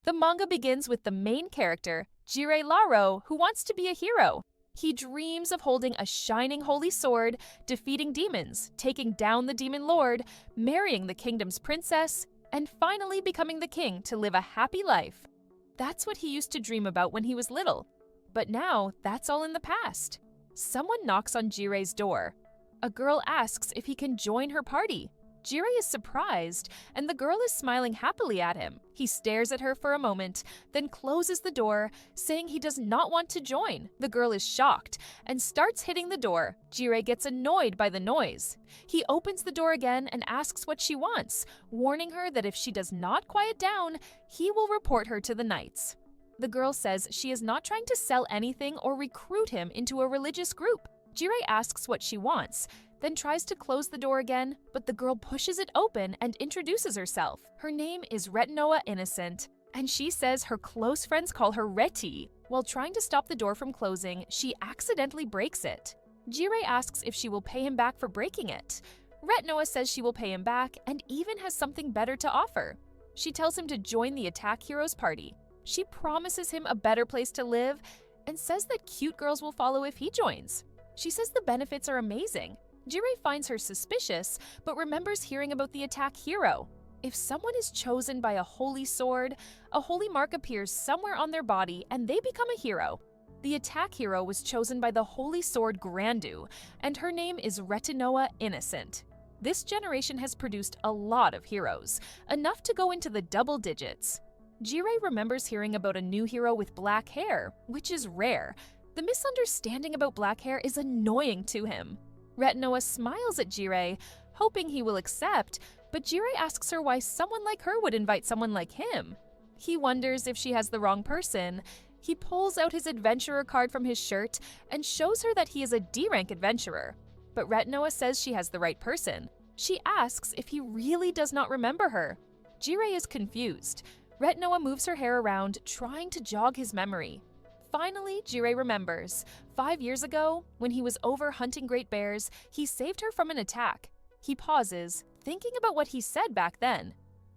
The manga begins with the main character, Jirei Laro, who wants to be a hero. He dreams of holding a shining holy sword, defeating demons, taking down the demon lord, marrying the kingdom's princess, and finally becoming the king to live a happy life. That's what he used to dream about when he was little. But now, that's all in the past. Someone knocks on Jirei's door. A girl asks if he can join her party. Jirei is surprised, and the girl is smiling happily at him. He stares at her for a moment, then closes the door, saying he does not want to join. The girl is shocked and starts hitting the door. Jirei gets annoyed by the noise. He opens the door again and asks what she wants, warning her that if she does not quiet down, he will report her to the knights. The girl says she is not trying to sell anything or recruit him into a religious group. Jirei asks what she wants, then tries to close the door again, but the girl pushes it open and introduces herself. Her name is Retinoa Innocent, and she says her close friends call her Reti. While trying to stop the door from closing, she accidentally breaks it. Jirei asks if she will pay him back for breaking it. Retinoa says she will pay him back and even has something better to offer. She tells him to join the Attack Heroes party. She promises him a better place to live and says that cute girls will follow if he joins. She says the benefits are amazing. Jirei finds her suspicious, but remembers hearing about the Attack Hero. If someone is chosen by a holy sword, a holy mark appears somewhere on their body and they become a hero. The Attack Hero was chosen by the holy sword Grandu, and her name is Retinoa Innocent. This generation has produced a lot of heroes, enough to go into the double digits. Jirei remembers hearing about a new hero with black hair, which is rare. The misunderstanding about black hair is annoying to him. Retinoa smiles at Jirei, hoping he will accept, but Jirei asks her why someone like her would invite someone like him. He wonders if she has the wrong person. He pulls out his adventurer card from his shirt and shows her that he is a D-rank adventurer. But Retinoa says she has the right person. She asks if he really does not remember her. Jirei is confused. Retinoa moves her hair around, trying to jog his memory. Finally, Jirei remembers. 5 years ago, when he was over hunting great bears, he saved her from an attack. He pauses, thinking about what he said back then.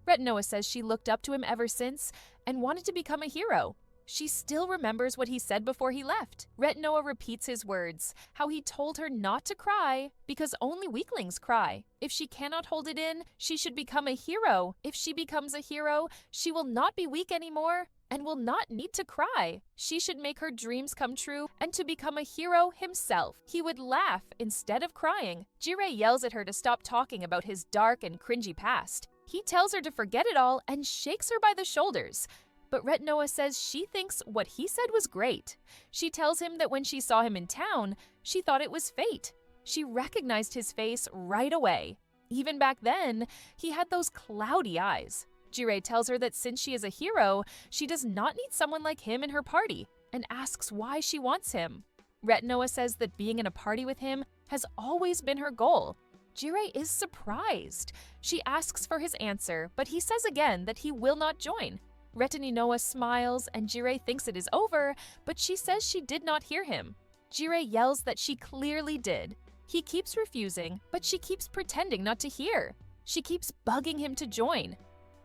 Retinoa says she looked up to him ever since and wanted to become a hero. She still remembers what he said before he left. Retinoa repeats his words, how he told her not to cry because only weaklings cry. If she cannot hold it in, she should become a hero. If she becomes a hero, she will not be weak anymore and will not need to cry. She should make her dreams come true and to become a hero himself. He would laugh instead of crying. Jirei yells at her to stop talking about his dark and cringy past. He tells her to forget it all and shakes her by the shoulders. But Retinoa says she thinks what he said was great. She tells him that when she saw him in town, she thought it was fate. She recognized his face right away. Even back then, he had those cloudy eyes. Jirei tells her that since she is a hero, she does not need someone like him in her party, and asks why she wants him. Retinoa says that being in a party with him has always been her goal. Jirei is surprised. She asks for his answer, but he says again that he will not join. Retinoa smiles and Jirei thinks it is over, but she says she did not hear him. Jirei yells that she clearly did. He keeps refusing, but she keeps pretending not to hear. She keeps bugging him to join.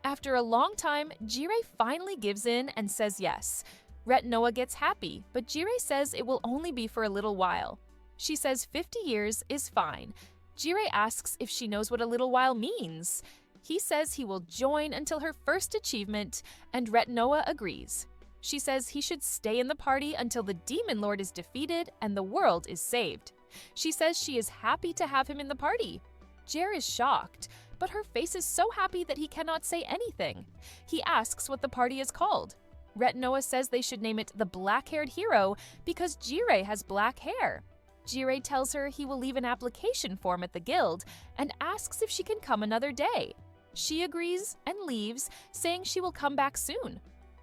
After a long time, Jirei finally gives in and says yes. Retinoa gets happy, but Jirei says it will only be for a little while. She says 50 years is fine. Jirei asks if she knows what a little while means. He says he will join until her first achievement, and Retinoa agrees. She says he should stay in the party until the Demon Lord is defeated and the world is saved. She says she is happy to have him in the party. Jer is shocked, but her face is so happy that he cannot say anything. He asks what the party is called. Retinoa says they should name it the Black-Haired Hero because Jirei has black hair. Jirei tells her he will leave an application form at the guild and asks if she can come another day. She agrees and leaves, saying she will come back soon.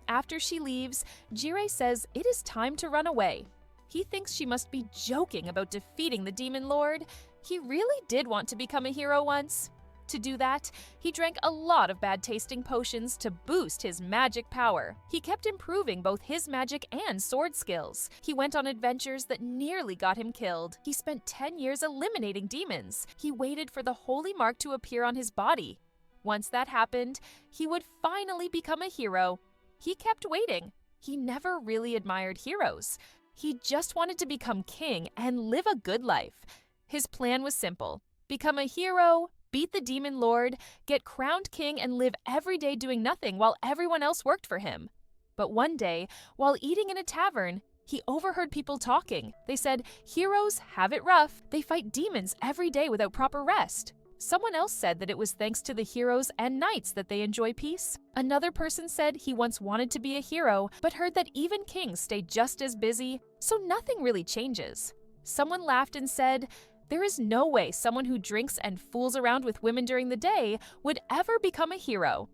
After she leaves, Jirei says it is time to run away. He thinks she must be joking about defeating the Demon Lord. He really did want to become a hero once. To do that, he drank a lot of bad-tasting potions to boost his magic power. He kept improving both his magic and sword skills. He went on adventures that nearly got him killed. He spent 10 years eliminating demons. He waited for the holy mark to appear on his body. Once that happened, he would finally become a hero. He kept waiting. He never really admired heroes. He just wanted to become king and live a good life. His plan was simple: become a hero, beat the demon lord, get crowned king, and live every day doing nothing while everyone else worked for him. But one day, while eating in a tavern, he overheard people talking. They said, "Heroes have it rough. They fight demons every day without proper rest." Someone else said that it was thanks to the heroes and knights that they enjoy peace. Another person said he once wanted to be a hero, but heard that even kings stay just as busy, so nothing really changes. Someone laughed and said, "There is no way someone who drinks and fools around with women during the day would ever become a hero."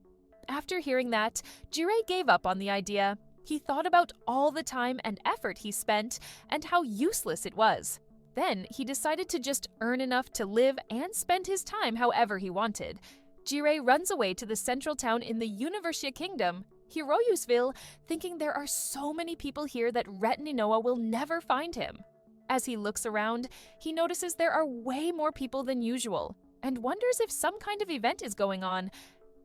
After hearing that, Jirei gave up on the idea. He thought about all the time and effort he spent and how useless it was. Then he decided to just earn enough to live and spend his time however he wanted. Jirei runs away to the central town in the Universia Kingdom, Hiroyusville, thinking there are so many people here that Retinoa will never find him. As he looks around, he notices there are way more people than usual and wonders if some kind of event is going on.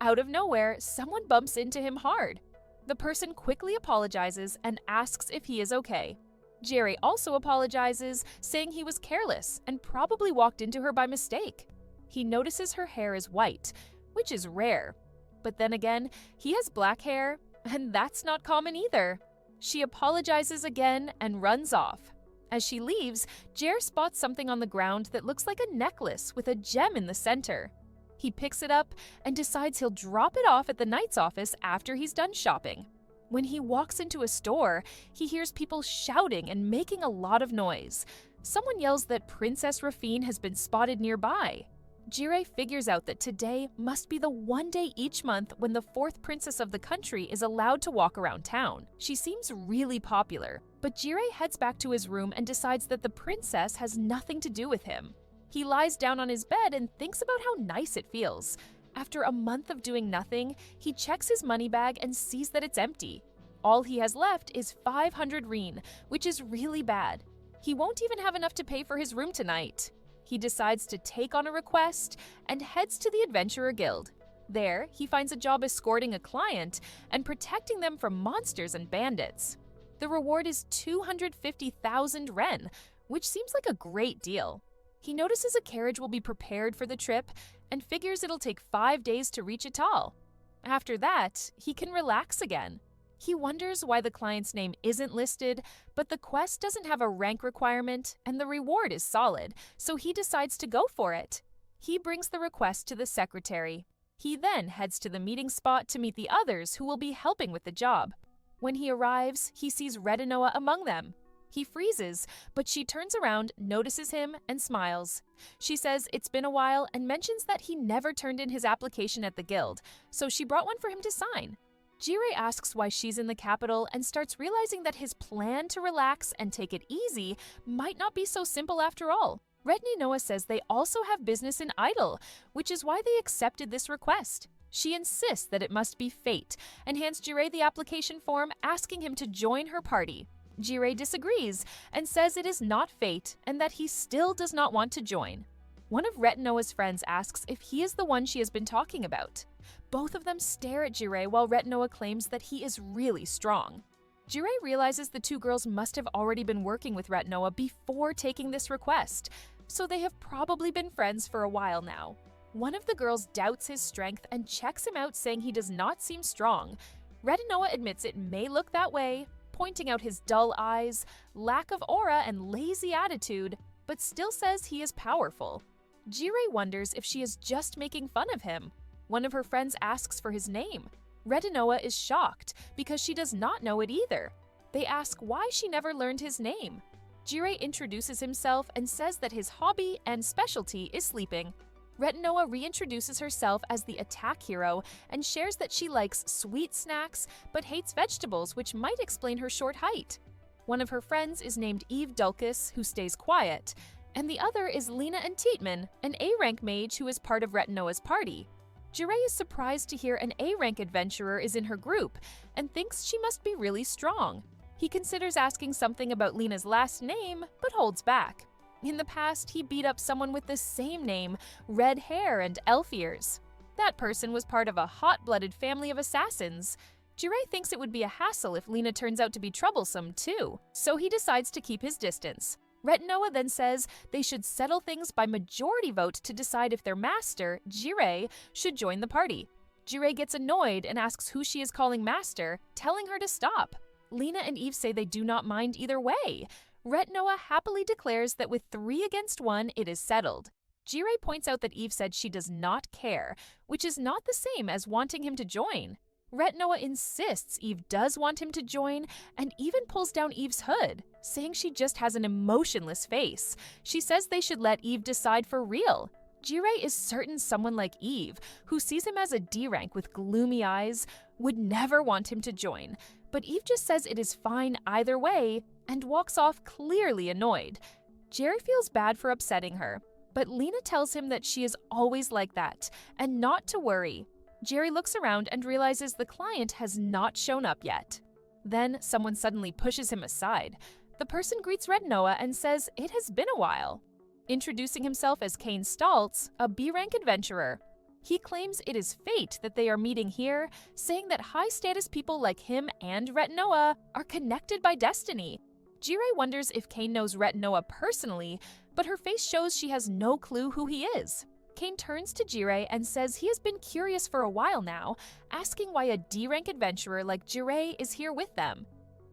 Out of nowhere, someone bumps into him hard. The person quickly apologizes and asks if he is okay. Jerry also apologizes, saying he was careless and probably walked into her by mistake. He notices her hair is white, which is rare. But then again, he has black hair, and that's not common either. She apologizes again and runs off. As she leaves, Jer spots something on the ground that looks like a necklace with a gem in the center. He picks it up and decides he'll drop it off at the knight's office after he's done shopping. When he walks into a store, he hears people shouting and making a lot of noise. Someone yells that Princess Rafine has been spotted nearby. Jirei figures out that today must be the one day each month when the fourth princess of the country is allowed to walk around town. She seems really popular, but Jirei heads back to his room and decides that the princess has nothing to do with him. He lies down on his bed and thinks about how nice it feels. After a month of doing nothing, he checks his money bag and sees that it's empty. All he has left is 500 reen, which is really bad. He won't even have enough to pay for his room tonight. He decides to take on a request and heads to the Adventurer Guild. There, he finds a job escorting a client and protecting them from monsters and bandits. The reward is 250,000 ren, which seems like a great deal. He notices a carriage will be prepared for the trip and figures it'll take 5 days to reach Ital. After that, he can relax again. He wonders why the client's name isn't listed, but the quest doesn't have a rank requirement and the reward is solid, so he decides to go for it. He brings the request to the secretary. He then heads to the meeting spot to meet the others who will be helping with the job. When he arrives, he sees Retinoa among them. He freezes, but she turns around, notices him, and smiles. She says it's been a while and mentions that he never turned in his application at the guild, so she brought one for him to sign. Jirei asks why she's in the capital and starts realizing that his plan to relax and take it easy might not be so simple after all. Retinoa says they also have business in Idle, which is why they accepted this request. She insists that it must be fate and hands Jirei the application form asking him to join her party. Jirei disagrees and says it is not fate and that he still does not want to join. One of Retinoa's friends asks if he is the one she has been talking about. Both of them stare at Jirei while Retinoa claims that he is really strong. Jirei realizes the two girls must have already been working with Retinoa before taking this request, so they have probably been friends for a while now. One of the girls doubts his strength and checks him out, saying he does not seem strong. Retinoa admits it may look that way, pointing out his dull eyes, lack of aura, and lazy attitude, but still says he is powerful. Jirei wonders if she is just making fun of him. One of her friends asks for his name. Retinoa is shocked because she does not know it either. They ask why she never learned his name. Jirei introduces himself and says that his hobby and specialty is sleeping. Retinoa reintroduces herself as the attack hero and shares that she likes sweet snacks but hates vegetables, which might explain her short height. One of her friends is named Eve Dulcus, who stays quiet, and the other is Lena and Tietman, an A-rank mage who is part of Retinoa's party. Jirei is surprised to hear an A-rank adventurer is in her group and thinks she must be really strong. He considers asking something about Lena's last name, but holds back. In the past, he beat up someone with the same name, red hair, and elf ears. That person was part of a hot-blooded family of assassins. Jirei thinks it would be a hassle if Lina turns out to be troublesome too, so he decides to keep his distance. Retinoa then says they should settle things by majority vote to decide if their master, Jirei, should join the party. Jirei gets annoyed and asks who she is calling master, telling her to stop. Lina and Eve say they do not mind either way. Retinoa happily declares that with 3 against 1, it is settled. Jirei points out that Eve said she does not care, which is not the same as wanting him to join. Retinoa insists Eve does want him to join and even pulls down Eve's hood, saying she just has an emotionless face. She says they should let Eve decide for real. Jirei is certain someone like Eve, who sees him as a D rank with gloomy eyes, would never want him to join. But Eve just says it is fine either way and walks off clearly annoyed. Jirei feels bad for upsetting her, but Lina tells him that she is always like that and not to worry. Jirei looks around and realizes the client has not shown up yet. Then someone suddenly pushes him aside. The person greets Retinoa and says it has been a while. Introducing himself as Kane Staltz, a B-rank adventurer. He claims it is fate that they are meeting here, saying that high-status people like him and Retinoa are connected by destiny. Jirei wonders if Kane knows Retinoa personally, but her face shows she has no clue who he is. Kane turns to Jirei and says he has been curious for a while now, asking why a D-rank adventurer like Jirei is here with them.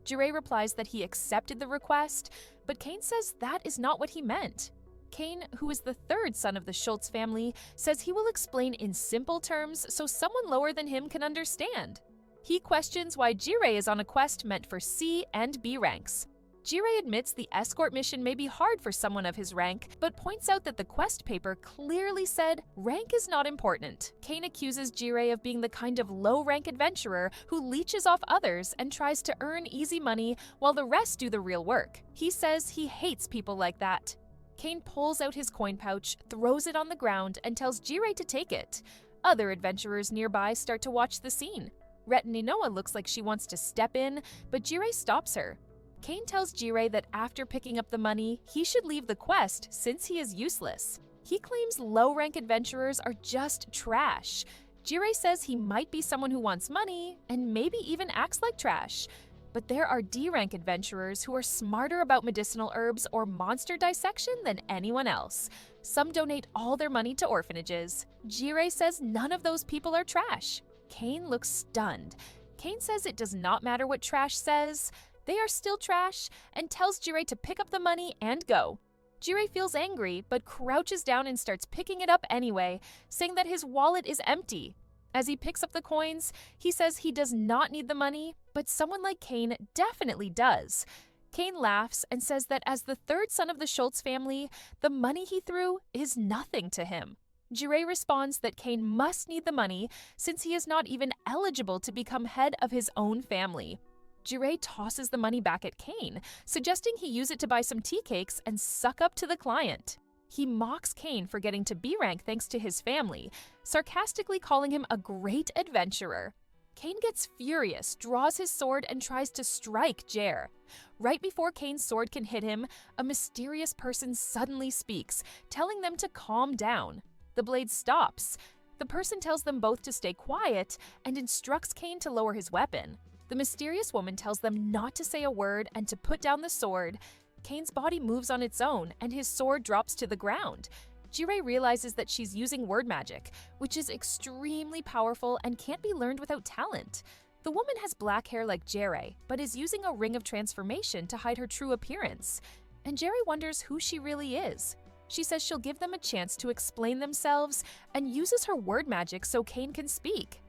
Jirei replies that he accepted the request, but Kane says that is not what he meant. Kane, who is the 3rd son of the Schultz family, says he will explain in simple terms so someone lower than him can understand. He questions why Jirei is on a quest meant for C and B ranks. Jirei admits the escort mission may be hard for someone of his rank, but points out that the quest paper clearly said rank is not important. Kane accuses Jirei of being the kind of low-rank adventurer who leeches off others and tries to earn easy money while the rest do the real work. He says he hates people like that. Kane pulls out his coin pouch, throws it on the ground, and tells Jirei to take it. Other adventurers nearby start to watch the scene. Retinoa looks like she wants to step in, but Jirei stops her. Kane tells Jirei that after picking up the money, he should leave the quest since he is useless. He claims low-rank adventurers are just trash. Jirei says he might be someone who wants money and maybe even acts like trash. But there are D-rank adventurers who are smarter about medicinal herbs or monster dissection than anyone else. Some donate all their money to orphanages. Jirei says none of those people are trash. Kane looks stunned. Kane says it does not matter what trash says. They are still trash, and tells Jirei to pick up the money and go. Jirei feels angry, but crouches down and starts picking it up anyway, saying that his wallet is empty. As he picks up the coins, he says he does not need the money, but someone like Kane definitely does. Kane laughs and says that as the 3rd son of the Schultz family, the money he threw is nothing to him. Jirei responds that Kane must need the money since he is not even eligible to become head of his own family. Jirei tosses the money back at Kane, suggesting he use it to buy some tea cakes and suck up to the client. He mocks Kane for getting to B rank thanks to his family, sarcastically calling him a great adventurer. Kane gets furious, draws his sword, and tries to strike Jer. Right before Kane's sword can hit him, a mysterious person suddenly speaks, telling them to calm down. The blade stops. The person tells them both to stay quiet and instructs Kane to lower his weapon. The mysterious woman tells them not to say a word and to put down the sword. Kane's body moves on its own, and his sword drops to the ground. Jirei realizes that she's using word magic, which is extremely powerful and can't be learned without talent. The woman has black hair like Jirei, but is using a ring of transformation to hide her true appearance. And Jirei wonders who she really is. She says she'll give them a chance to explain themselves and uses her word magic so Kane can speak.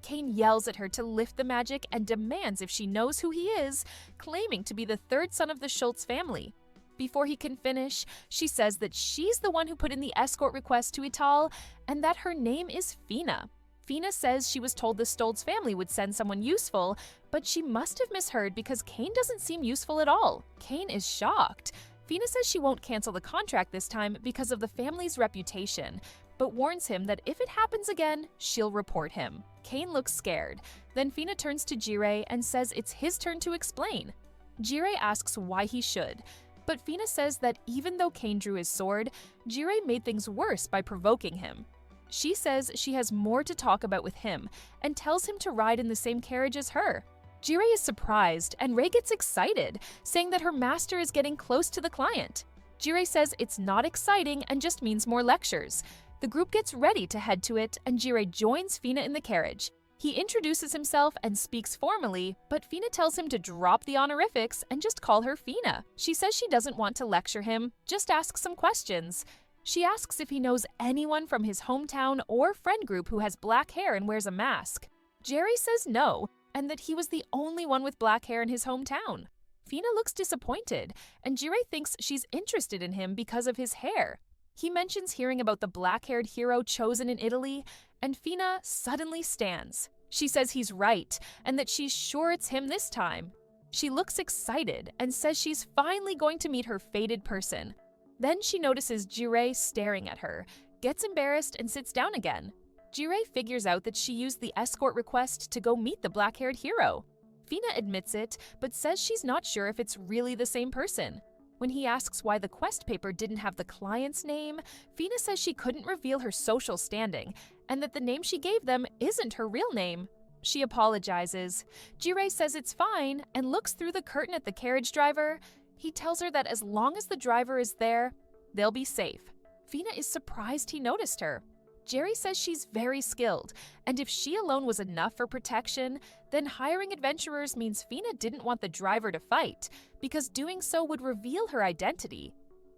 Kane yells at her to lift the magic and demands if she knows who he is, claiming to be the 3rd son of the Schultz family. Before he can finish, she says that she's the one who put in the escort request to Ital and that her name is Fina. Fina says she was told the Stoltz family would send someone useful, but she must have misheard because Kane doesn't seem useful at all. Kane is shocked. Fina says she won't cancel the contract this time because of the family's reputation, but warns him that if it happens again, she'll report him. Kane looks scared. Then Fina turns to Jirei and says it's his turn to explain. Jirei asks why he should, but Fina says that even though Kane drew his sword, Jirei made things worse by provoking him. She says she has more to talk about with him and tells him to ride in the same carriage as her. Jirei is surprised and Rei gets excited, saying that her master is getting close to the client. Jirei says it's not exciting and just means more lectures. The group gets ready to head to it and Jirei joins Fina in the carriage. He introduces himself and speaks formally, but Fina tells him to drop the honorifics and just call her Fina. She says she doesn't want to lecture him, just ask some questions. She asks if he knows anyone from his hometown or friend group who has black hair and wears a mask. Jerry says no, and that he was the only one with black hair in his hometown. Fina looks disappointed, and Jirei thinks she's interested in him because of his hair. He mentions hearing about the black-haired hero chosen in Italy, and Fina suddenly stands. She says he's right, and that she's sure it's him this time. She looks excited and says she's finally going to meet her fated person. Then she notices Jirei staring at her, gets embarrassed, and sits down again. Jirei figures out that she used the escort request to go meet the black-haired hero. Fina admits it, but says she's not sure if it's really the same person. When he asks why the quest paper didn't have the client's name, Fina says she couldn't reveal her social standing, and that the name she gave them isn't her real name. She apologizes. Jirei says it's fine and looks through the curtain at the carriage driver. He tells her that as long as the driver is there, they'll be safe. Fina is surprised he noticed her. Jerry says she's very skilled, and if she alone was enough for protection, then hiring adventurers means Fina didn't want the driver to fight, because doing so would reveal her identity.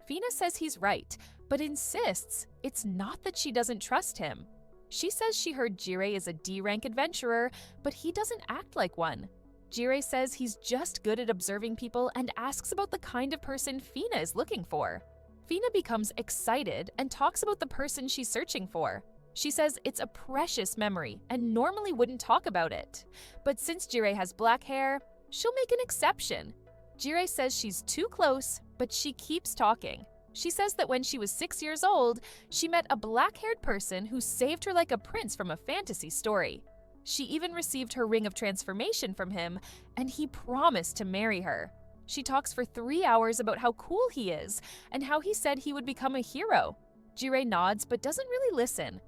Fina says he's right, but insists it's not that she doesn't trust him. She says she heard Jirei is a D-rank adventurer, but he doesn't act like one. Jirei says he's just good at observing people and asks about the kind of person Fina is looking for. Fina becomes excited and talks about the person she's searching for. She says it's a precious memory and normally wouldn't talk about it. But since Jirei has black hair, she'll make an exception. Jirei says she's too close, but she keeps talking. She says that when she was 6 years old, she met a black-haired person who saved her like a prince from a fantasy story. She even received her ring of transformation from him, and he promised to marry her. She talks for 3 hours about how cool he is and how he said he would become a hero. Jirei nods but doesn't really listen.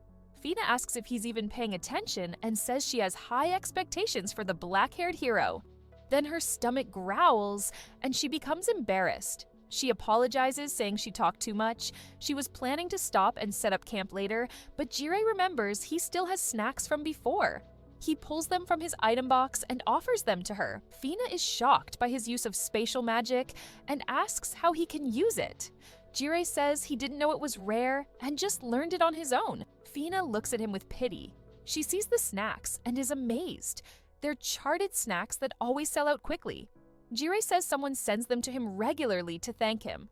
Fina asks if he's even paying attention and says she has high expectations for the black-haired hero. Then her stomach growls and she becomes embarrassed. She apologizes, saying she talked too much. She was planning to stop and set up camp later, but Jirei remembers he still has snacks from before. He pulls them from his item box and offers them to her. Fina is shocked by his use of spatial magic and asks how he can use it. Jirei says he didn't know it was rare and just learned it on his own. Fina looks at him with pity. She sees the snacks and is amazed. They're charted snacks that always sell out quickly. Jirei says someone sends them to him regularly to thank him.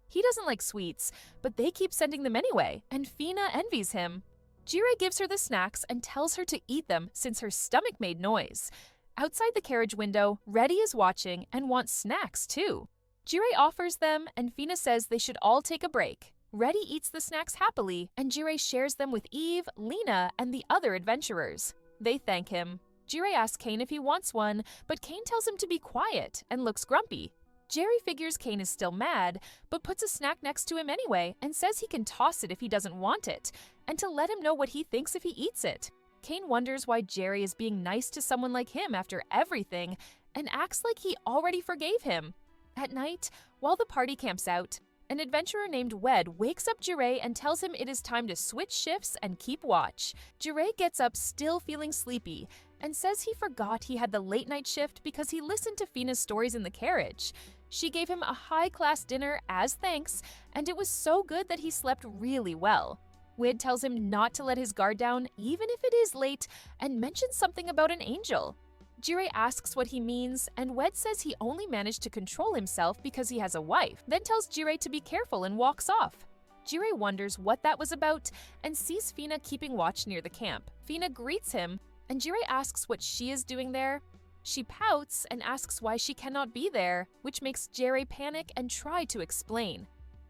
He doesn't like sweets, but they keep sending them anyway, and Fina envies him. Jirei gives her the snacks and tells her to eat them since her stomach made noise. Outside the carriage window, Reddy is watching and wants snacks too. Jirei offers them and Fina says they should all take a break. Reddy eats the snacks happily and Jirei shares them with Eve, Lena, and the other adventurers. They thank him. Jirei asks Kane if he wants one, but Kane tells him to be quiet and looks grumpy. Jerry figures Kane is still mad, but puts a snack next to him anyway and says he can toss it if he doesn't want it, and to let him know what he thinks if he eats it. Kane wonders why Jerry is being nice to someone like him after everything, and acts like he already forgave him. At night, while the party camps out, an adventurer named Wed wakes up Jirei and tells him it is time to switch shifts and keep watch. Jirei gets up still feeling sleepy, and says he forgot he had the late-night shift because he listened to Fina's stories in the carriage. She gave him a high-class dinner as thanks, and it was so good that he slept really well. Wid tells him not to let his guard down even if it is late, and mentions something about an angel. Jirei asks what he means, and Wed says he only managed to control himself because he has a wife, then tells Jirei to be careful and walks off. Jirei wonders what that was about and sees Fina keeping watch near the camp. Fina greets him, and Jirei asks what she is doing there. She pouts and asks why she cannot be there, which makes Jirei panic and try to explain.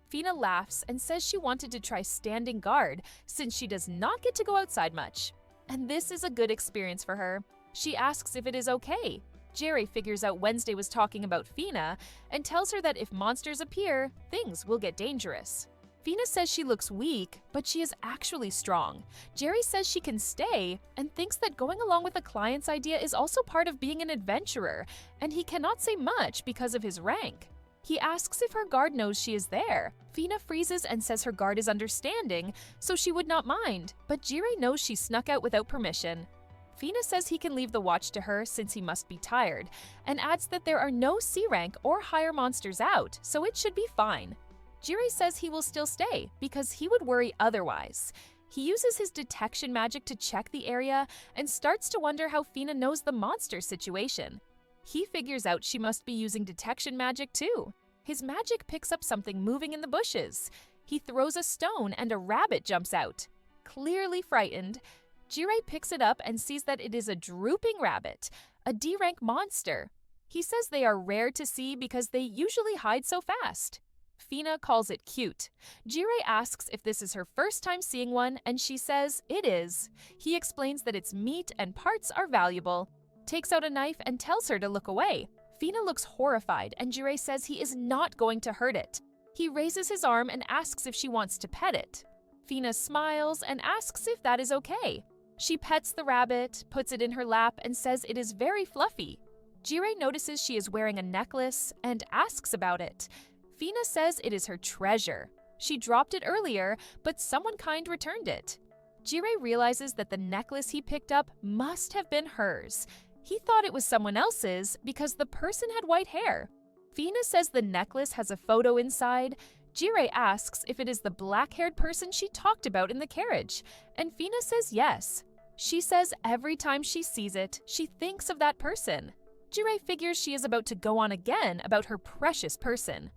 Fina laughs and says she wanted to try standing guard since she does not get to go outside much. And this is a good experience for her. She asks if it is okay. Jirei figures out Wednesday was talking about Fina and tells her that if monsters appear, things will get dangerous. Fina says she looks weak, but she is actually strong. Jerry says she can stay and thinks that going along with a client's idea is also part of being an adventurer, and he cannot say much because of his rank. He asks if her guard knows she is there. Fina freezes and says her guard is understanding, so she would not mind, but Jirei knows she snuck out without permission. Fina says he can leave the watch to her since he must be tired, and adds that there are no C rank or higher monsters out, so it should be fine. Jirei says he will still stay because he would worry otherwise. He uses his detection magic to check the area and starts to wonder how Fina knows the monster situation. He figures out she must be using detection magic too. His magic picks up something moving in the bushes. He throws a stone and a rabbit jumps out. Clearly frightened, Jirei picks it up and sees that it is a drooping rabbit, a D-rank monster. He says they are rare to see because they usually hide so fast. Fina calls it cute. Jirei asks if this is her first time seeing one, and she says it is. He explains that its meat and parts are valuable, takes out a knife and tells her to look away. Fina looks horrified, and Jirei says he is not going to hurt it. He raises his arm and asks if she wants to pet it. Fina smiles and asks if that is okay. She pets the rabbit, puts it in her lap, and says it is very fluffy. Jirei notices she is wearing a necklace and asks about it. Fina says it is her treasure. She dropped it earlier, but someone kind returned it. Jirei realizes that the necklace he picked up must have been hers. He thought it was someone else's because the person had white hair. Fina says the necklace has a photo inside. Jirei asks if it is the black-haired person she talked about in the carriage, and Fina says yes. She says every time she sees it, she thinks of that person. Jirei figures she is about to go on again about her precious person.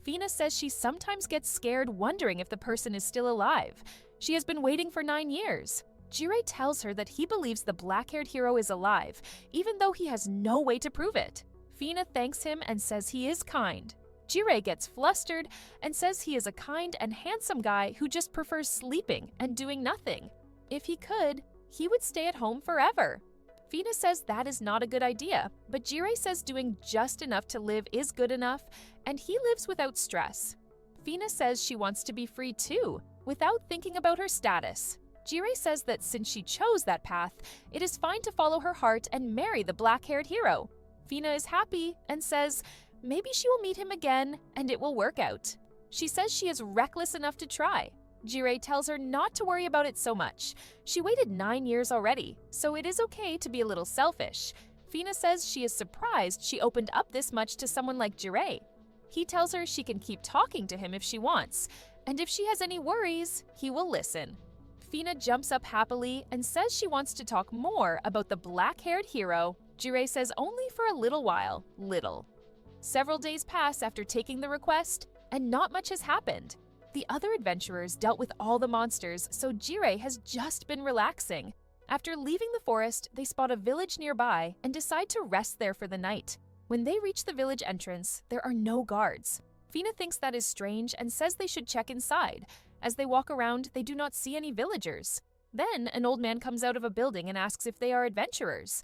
Fina says she sometimes gets scared wondering if the person is still alive. She has been waiting for 9 years. Jirei tells her that he believes the black-haired hero is alive, even though he has no way to prove it. Fina thanks him and says he is kind. Jirei gets flustered and says he is a kind and handsome guy who just prefers sleeping and doing nothing. If he could, he would stay at home forever. Fina says that is not a good idea, but Jirei says doing just enough to live is good enough, and he lives without stress. Fina says she wants to be free too, without thinking about her status. Jirei says that since she chose that path, it is fine to follow her heart and marry the black-haired hero. Fina is happy and says maybe she will meet him again and it will work out. She says she is reckless enough to try. Jirei tells her not to worry about it so much. She waited 9 years already, so it is okay to be a little selfish. Fina says she is surprised she opened up this much to someone like Jirei. He tells her she can keep talking to him if she wants, and if she has any worries, he will listen. Fina jumps up happily and says she wants to talk more about the black-haired hero. Jirei says only for a little while, little. Several days pass after taking the request, and not much has happened. The other adventurers dealt with all the monsters, so Jirei has just been relaxing. After leaving the forest, they spot a village nearby and decide to rest there for the night. When they reach the village entrance, there are no guards. Fina thinks that is strange and says they should check inside. As they walk around, they do not see any villagers. Then, an old man comes out of a building and asks if they are adventurers.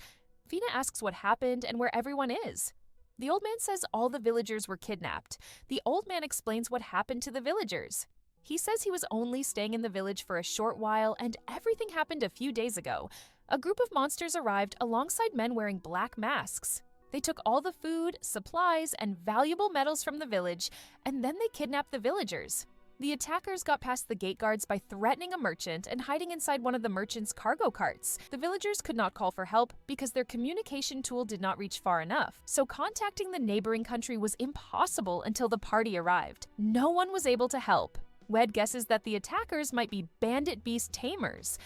Fina asks what happened and where everyone is. The old man says all the villagers were kidnapped. The old man explains what happened to the villagers. He says he was only staying in the village for a short while and everything happened a few days ago. A group of monsters arrived alongside men wearing black masks. They took all the food, supplies, and valuable metals from the village, and then they kidnapped the villagers. The attackers got past the gate guards by threatening a merchant and hiding inside one of the merchant's cargo carts. The villagers could not call for help because their communication tool did not reach far enough, so contacting the neighboring country was impossible until the party arrived. No one was able to help. Wed guesses that the attackers might be bandit beast tamers.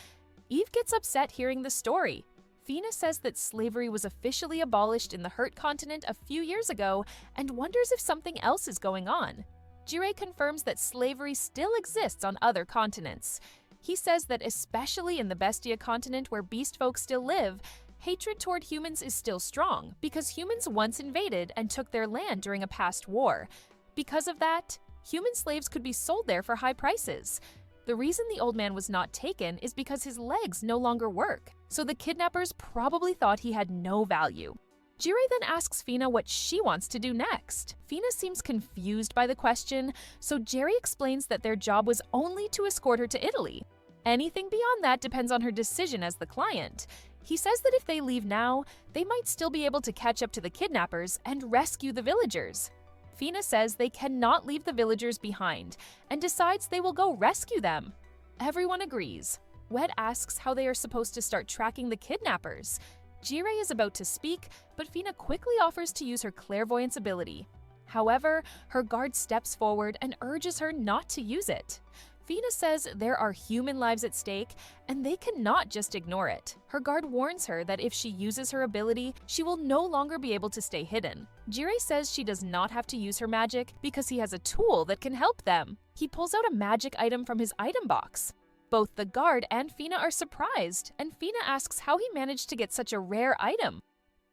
Eve gets upset hearing the story. Fina says that slavery was officially abolished in the Hurt continent a few years ago and wonders if something else is going on. Jirei confirms that slavery still exists on other continents. He says that especially in the Bestia continent where beast folk still live, hatred toward humans is still strong because humans once invaded and took their land during a past war. Because of that, human slaves could be sold there for high prices. The reason the old man was not taken is because his legs no longer work, so the kidnappers probably thought he had no value. Jirei then asks Fina what she wants to do next. Fina seems confused by the question, so Jerry explains that their job was only to escort her to Italy. Anything beyond that depends on her decision as the client. He says that if they leave now, they might still be able to catch up to the kidnappers and rescue the villagers. Fina says they cannot leave the villagers behind and decides they will go rescue them. Everyone agrees. Wed asks how they are supposed to start tracking the kidnappers. Jirei is about to speak, but Fina quickly offers to use her clairvoyance ability. However, her guard steps forward and urges her not to use it. Fina says there are human lives at stake, and they cannot just ignore it. Her guard warns her that if she uses her ability, she will no longer be able to stay hidden. Jirei says she does not have to use her magic because he has a tool that can help them. He pulls out a magic item from his item box. Both the guard and Fina are surprised, and Fina asks how he managed to get such a rare item.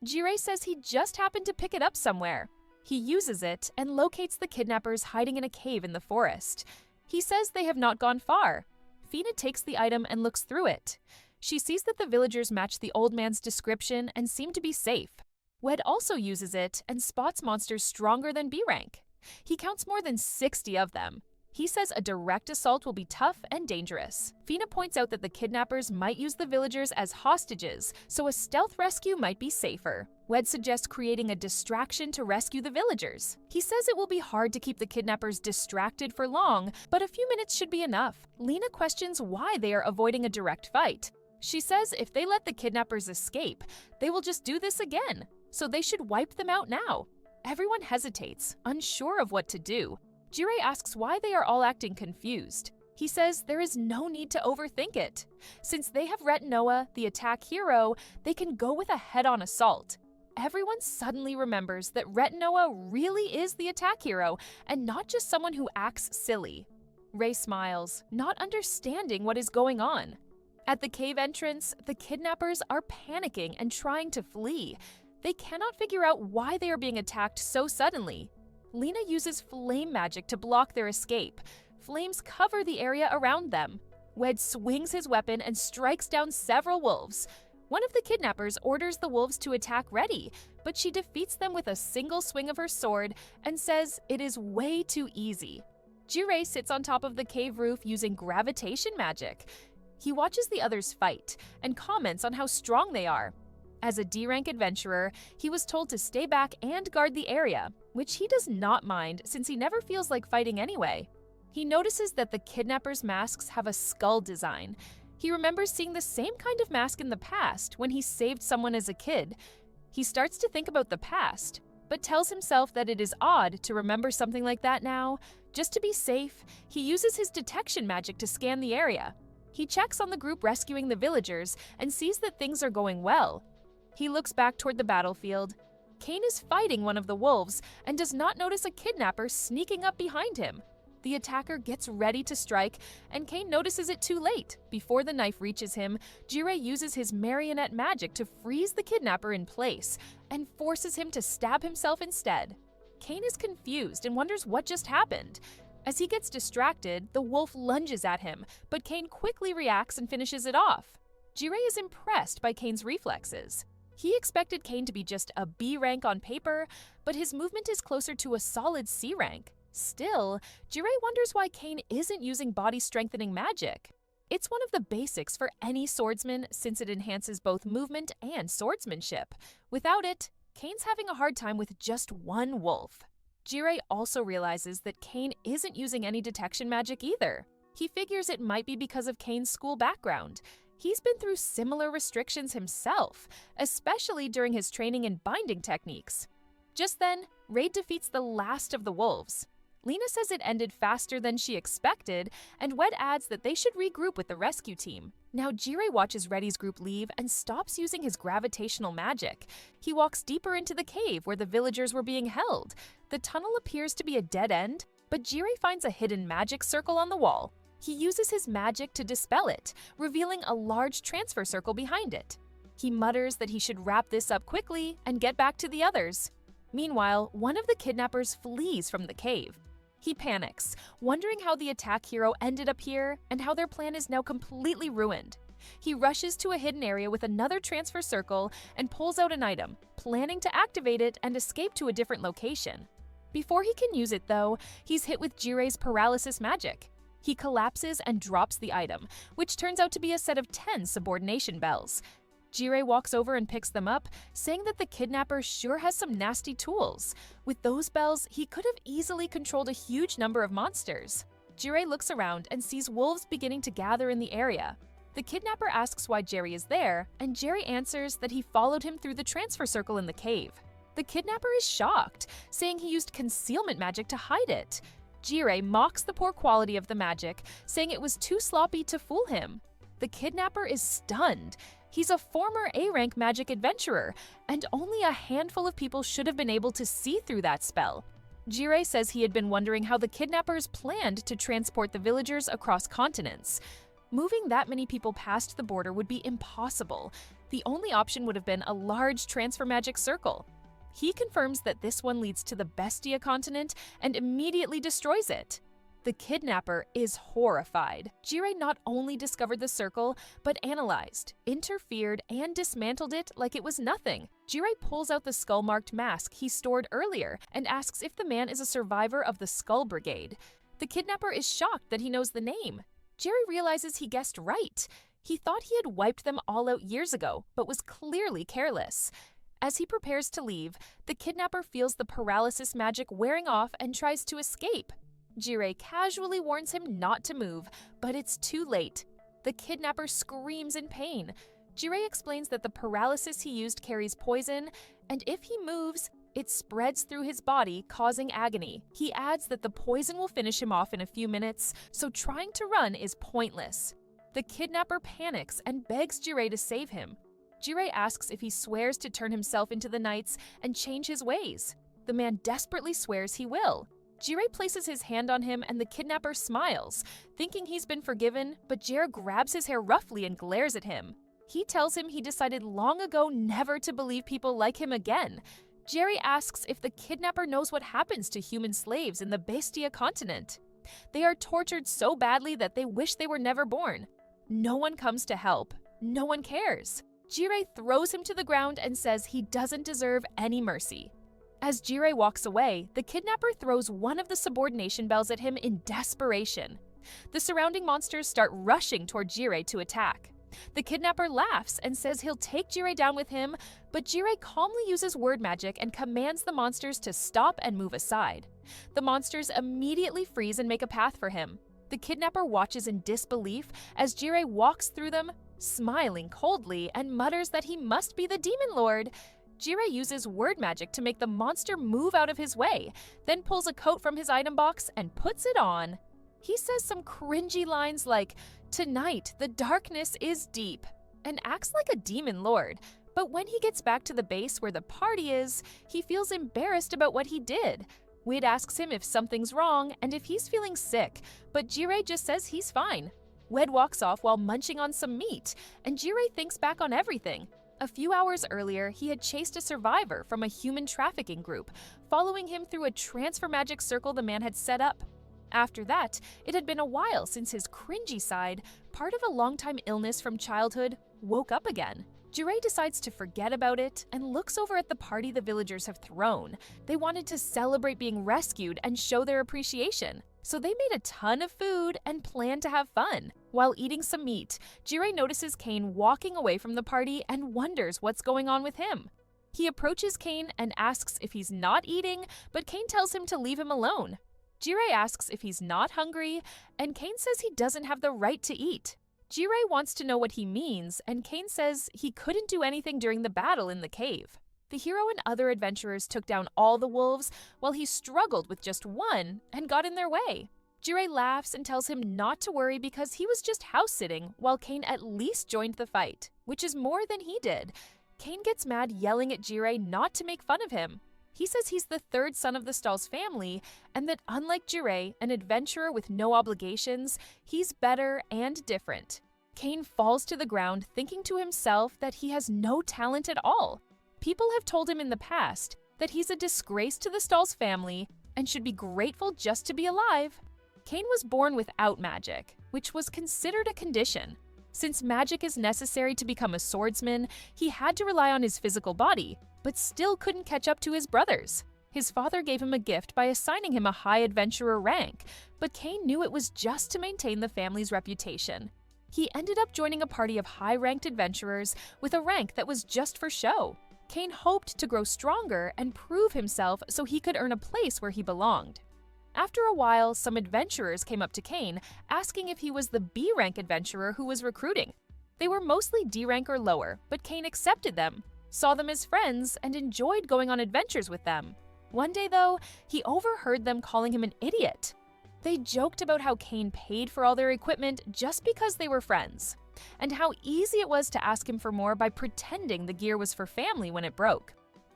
Jirei says he just happened to pick it up somewhere. He uses it and locates the kidnappers hiding in a cave in the forest. He says they have not gone far. Fina takes the item and looks through it. She sees that the villagers match the old man's description and seem to be safe. Wed also uses it and spots monsters stronger than B rank. He counts more than 60 of them. He says a direct assault will be tough and dangerous. Fina points out that the kidnappers might use the villagers as hostages, so a stealth rescue might be safer. Wed suggests creating a distraction to rescue the villagers. He says it will be hard to keep the kidnappers distracted for long, but a few minutes should be enough. Lena questions why they are avoiding a direct fight. She says if they let the kidnappers escape, they will just do this again, so they should wipe them out now. Everyone hesitates, unsure of what to do. Jirei asks why they are all acting confused. He says there is no need to overthink it. Since they have Retinoa, the attack hero, they can go with a head-on assault. Everyone suddenly remembers that Retinoa really is the attack hero and not just someone who acts silly. Rei smiles, not understanding what is going on. At the cave entrance, the kidnappers are panicking and trying to flee. They cannot figure out why they are being attacked so suddenly. Lena uses flame magic to block their escape. Flames cover the area around them. Wed swings his weapon and strikes down several wolves. One of the kidnappers orders the wolves to attack Reddy, but she defeats them with a single swing of her sword and says it is way too easy. Jirei sits on top of the cave roof using gravitation magic. He watches the others fight and comments on how strong they are. As a D-rank adventurer, he was told to stay back and guard the area, which he does not mind since he never feels like fighting anyway. He notices that the kidnappers' masks have a skull design. He remembers seeing the same kind of mask in the past when he saved someone as a kid. He starts to think about the past, but tells himself that it is odd to remember something like that now. Just to be safe, he uses his detection magic to scan the area. He checks on the group rescuing the villagers and sees that things are going well. He looks back toward the battlefield. Kane is fighting one of the wolves and does not notice a kidnapper sneaking up behind him. The attacker gets ready to strike, and Kane notices it too late. Before the knife reaches him, Jirei uses his marionette magic to freeze the kidnapper in place and forces him to stab himself instead. Kane is confused and wonders what just happened. As he gets distracted, the wolf lunges at him, but Kane quickly reacts and finishes it off. Jirei is impressed by Kane's reflexes. He expected Kane to be just a B rank on paper, but his movement is closer to a solid C rank. Still, Jirei wonders why Kane isn't using body-strengthening magic. It's one of the basics for any swordsman since it enhances both movement and swordsmanship. Without it, Kane's having a hard time with just one wolf. Jirei also realizes that Kane isn't using any detection magic either. He figures it might be because of Kane's school background. He's been through similar restrictions himself, especially during his training in binding techniques. Just then, Raid defeats the last of the wolves. Lena says it ended faster than she expected, and Wed adds that they should regroup with the rescue team. Now Jirei watches Reddy's group leave and stops using his gravitational magic. He walks deeper into the cave where the villagers were being held. The tunnel appears to be a dead end, but Jirei finds a hidden magic circle on the wall. He uses his magic to dispel it, revealing a large transfer circle behind it. He mutters that he should wrap this up quickly and get back to the others. Meanwhile, one of the kidnappers flees from the cave. He panics, wondering how the attack hero ended up here and how their plan is now completely ruined. He rushes to a hidden area with another transfer circle and pulls out an item, planning to activate it and escape to a different location. Before he can use it, though, he's hit with Jirai's paralysis magic. He collapses and drops the item, which turns out to be a set of 10 subordination bells. Jirei walks over and picks them up, saying that the kidnapper sure has some nasty tools. With those bells, he could have easily controlled a huge number of monsters. Jirei looks around and sees wolves beginning to gather in the area. The kidnapper asks why Jerry is there, and Jerry answers that he followed him through the transfer circle in the cave. The kidnapper is shocked, saying he used concealment magic to hide it. Jirei mocks the poor quality of the magic, saying it was too sloppy to fool him. The kidnapper is stunned. He's a former A-rank magic adventurer, and only a handful of people should have been able to see through that spell. Jirei says he had been wondering how the kidnappers planned to transport the villagers across continents. Moving that many people past the border would be impossible. The only option would have been a large transfer magic circle. He confirms that this one leads to the Bestia continent and immediately destroys it. The kidnapper is horrified. Jirei not only discovered the circle, but analyzed, interfered, and dismantled it like it was nothing. Jirei pulls out the skull-marked mask he stored earlier and asks if the man is a survivor of the Skull Brigade. The kidnapper is shocked that he knows the name. Jirei realizes he guessed right. He thought he had wiped them all out years ago, but was clearly careless. As he prepares to leave, the kidnapper feels the paralysis magic wearing off and tries to escape. Jirei casually warns him not to move, but it's too late. The kidnapper screams in pain. Jirei explains that the paralysis he used carries poison, and if he moves, it spreads through his body, causing agony. He adds that the poison will finish him off in a few minutes, so trying to run is pointless. The kidnapper panics and begs Jirei to save him. Jirei asks if he swears to turn himself into the knights and change his ways. The man desperately swears he will. Jirei places his hand on him and the kidnapper smiles, thinking he's been forgiven, but Jirei grabs his hair roughly and glares at him. He tells him he decided long ago never to believe people like him again. Jirei asks if the kidnapper knows what happens to human slaves in the Bestia continent. They are tortured so badly that they wish they were never born. No one comes to help. No one cares. Jirei throws him to the ground and says he doesn't deserve any mercy. As Jirei walks away, the kidnapper throws one of the subordination bells at him in desperation. The surrounding monsters start rushing toward Jirei to attack. The kidnapper laughs and says he'll take Jirei down with him, but Jirei calmly uses word magic and commands the monsters to stop and move aside. The monsters immediately freeze and make a path for him. The kidnapper watches in disbelief as Jirei walks through them, smiling coldly, and mutters that he must be the Demon Lord. Jirei uses word magic to make the monster move out of his way, then pulls a coat from his item box and puts it on. He says some cringy lines like, "Tonight, the darkness is deep," and acts like a demon lord. But when he gets back to the base where the party is, he feels embarrassed about what he did. Wade asks him if something's wrong and if he's feeling sick, but Jirei just says he's fine. Wed walks off while munching on some meat, and Jirei thinks back on everything. A few hours earlier, he had chased a survivor from a human trafficking group, following him through a transfer magic circle the man had set up. After that, it had been a while since his cringy side, part of a long-time illness from childhood, woke up again. Jirei decides to forget about it and looks over at the party the villagers have thrown. They wanted to celebrate being rescued and show their appreciation, so they made a ton of food and planned to have fun. While eating some meat, Jirei notices Kane walking away from the party and wonders what's going on with him. He approaches Kane and asks if he's not eating, but Kane tells him to leave him alone. Jirei asks if he's not hungry, and Kane says he doesn't have the right to eat. Jirei wants to know what he means, and Kane says he couldn't do anything during the battle in the cave. The hero and other adventurers took down all the wolves, while he struggled with just one and got in their way. Jirei laughs and tells him not to worry because he was just house-sitting, while Kane at least joined the fight, which is more than he did. Kane gets mad, yelling at Jirei not to make fun of him. He says he's the third son of the Stahl's family, and that unlike Jirei, an adventurer with no obligations, he's better and different. Kane falls to the ground, thinking to himself that he has no talent at all. People have told him in the past that he's a disgrace to the Stahl's family and should be grateful just to be alive. Kane was born without magic, which was considered a condition. Since magic is necessary to become a swordsman, he had to rely on his physical body, but still couldn't catch up to his brothers. His father gave him a gift by assigning him a high adventurer rank, but Cain knew it was just to maintain the family's reputation. He ended up joining a party of high-ranked adventurers with a rank that was just for show. Cain hoped to grow stronger and prove himself so he could earn a place where he belonged. After a while, some adventurers came up to Cain, asking if he was the B-rank adventurer who was recruiting. They were mostly D-rank or lower, but Cain accepted them, saw them as friends, and enjoyed going on adventures with them. One day, though, he overheard them calling him an idiot. They joked about how Cain paid for all their equipment just because they were friends, and how easy it was to ask him for more by pretending the gear was for family when it broke.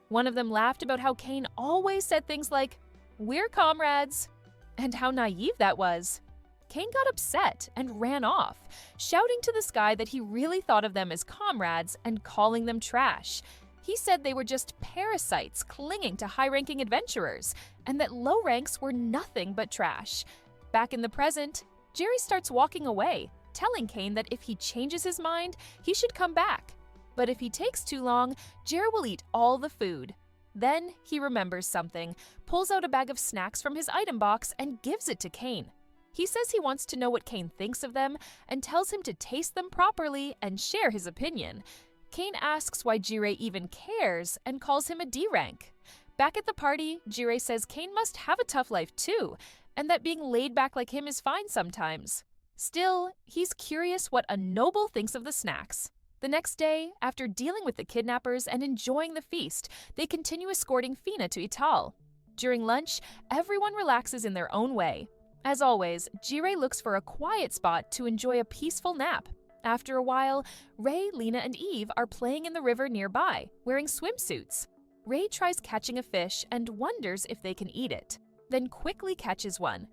One of them laughed about how Cain always said things like, "We're comrades," and how naive that was. Cain got upset and ran off, shouting to the sky that he really thought of them as comrades and calling them trash. He said they were just parasites clinging to high-ranking adventurers, and that low ranks were nothing but trash. Back in the present, Jerry starts walking away, telling Cain that if he changes his mind, he should come back. But if he takes too long, Jerry will eat all the food. Then he remembers something, pulls out a bag of snacks from his item box and gives it to Cain. He says he wants to know what Cain thinks of them and tells him to taste them properly and share his opinion. Cain asks why Jirei even cares and calls him a D-rank. Back at the party, Jirei says Cain must have a tough life too, and that being laid back like him is fine sometimes. Still, he's curious what a noble thinks of the snacks. The next day, after dealing with the kidnappers and enjoying the feast, they continue escorting Fina to Ital. During lunch, everyone relaxes in their own way. As always, Jirei looks for a quiet spot to enjoy a peaceful nap. After a while, Ray, Lena, and Eve are playing in the river nearby, wearing swimsuits. Ray tries catching a fish and wonders if they can eat it, then quickly catches one.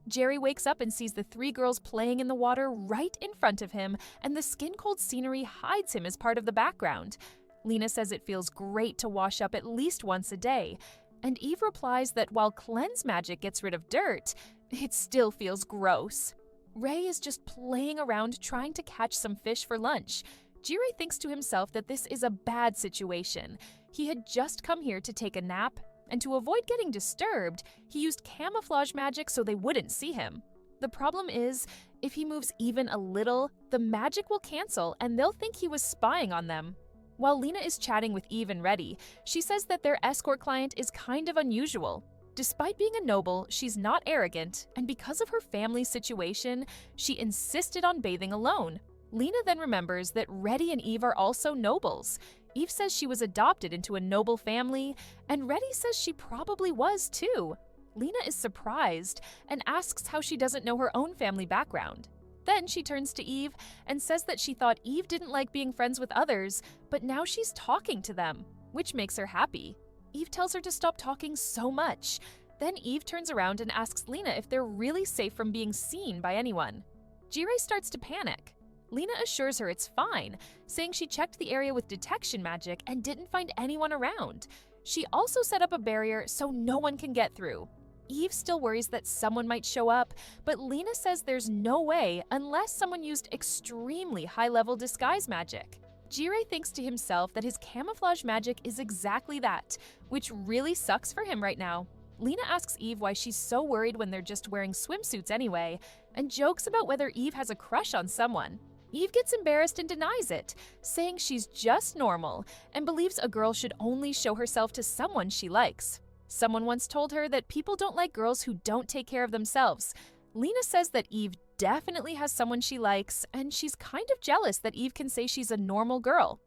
Jerry wakes up and sees the three girls playing in the water right in front of him, and the skin-cold scenery hides him as part of the background. Lena says it feels great to wash up at least once a day, and Eve replies that while cleanse magic gets rid of dirt, it still feels gross. Ray is just playing around trying to catch some fish for lunch. Jirei thinks to himself that this is a bad situation. He had just come here to take a nap, and to avoid getting disturbed, he used camouflage magic so they wouldn't see him. The problem is, if he moves even a little, the magic will cancel and they'll think he was spying on them. While Lena is chatting with Eve and Reddy, she says that their escort client is kind of unusual. Despite being a noble, she's not arrogant, and because of her family situation, she insisted on bathing alone. Lena then remembers that Reddy and Eve are also nobles. Eve says she was adopted into a noble family, and Reddy says she probably was too. Lena is surprised and asks how she doesn't know her own family background. Then she turns to Eve and says that she thought Eve didn't like being friends with others, but now she's talking to them, which makes her happy. Eve tells her to stop talking so much. Then Eve turns around and asks Lena if they're really safe from being seen by anyone. Jirei starts to panic. Lena assures her it's fine, saying she checked the area with detection magic and didn't find anyone around. She also set up a barrier so no one can get through. Eve still worries that someone might show up, but Lena says there's no way unless someone used extremely high-level disguise magic. Jirei thinks to himself that his camouflage magic is exactly that, which really sucks for him right now. Lena asks Eve why she's so worried when they're just wearing swimsuits anyway, and jokes about whether Eve has a crush on someone. Eve gets embarrassed and denies it, saying she's just normal and believes a girl should only show herself to someone she likes. Someone once told her that people don't like girls who don't take care of themselves. Lena says that Eve definitely has someone she likes, and she's kind of jealous that Eve can say she's a normal girl.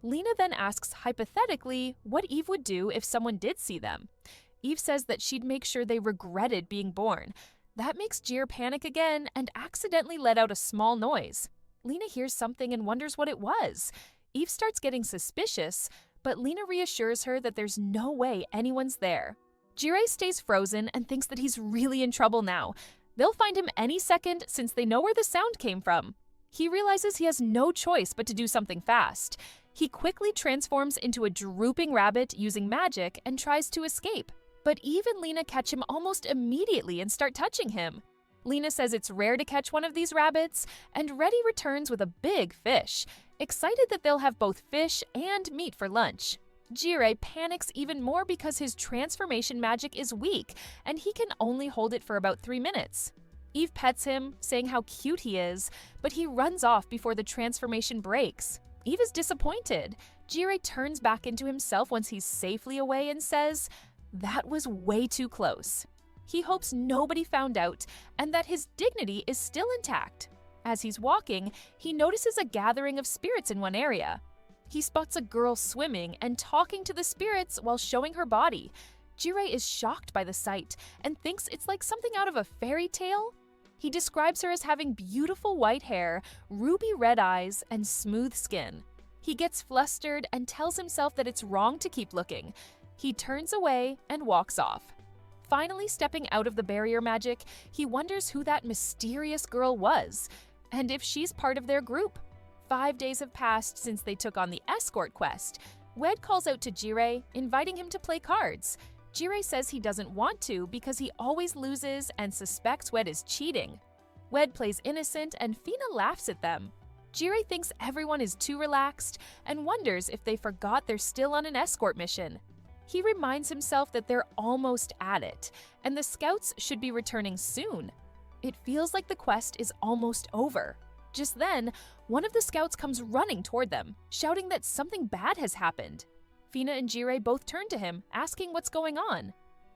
Lena then asks hypothetically what Eve would do if someone did see them. Eve says that she'd make sure they regretted being born. That makes Jir panic again and accidentally let out a small noise. Lena hears something and wonders what it was. Eve starts getting suspicious, but Lena reassures her that there's no way anyone's there. Jirei stays frozen and thinks that he's really in trouble now. They'll find him any second since they know where the sound came from. He realizes he has no choice but to do something fast. He quickly transforms into a drooping rabbit using magic and tries to escape. But Eve and Lena catch him almost immediately and start touching him. Lena says it's rare to catch one of these rabbits, and Reddy returns with a big fish, excited that they'll have both fish and meat for lunch. Jirei panics even more because his transformation magic is weak, and he can only hold it for about 3 minutes. Eve pets him, saying how cute he is, but he runs off before the transformation breaks. Eve is disappointed. Jirei turns back into himself once he's safely away and says, "That was way too close." He hopes nobody found out and that his dignity is still intact. As he's walking, he notices a gathering of spirits in one area. He spots a girl swimming and talking to the spirits while showing her body. Jirei is shocked by the sight and thinks it's like something out of a fairy tale. He describes her as having beautiful white hair, ruby red eyes, and smooth skin. He gets flustered and tells himself that it's wrong to keep looking. He turns away and walks off. Finally stepping out of the barrier magic, he wonders who that mysterious girl was, and if she's part of their group. 5 days have passed since they took on the escort quest. Wed calls out to Jirei, inviting him to play cards. Jirei says he doesn't want to because he always loses and suspects Wed is cheating. Wed plays innocent and Fina laughs at them. Jirei thinks everyone is too relaxed and wonders if they forgot they're still on an escort mission. He reminds himself that they're almost at it, and the scouts should be returning soon. It feels like the quest is almost over. Just then, one of the scouts comes running toward them, shouting that something bad has happened. Fina and Jirei both turn to him, asking what's going on.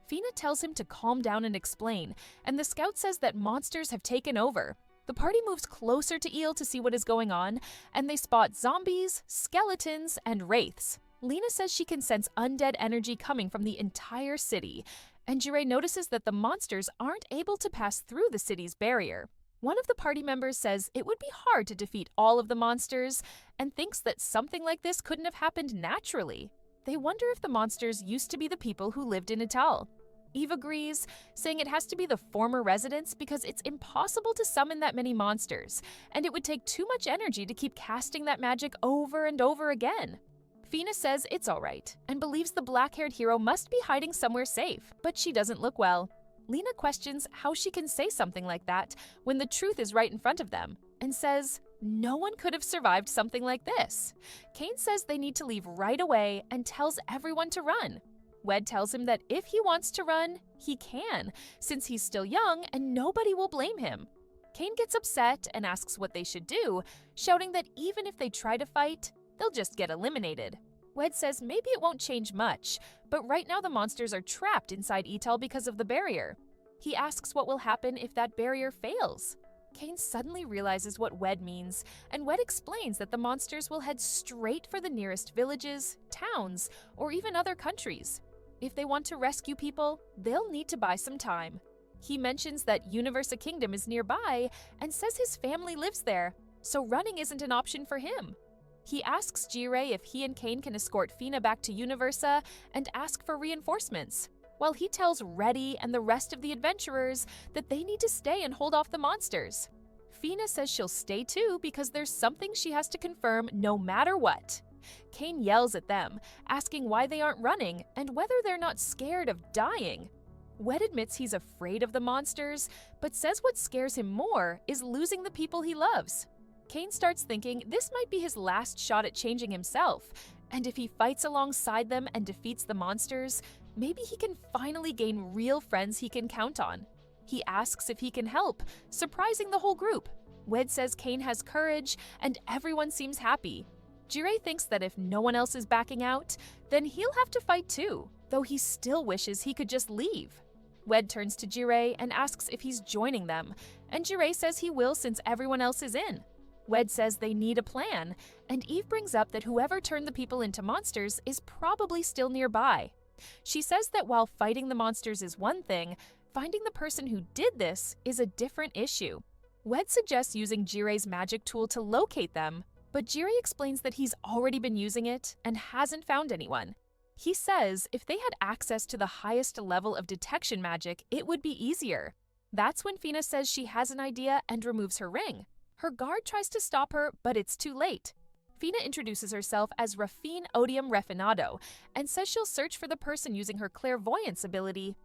Fina tells him to calm down and explain, and the scout says that monsters have taken over. The party moves closer to Eel to see what is going on, and they spot zombies, skeletons, and wraiths. Lena says she can sense undead energy coming from the entire city, and Jirei notices that the monsters aren't able to pass through the city's barrier. One of the party members says it would be hard to defeat all of the monsters and thinks that something like this couldn't have happened naturally. They wonder if the monsters used to be the people who lived in Ital. Eve agrees, saying it has to be the former residents because it's impossible to summon that many monsters, and it would take too much energy to keep casting that magic over and over again. Fina says it's alright, and believes the black-haired hero must be hiding somewhere safe, but she doesn't look well. Lena questions how she can say something like that when the truth is right in front of them, and says no one could have survived something like this. Kane says they need to leave right away and tells everyone to run. Wed tells him that if he wants to run, he can, since he's still young and nobody will blame him. Kane gets upset and asks what they should do, shouting that even if they try to fight, they'll just get eliminated. Wed says maybe it won't change much, but right now the monsters are trapped inside Ital because of the barrier. He asks what will happen if that barrier fails. Kane suddenly realizes what Wed means, and Wed explains that the monsters will head straight for the nearest villages, towns, or even other countries. If they want to rescue people, they'll need to buy some time. He mentions that Universa Kingdom is nearby and says his family lives there, so running isn't an option for him. He asks Jirei if he and Kane can escort Fina back to Universa and ask for reinforcements, while he tells Reddy and the rest of the adventurers that they need to stay and hold off the monsters. Fina says she'll stay too because there's something she has to confirm no matter what. Kane yells at them, asking why they aren't running and whether they're not scared of dying. Wed admits he's afraid of the monsters, but says what scares him more is losing the people he loves. Kane starts thinking this might be his last shot at changing himself, and if he fights alongside them and defeats the monsters, maybe he can finally gain real friends he can count on. He asks if he can help, surprising the whole group. Wed says Kane has courage, and everyone seems happy. Jirei thinks that if no one else is backing out, then he'll have to fight too, though he still wishes he could just leave. Wed turns to Jirei and asks if he's joining them, and Jirei says he will since everyone else is in. Wed says they need a plan, and Eve brings up that whoever turned the people into monsters is probably still nearby. She says that while fighting the monsters is one thing, finding the person who did this is a different issue. Wed suggests using Jirei's magic tool to locate them, but Jirei explains that he's already been using it and hasn't found anyone. He says if they had access to the highest level of detection magic, it would be easier. That's when Fina says she has an idea and removes her ring. Her guard tries to stop her, but it's too late. Fina introduces herself as Rafine Odium Refinado and says she'll search for the person using her clairvoyance ability.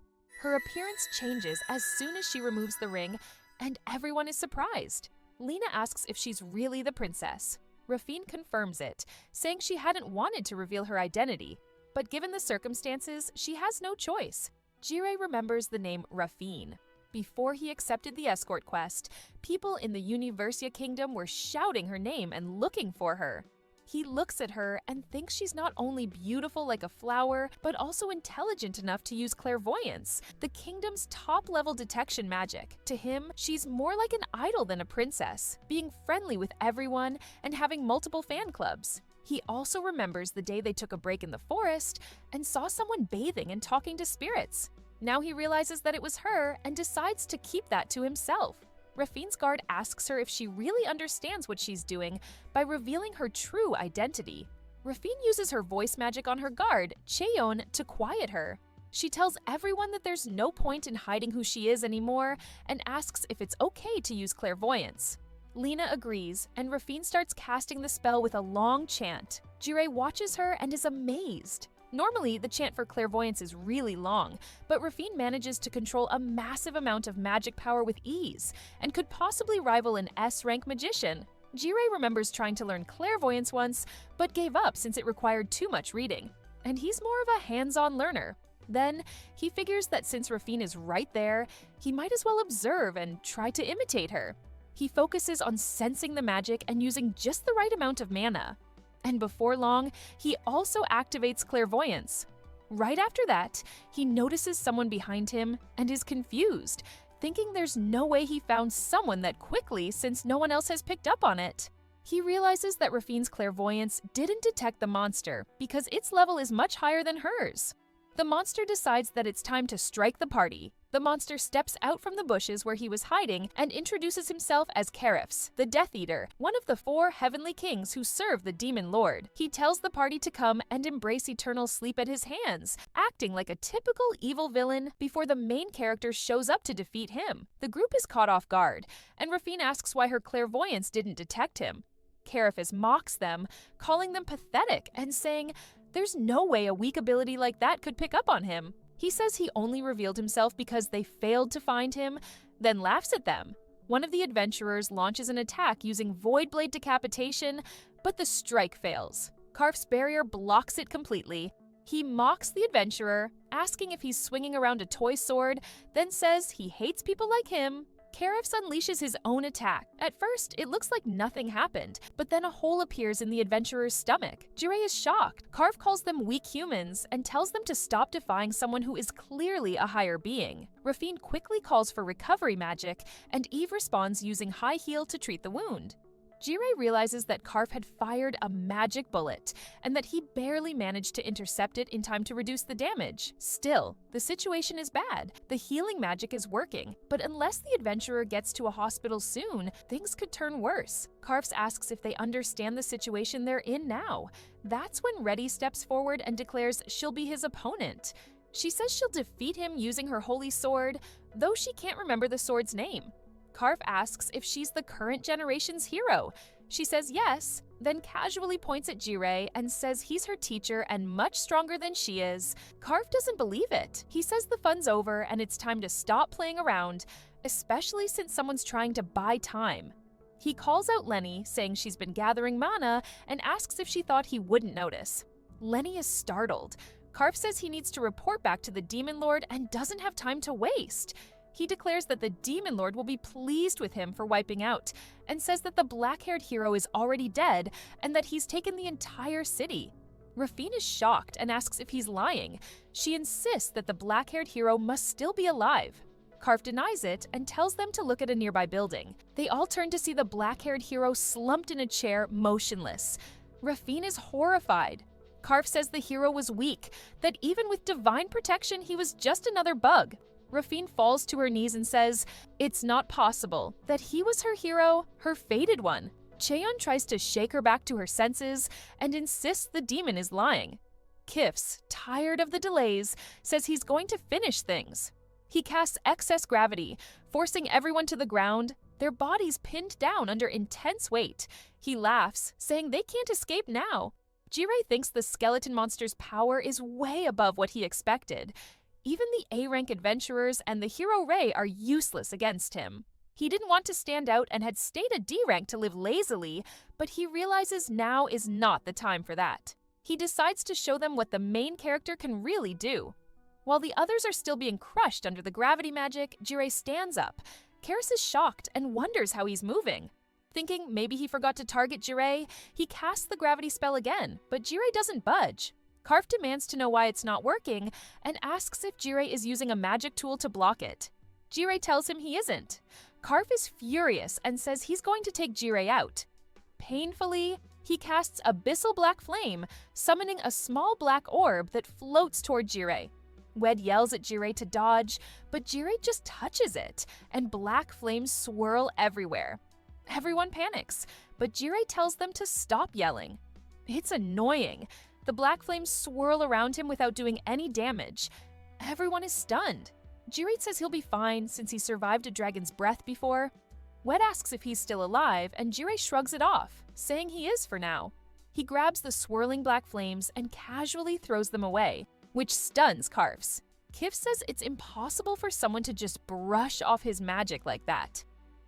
Her appearance changes as soon as she removes the ring, and everyone is surprised. Lena asks if she's really the princess. Rafine confirms it, saying she hadn't wanted to reveal her identity, but given the circumstances, she has no choice. Jirei remembers the name Rafine. Before he accepted the escort quest, people in the Universia Kingdom were shouting her name and looking for her. He looks at her and thinks she's not only beautiful like a flower, but also intelligent enough to use clairvoyance, the kingdom's top-level detection magic. To him, she's more like an idol than a princess, being friendly with everyone and having multiple fan clubs. He also remembers the day they took a break in the forest and saw someone bathing and talking to spirits. Now he realizes that it was her and decides to keep that to himself. Rafine's guard asks her if she really understands what she's doing by revealing her true identity. Rafine uses her voice magic on her guard, Cheon, to quiet her. She tells everyone that there's no point in hiding who she is anymore and asks if it's okay to use clairvoyance. Lena agrees, and Rafine starts casting the spell with a long chant. Jirei watches her and is amazed. Normally, the chant for clairvoyance is really long, but Rafine manages to control a massive amount of magic power with ease, and could possibly rival an S-rank magician. Jirei remembers trying to learn clairvoyance once, but gave up since it required too much reading. And he's more of a hands-on learner. Then, he figures that since Rafine is right there, he might as well observe and try to imitate her. He focuses on sensing the magic and using just the right amount of mana. And before long, he also activates clairvoyance. Right after that, he notices someone behind him and is confused, thinking there's no way he found someone that quickly since no one else has picked up on it. He realizes that Rafine's clairvoyance didn't detect the monster because its level is much higher than hers. The monster decides that it's time to strike the party. The monster steps out from the bushes where he was hiding and introduces himself as Karifs, the Death Eater, one of the 4 heavenly kings who serve the Demon Lord. He tells the party to come and embrace eternal sleep at his hands, acting like a typical evil villain before the main character shows up to defeat him. The group is caught off guard, and Rafine asks why her clairvoyance didn't detect him. Karifs mocks them, calling them pathetic and saying there's no way a weak ability like that could pick up on him. He says he only revealed himself because they failed to find him, then laughs at them. One of the adventurers launches an attack using Void Blade Decapitation, but the strike fails. Karf's barrier blocks it completely. He mocks the adventurer, asking if he's swinging around a toy sword, then says he hates people like him. Karifs unleashes his own attack. At first, it looks like nothing happened, but then a hole appears in the adventurer's stomach. Jirei is shocked. Karf calls them weak humans and tells them to stop defying someone who is clearly a higher being. Rafine quickly calls for recovery magic, and Eve responds using High Heal to treat the wound. Jirei realizes that Karf had fired a magic bullet, and that he barely managed to intercept it in time to reduce the damage. Still, the situation is bad. The healing magic is working, but unless the adventurer gets to a hospital soon, things could turn worse. Karf asks if they understand the situation they're in now. That's when Reddy steps forward and declares she'll be his opponent. She says she'll defeat him using her holy sword, though she can't remember the sword's name. Karf asks if she's the current generation's hero. She says yes, then casually points at Jirei and says he's her teacher and much stronger than she is. Karf doesn't believe it. He says the fun's over and it's time to stop playing around, especially since someone's trying to buy time. He calls out Lenny, saying she's been gathering mana, and asks if she thought he wouldn't notice. Lenny is startled. Karf says he needs to report back to the Demon Lord and doesn't have time to waste. He declares that the Demon Lord will be pleased with him for wiping out, and says that the black-haired hero is already dead and that he's taken the entire city. Rafine is shocked and asks if he's lying. She insists that the black-haired hero must still be alive. Karf denies it and tells them to look at a nearby building. They all turn to see the black-haired hero slumped in a chair, motionless. Rafine is horrified. Karf says the hero was weak, that even with divine protection, he was just another bug. Rafine falls to her knees and says it's not possible, that he was her hero, her fated one. Cheon tries to shake her back to her senses and insists the demon is lying. Kifs, tired of the delays, says he's going to finish things. He casts excess gravity, forcing everyone to the ground, their bodies pinned down under intense weight. He laughs, saying they can't escape now. Jirei thinks the skeleton monster's power is way above what he expected. Even the A-rank adventurers and the hero Rei are useless against him. He didn't want to stand out and had stayed a D rank to live lazily, but he realizes now is not the time for that. He decides to show them what the main character can really do. While the others are still being crushed under the gravity magic, Jirei stands up. Karis is shocked and wonders how he's moving. Thinking maybe he forgot to target Jirei, he casts the gravity spell again, but Jirei doesn't budge. Karf demands to know why it's not working and asks if Jirei is using a magic tool to block it. Jirei tells him he isn't. Karf is furious and says he's going to take Jirei out. Painfully, he casts Abyssal Black Flame, summoning a small black orb that floats toward Jirei. Wed yells at Jirei to dodge, but Jirei just touches it, and black flames swirl everywhere. Everyone panics, but Jirei tells them to stop yelling. It's annoying. The black flames swirl around him without doing any damage. Everyone is stunned. Jirei says he'll be fine since he survived a dragon's breath before. Wed asks if he's still alive, and Jirei shrugs it off, saying he is for now. He grabs the swirling black flames and casually throws them away, which stuns Karfs. Kif says it's impossible for someone to just brush off his magic like that.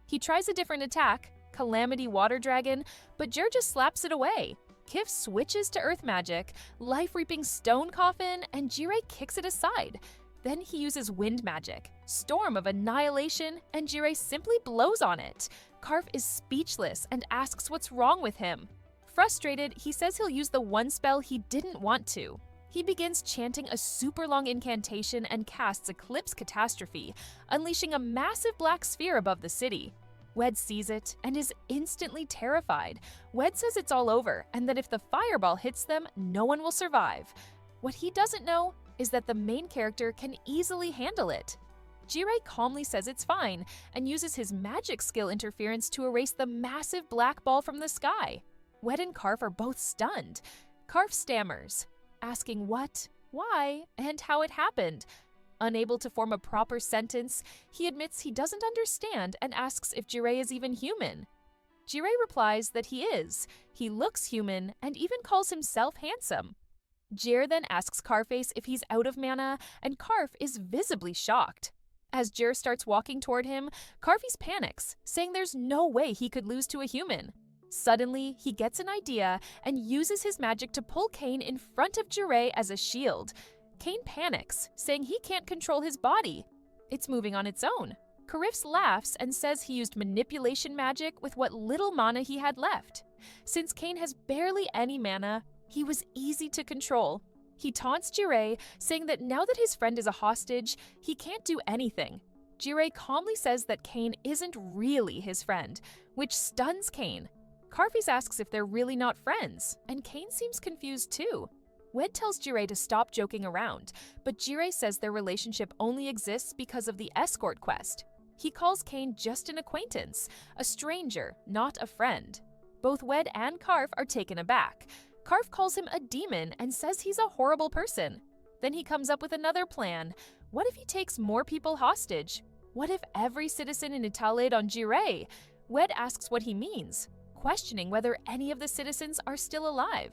He tries a different attack, Calamity Water Dragon, but Jer just slaps it away. Kif switches to Earth Magic, Life-Reaping Stone Coffin, and Jirei kicks it aside. Then he uses Wind Magic, Storm of Annihilation, and Jirei simply blows on it. Karf is speechless and asks what's wrong with him. Frustrated, he says he'll use the one spell he didn't want to. He begins chanting a super long incantation and casts Eclipse Catastrophe, unleashing a massive black sphere above the city. Wed sees it and is instantly terrified. Wed says it's all over and that if the fireball hits them, no one will survive. What he doesn't know is that the main character can easily handle it. Jirei calmly says it's fine and uses his magic skill interference to erase the massive black ball from the sky. Wed and Karf are both stunned. Karf stammers, asking what, why, and how it happened. Unable to form a proper sentence, he admits he doesn't understand and asks if Jirei is even human. Jirei replies that he is. He looks human and even calls himself handsome. Jir then asks Carface if he's out of mana, and Karf is visibly shocked. As Jir starts walking toward him, Carface panics, saying there's no way he could lose to a human. Suddenly, he gets an idea and uses his magic to pull Kane in front of Jirei as a shield. Kane panics, saying he can't control his body. It's moving on its own. Karifs laughs and says he used manipulation magic with what little mana he had left. Since Kane has barely any mana, he was easy to control. He taunts Jirei, saying that now that his friend is a hostage, he can't do anything. Jirei calmly says that Kane isn't really his friend, which stuns Kane. Carface asks if they're really not friends, and Kane seems confused too. Wed tells Jirei to stop joking around, but Jirei says their relationship only exists because of the escort quest. He calls Kane just an acquaintance, a stranger, not a friend. Both Wed and Karf are taken aback. Karf calls him a demon and says he's a horrible person. Then he comes up with another plan. What if he takes more people hostage? What if every citizen in Italade on Jirei? Wed asks what he means, questioning whether any of the citizens are still alive.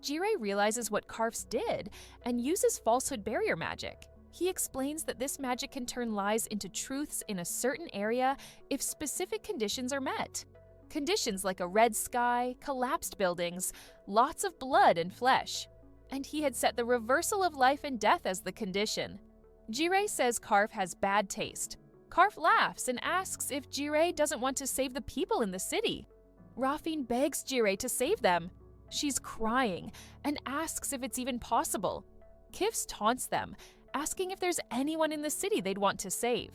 Jirei realizes what Karfs did and uses falsehood barrier magic. He explains that this magic can turn lies into truths in a certain area if specific conditions are met. Conditions like a red sky, collapsed buildings, lots of blood and flesh. And he had set the reversal of life and death as the condition. Jirei says Karf has bad taste. Karf laughs and asks if Jirei doesn't want to save the people in the city. Rafine begs Jirei to save them. She's crying and asks if it's even possible. Kifs taunts them, asking if there's anyone in the city they'd want to save.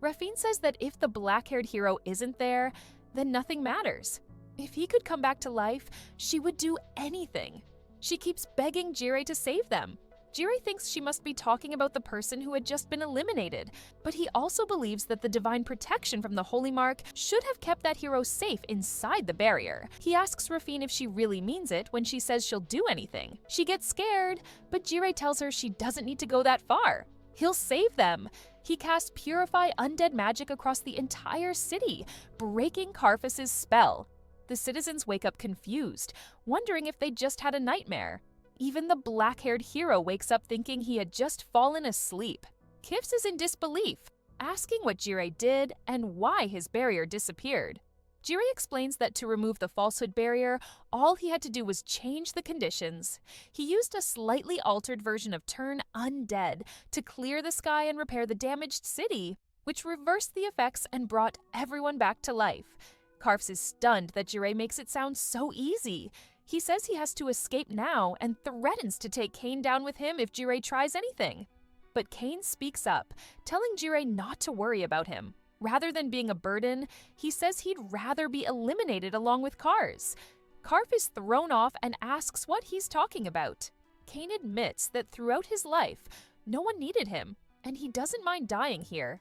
Rafine says that if the black-haired hero isn't there, then nothing matters. If he could come back to life, she would do anything. She keeps begging Jirei to save them. Jirei thinks she must be talking about the person who had just been eliminated, but he also believes that the divine protection from the Holy Mark should have kept that hero safe inside the barrier. He asks Rafine if she really means it when she says she'll do anything. She gets scared, but Jirei tells her she doesn't need to go that far. He'll save them. He casts Purify Undead magic across the entire city, breaking Karfas's spell. The citizens wake up confused, wondering if they just had a nightmare. Even the black-haired hero wakes up thinking he had just fallen asleep. Kifs is in disbelief. asking what Jirei did and why his barrier disappeared. Jirei explains that to remove the falsehood barrier, all he had to do was change the conditions. He used a slightly altered version of turn undead to clear the sky and repair the damaged city, which reversed the effects and brought everyone back to life. Karfs is stunned that Jirei makes it sound so easy. He says he has to escape now and threatens to take Kane down with him if Jirei tries anything. But Kane speaks up, telling Jirei not to worry about him. Rather than being a burden, he says he'd rather be eliminated along with Kars. Karf is thrown off and asks what he's talking about. Kane admits that throughout his life, no one needed him, and he doesn't mind dying here.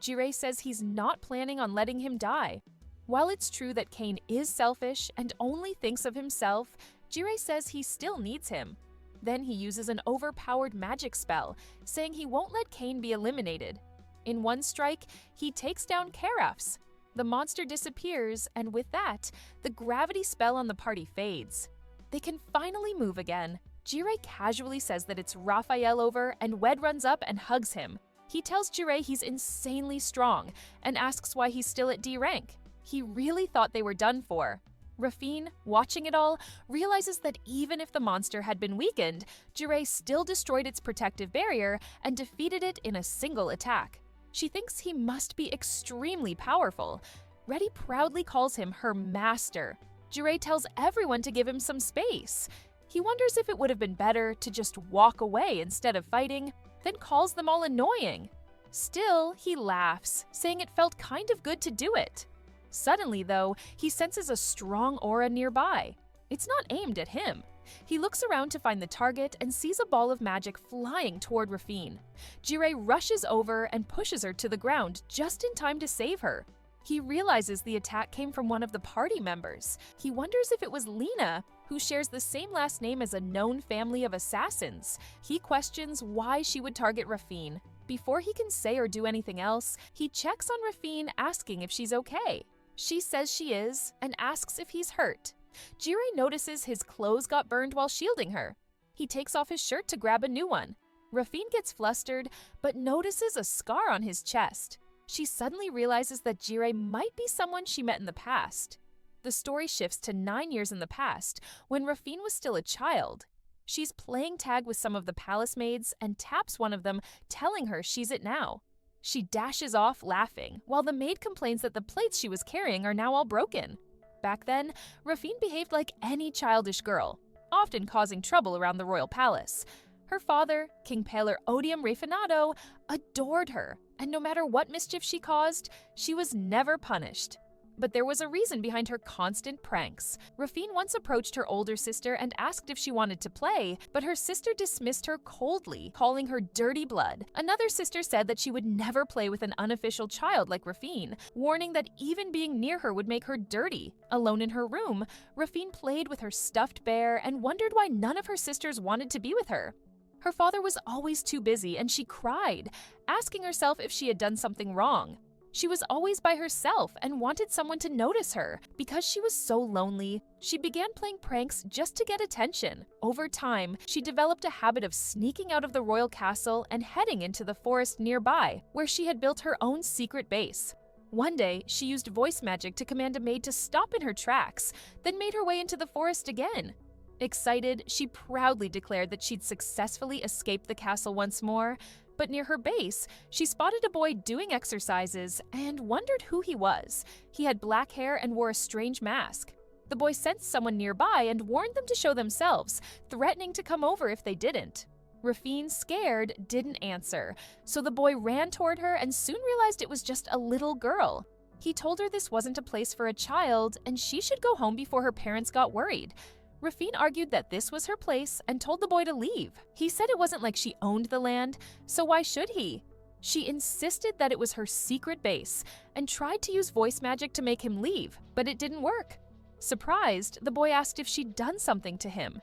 Jirei says he's not planning on letting him die. While it's true that Kane is selfish and only thinks of himself, Jirei says he still needs him. Then he uses an overpowered magic spell, saying he won't let Kane be eliminated. In one strike, he takes down Karafs. The monster disappears, and with that, the gravity spell on the party fades. They can finally move again. Jirei casually says that it's Raphael over, and Wed runs up and hugs him. He tells Jirei he's insanely strong, and asks why he's still at D rank. He really thought they were done for. Rafine, watching it all, realizes that even if the monster had been weakened, Jirei still destroyed its protective barrier and defeated it in a single attack. She thinks he must be extremely powerful. Reddy proudly calls him her master. Jirei tells everyone to give him some space. He wonders if it would have been better to just walk away instead of fighting, then calls them all annoying. Still, he laughs, saying it felt kind of good to do it. Suddenly, though, he senses a strong aura nearby. It's not aimed at him. He looks around to find the target and sees a ball of magic flying toward Rafine. Jirei rushes over and pushes her to the ground just in time to save her. He realizes the attack came from one of the party members. He wonders if it was Lena, who shares the same last name as a known family of assassins. He questions why she would target Rafine. Before he can say or do anything else, he checks on Rafine, asking if she's okay. She says she is and asks if he's hurt. Jirei notices his clothes got burned while shielding her. He takes off his shirt to grab a new one. Rafine gets flustered, but notices a scar on his chest. She suddenly realizes that Jirei might be someone she met in the past. The story shifts to 9 years in the past, when Rafine was still a child. She's playing tag with some of the palace maids and taps one of them, telling her she's it now. She dashes off laughing, while the maid complains that the plates she was carrying are now all broken. Back then, Rafine behaved like any childish girl, often causing trouble around the royal palace. Her father, King Paler Odium Refinado, adored her, and no matter what mischief she caused, she was never punished. But there was a reason behind her constant pranks. Rafine once approached her older sister and asked if she wanted to play, but her sister dismissed her coldly, calling her dirty blood. Another sister said that she would never play with an unofficial child like Rafine, warning that even being near her would make her dirty. Alone in her room, Rafine played with her stuffed bear and wondered why none of her sisters wanted to be with her. Her father was always too busy, and she cried, asking herself if she had done something wrong. She was always by herself and wanted someone to notice her. Because she was so lonely, she began playing pranks just to get attention. Over time, she developed a habit of sneaking out of the royal castle and heading into the forest nearby, where she had built her own secret base. One day, she used voice magic to command a maid to stop in her tracks, then made her way into the forest again. Excited, she proudly declared that she'd successfully escaped the castle once more. But near her base, she spotted a boy doing exercises and wondered who he was. He had black hair and wore a strange mask. The boy sensed someone nearby and warned them to show themselves, threatening to come over if they didn't. Rafine, scared, didn't answer, so the boy ran toward her and soon realized it was just a little girl. He told her this wasn't a place for a child and she should go home before her parents got worried. Rafine argued that this was her place and told the boy to leave. He said it wasn't like she owned the land, so why should he? She insisted that it was her secret base and tried to use voice magic to make him leave, but it didn't work. Surprised, the boy asked if she'd done something to him.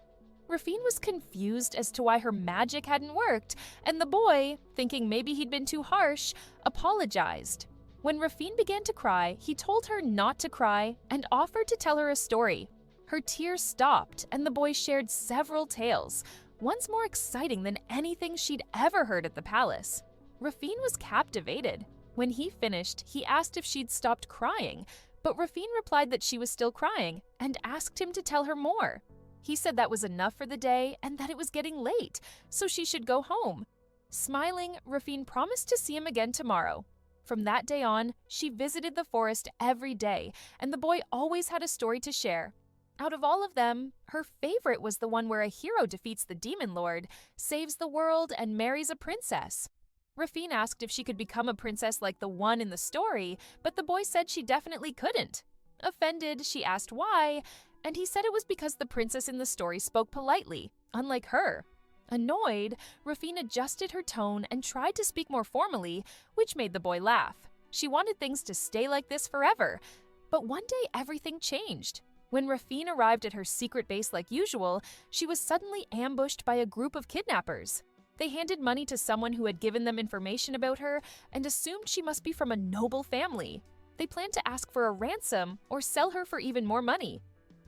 Rafine was confused as to why her magic hadn't worked, and the boy, thinking maybe he'd been too harsh, apologized. When Rafine began to cry, he told her not to cry and offered to tell her a story. Her tears stopped, and the boy shared several tales, ones more exciting than anything she'd ever heard at the palace. Rafine was captivated. When he finished, he asked if she'd stopped crying, but Rafine replied that she was still crying and asked him to tell her more. He said that was enough for the day and that it was getting late, so she should go home. Smiling, Rafine promised to see him again tomorrow. From that day on, she visited the forest every day, and the boy always had a story to share. Out of all of them, her favorite was the one where a hero defeats the demon lord, saves the world, and marries a princess. Rafine asked if she could become a princess like the one in the story, but the boy said she definitely couldn't. Offended, she asked why, and he said it was because the princess in the story spoke politely, unlike her. Annoyed, Rafine adjusted her tone and tried to speak more formally, which made the boy laugh. She wanted things to stay like this forever. But one day everything changed. When Rafine arrived at her secret base like usual, she was suddenly ambushed by a group of kidnappers. They handed money to someone who had given them information about her and assumed she must be from a noble family. They planned to ask for a ransom or sell her for even more money.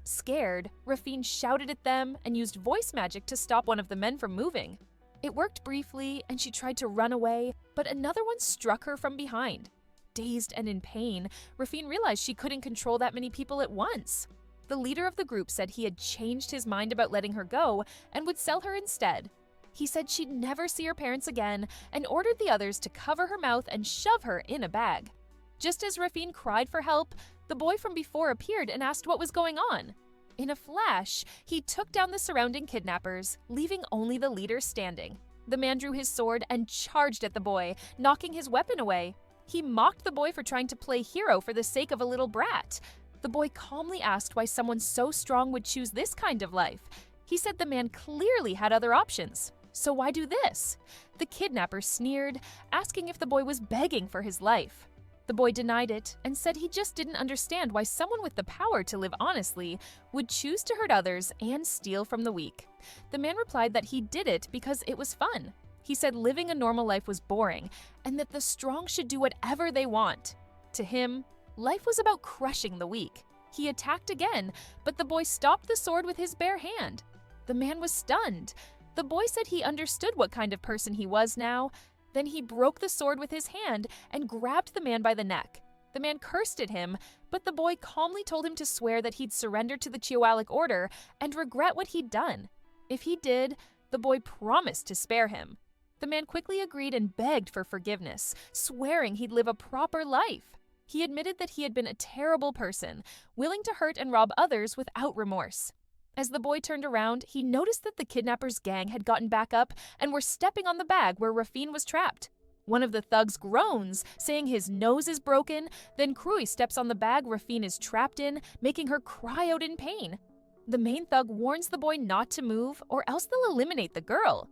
Scared, Rafine shouted at them and used voice magic to stop one of the men from moving. It worked briefly, and she tried to run away, but another one struck her from behind. Dazed and in pain, Rafine realized she couldn't control that many people at once. The leader of the group said he had changed his mind about letting her go and would sell her instead. He said she'd never see her parents again and ordered the others to cover her mouth and shove her in a bag. Just as Rafine cried for help, the boy from before appeared and asked what was going on. In a flash, he took down the surrounding kidnappers, leaving only the leader standing. The man drew his sword and charged at the boy, knocking his weapon away. He mocked the boy for trying to play hero for the sake of a little brat. The boy calmly asked why someone so strong would choose this kind of life. He said the man clearly had other options. So why do this? The kidnapper sneered, asking if the boy was begging for his life. The boy denied it and said he just didn't understand why someone with the power to live honestly would choose to hurt others and steal from the weak. The man replied that he did it because it was fun. He said living a normal life was boring and that the strong should do whatever they want. To him, life was about crushing the weak. He attacked again, but the boy stopped the sword with his bare hand. The man was stunned. The boy said he understood what kind of person he was now. Then he broke the sword with his hand and grabbed the man by the neck. The man cursed at him, but the boy calmly told him to swear that he'd surrender to the Chihuahuic order and regret what he'd done. If he did, the boy promised to spare him. The man quickly agreed and begged for forgiveness, swearing he'd live a proper life. He admitted that he had been a terrible person, willing to hurt and rob others without remorse. As the boy turned around, he noticed that the kidnappers' gang had gotten back up and were stepping on the bag where Rafine was trapped. One of the thugs groans, saying his nose is broken, then Krui steps on the bag Rafine is trapped in, making her cry out in pain. The main thug warns the boy not to move or else they'll eliminate the girl.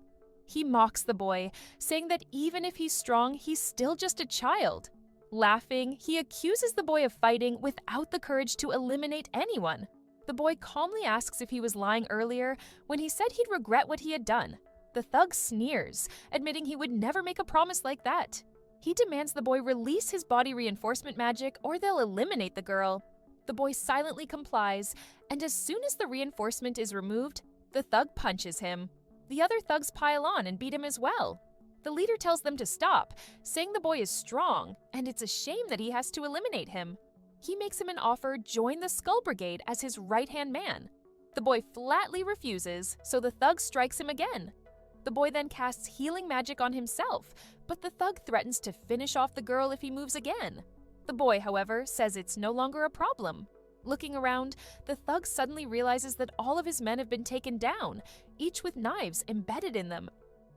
He mocks the boy, saying that even if he's strong, he's still just a child. Laughing, he accuses the boy of fighting without the courage to eliminate anyone. The boy calmly asks if he was lying earlier when he said he'd regret what he had done. The thug sneers, admitting he would never make a promise like that. He demands the boy release his body reinforcement magic or they'll eliminate the girl. The boy silently complies, and as soon as the reinforcement is removed, the thug punches him. The other thugs pile on and beat him as well. The leader tells them to stop, saying the boy is strong, and it's a shame that he has to eliminate him. He makes him an offer join the Skull Brigade as his right-hand man. The boy flatly refuses, so the thug strikes him again. The boy then casts healing magic on himself, but the thug threatens to finish off the girl if he moves again. The boy, however, says it's no longer a problem. Looking around, the thug suddenly realizes that all of his men have been taken down, each with knives embedded in them.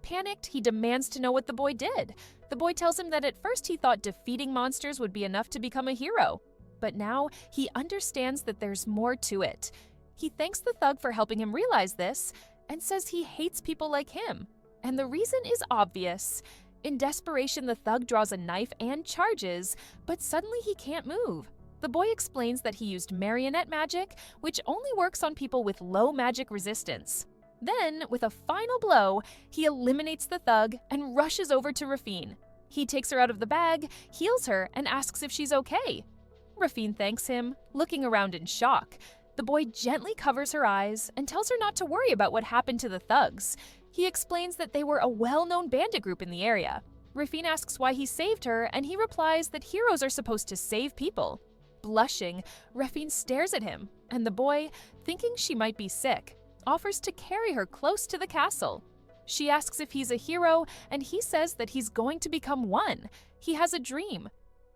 Panicked, he demands to know what the boy did. The boy tells him that at first he thought defeating monsters would be enough to become a hero. But now he understands that there's more to it. He thanks the thug for helping him realize this and says he hates people like him. And the reason is obvious. In desperation, the thug draws a knife and charges, but suddenly he can't move. The boy explains that he used marionette magic, which only works on people with low magic resistance. Then, with a final blow, he eliminates the thug and rushes over to Rafine. He takes her out of the bag, heals her, and asks if she's okay. Rafine thanks him, looking around in shock. The boy gently covers her eyes and tells her not to worry about what happened to the thugs. He explains that they were a well-known bandit group in the area. Rafine asks why he saved her, and he replies that heroes are supposed to save people. Blushing, Rafine stares at him, and the boy, thinking she might be sick, offers to carry her close to the castle. She asks if he's a hero, and he says that he's going to become one. He has a dream.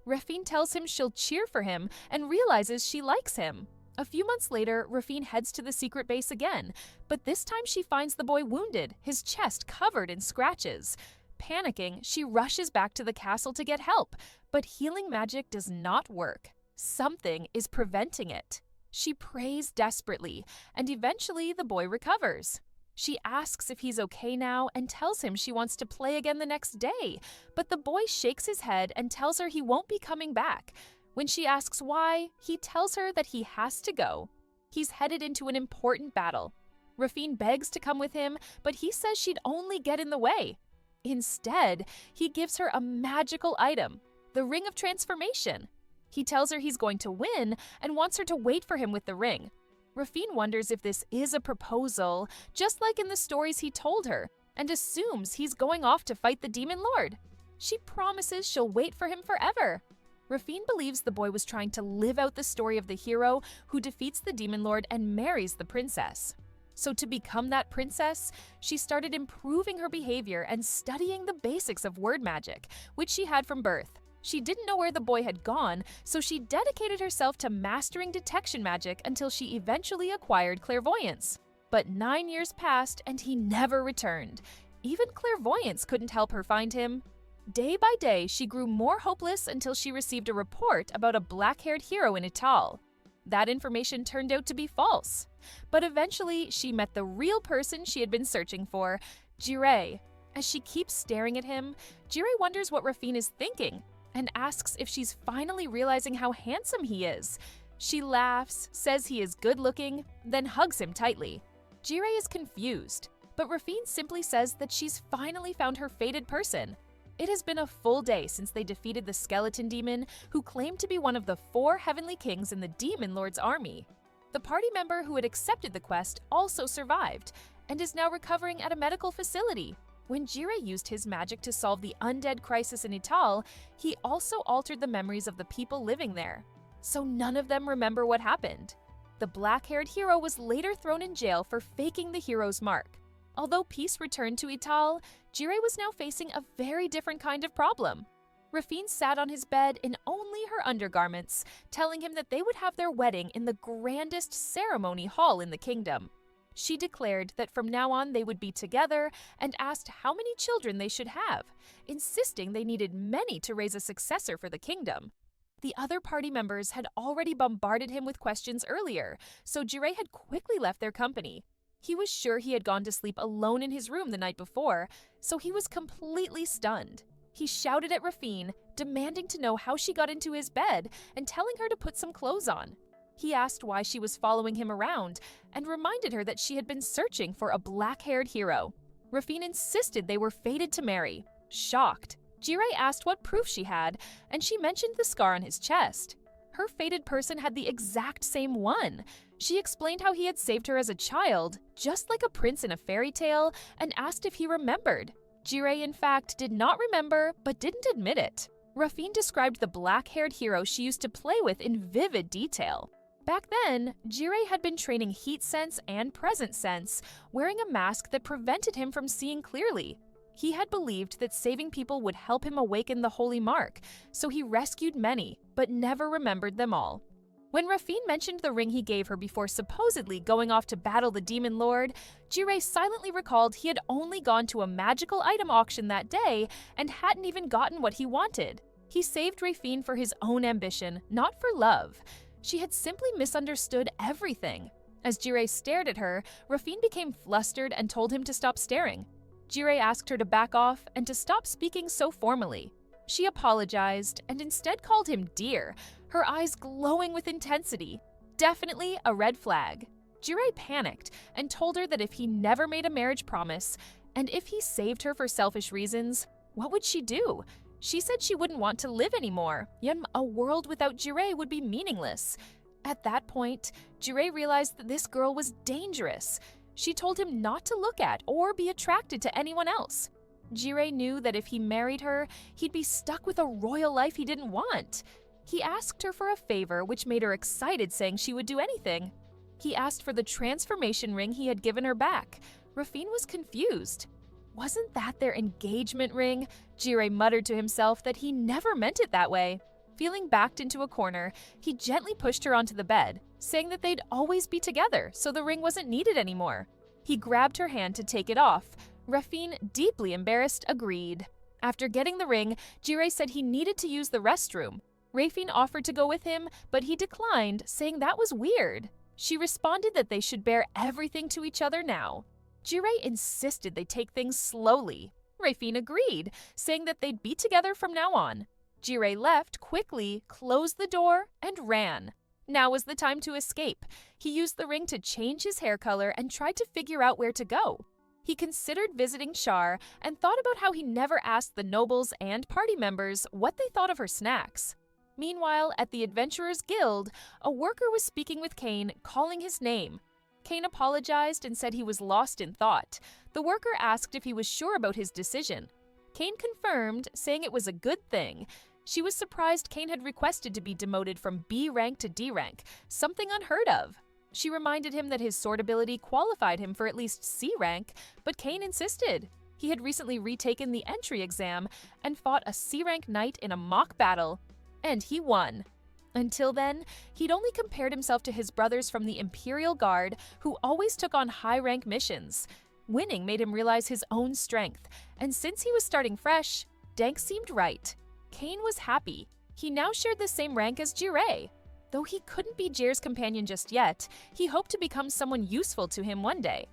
Rafine tells him she'll cheer for him and realizes she likes him. A few months later, Rafine heads to the secret base again, but this time she finds the boy wounded, his chest covered in scratches. Panicking, she rushes back to the castle to get help, but healing magic does not work. Something is preventing it. She prays desperately, and eventually the boy recovers. She asks if he's okay now and tells him she wants to play again the next day, but the boy shakes his head and tells her he won't be coming back. When she asks why, he tells her that he has to go. He's headed into an important battle. Rafine begs to come with him, but he says she'd only get in the way. Instead, he gives her a magical item, the Ring of Transformation. He tells her he's going to win and wants her to wait for him with the ring. Rafine wonders if this is a proposal, just like in the stories he told her, and assumes he's going off to fight the Demon Lord. She promises she'll wait for him forever. Rafine believes the boy was trying to live out the story of the hero who defeats the Demon Lord and marries the princess. So to become that princess, she started improving her behavior and studying the basics of word magic, which she had from birth. She didn't know where the boy had gone, so she dedicated herself to mastering detection magic until she eventually acquired clairvoyance. But 9 years passed and he never returned. Even clairvoyance couldn't help her find him. Day by day, she grew more hopeless until she received a report about a black-haired hero in Ital. That information turned out to be false. But eventually, she met the real person she had been searching for, Jirei. As she keeps staring at him, Jirei wonders what Rafine is thinking and asks if she's finally realizing how handsome he is. She laughs, says he is good-looking, then hugs him tightly. Jirei is confused, but Rafine simply says that she's finally found her fated person. It has been a full day since they defeated the skeleton demon, who claimed to be one of the 4 heavenly kings in the Demon Lord's army. The party member who had accepted the quest also survived, and is now recovering at a medical facility. When Jirei used his magic to solve the undead crisis in Ital, he also altered the memories of the people living there. So none of them remember what happened. The black-haired hero was later thrown in jail for faking the hero's mark. Although peace returned to Ital, Jirei was now facing a very different kind of problem. Rafine sat on his bed in only her undergarments, telling him that they would have their wedding in the grandest ceremony hall in the kingdom. She declared that from now on they would be together and asked how many children they should have, insisting they needed many to raise a successor for the kingdom. The other party members had already bombarded him with questions earlier, so Jirei had quickly left their company. He was sure he had gone to sleep alone in his room the night before, so he was completely stunned. He shouted at Rafine, demanding to know how she got into his bed and telling her to put some clothes on. He asked why she was following him around and reminded her that she had been searching for a black-haired hero. Rafine insisted they were fated to marry. Shocked, Jirei asked what proof she had, and she mentioned the scar on his chest. Her fated person had the exact same one. She explained how he had saved her as a child, just like a prince in a fairy tale, and asked if he remembered. Jirei, in fact, did not remember, but didn't admit it. Rafine described the black-haired hero she used to play with in vivid detail. Back then, Jirei had been training heat sense and presence sense, wearing a mask that prevented him from seeing clearly. He had believed that saving people would help him awaken the holy mark, so he rescued many, but never remembered them all. When Rafine mentioned the ring he gave her before supposedly going off to battle the Demon Lord, Jirei silently recalled he had only gone to a magical item auction that day and hadn't even gotten what he wanted. He saved Rafine for his own ambition, not for love. She had simply misunderstood everything. As Jirei stared at her, Rafine became flustered and told him to stop staring. Jirei asked her to back off and to stop speaking so formally. She apologized and instead called him dear, her eyes glowing with intensity. Definitely a red flag. Jirei panicked and told her that if he never made a marriage promise, and if he saved her for selfish reasons, what would she do? She said she wouldn't want to live anymore, yet a world without Jirei would be meaningless. At that point, Jirei realized that this girl was dangerous. She told him not to look at or be attracted to anyone else. Jirei knew that if he married her, he'd be stuck with a royal life he didn't want. He asked her for a favor, which made her excited, saying she would do anything. He asked for the transformation ring he had given her back. Rafine was confused. Wasn't that their engagement ring? Jirei muttered to himself that he never meant it that way. Feeling backed into a corner, he gently pushed her onto the bed, saying that they'd always be together, so the ring wasn't needed anymore. He grabbed her hand to take it off. Rafine, deeply embarrassed, agreed. After getting the ring, Jirei said he needed to use the restroom. Rafine offered to go with him, but he declined, saying that was weird. She responded that they should bear everything to each other now. Jirei insisted they take things slowly. Rafine agreed, saying that they'd be together from now on. Jirei left quickly, closed the door, and ran. Now was the time to escape. He used the ring to change his hair color and tried to figure out where to go. He considered visiting Char and thought about how he never asked the nobles and party members what they thought of her snacks. Meanwhile, at the Adventurers Guild, a worker was speaking with Kane, calling his name. Kane apologized and said he was lost in thought. The worker asked if he was sure about his decision. Kane confirmed, saying it was a good thing. She was surprised Kane had requested to be demoted from B rank to D rank, something unheard of. She reminded him that his sword ability qualified him for at least C rank, but Kane insisted. He had recently retaken the entry exam and fought a C rank knight in a mock battle, and he won. Until then, he'd only compared himself to his brothers from the Imperial Guard, who always took on high-rank missions. Winning made him realize his own strength, and since he was starting fresh, Dank seemed right. Kane was happy. He now shared the same rank as Jirei. Though he couldn't be Jir's companion just yet, he hoped to become someone useful to him one day.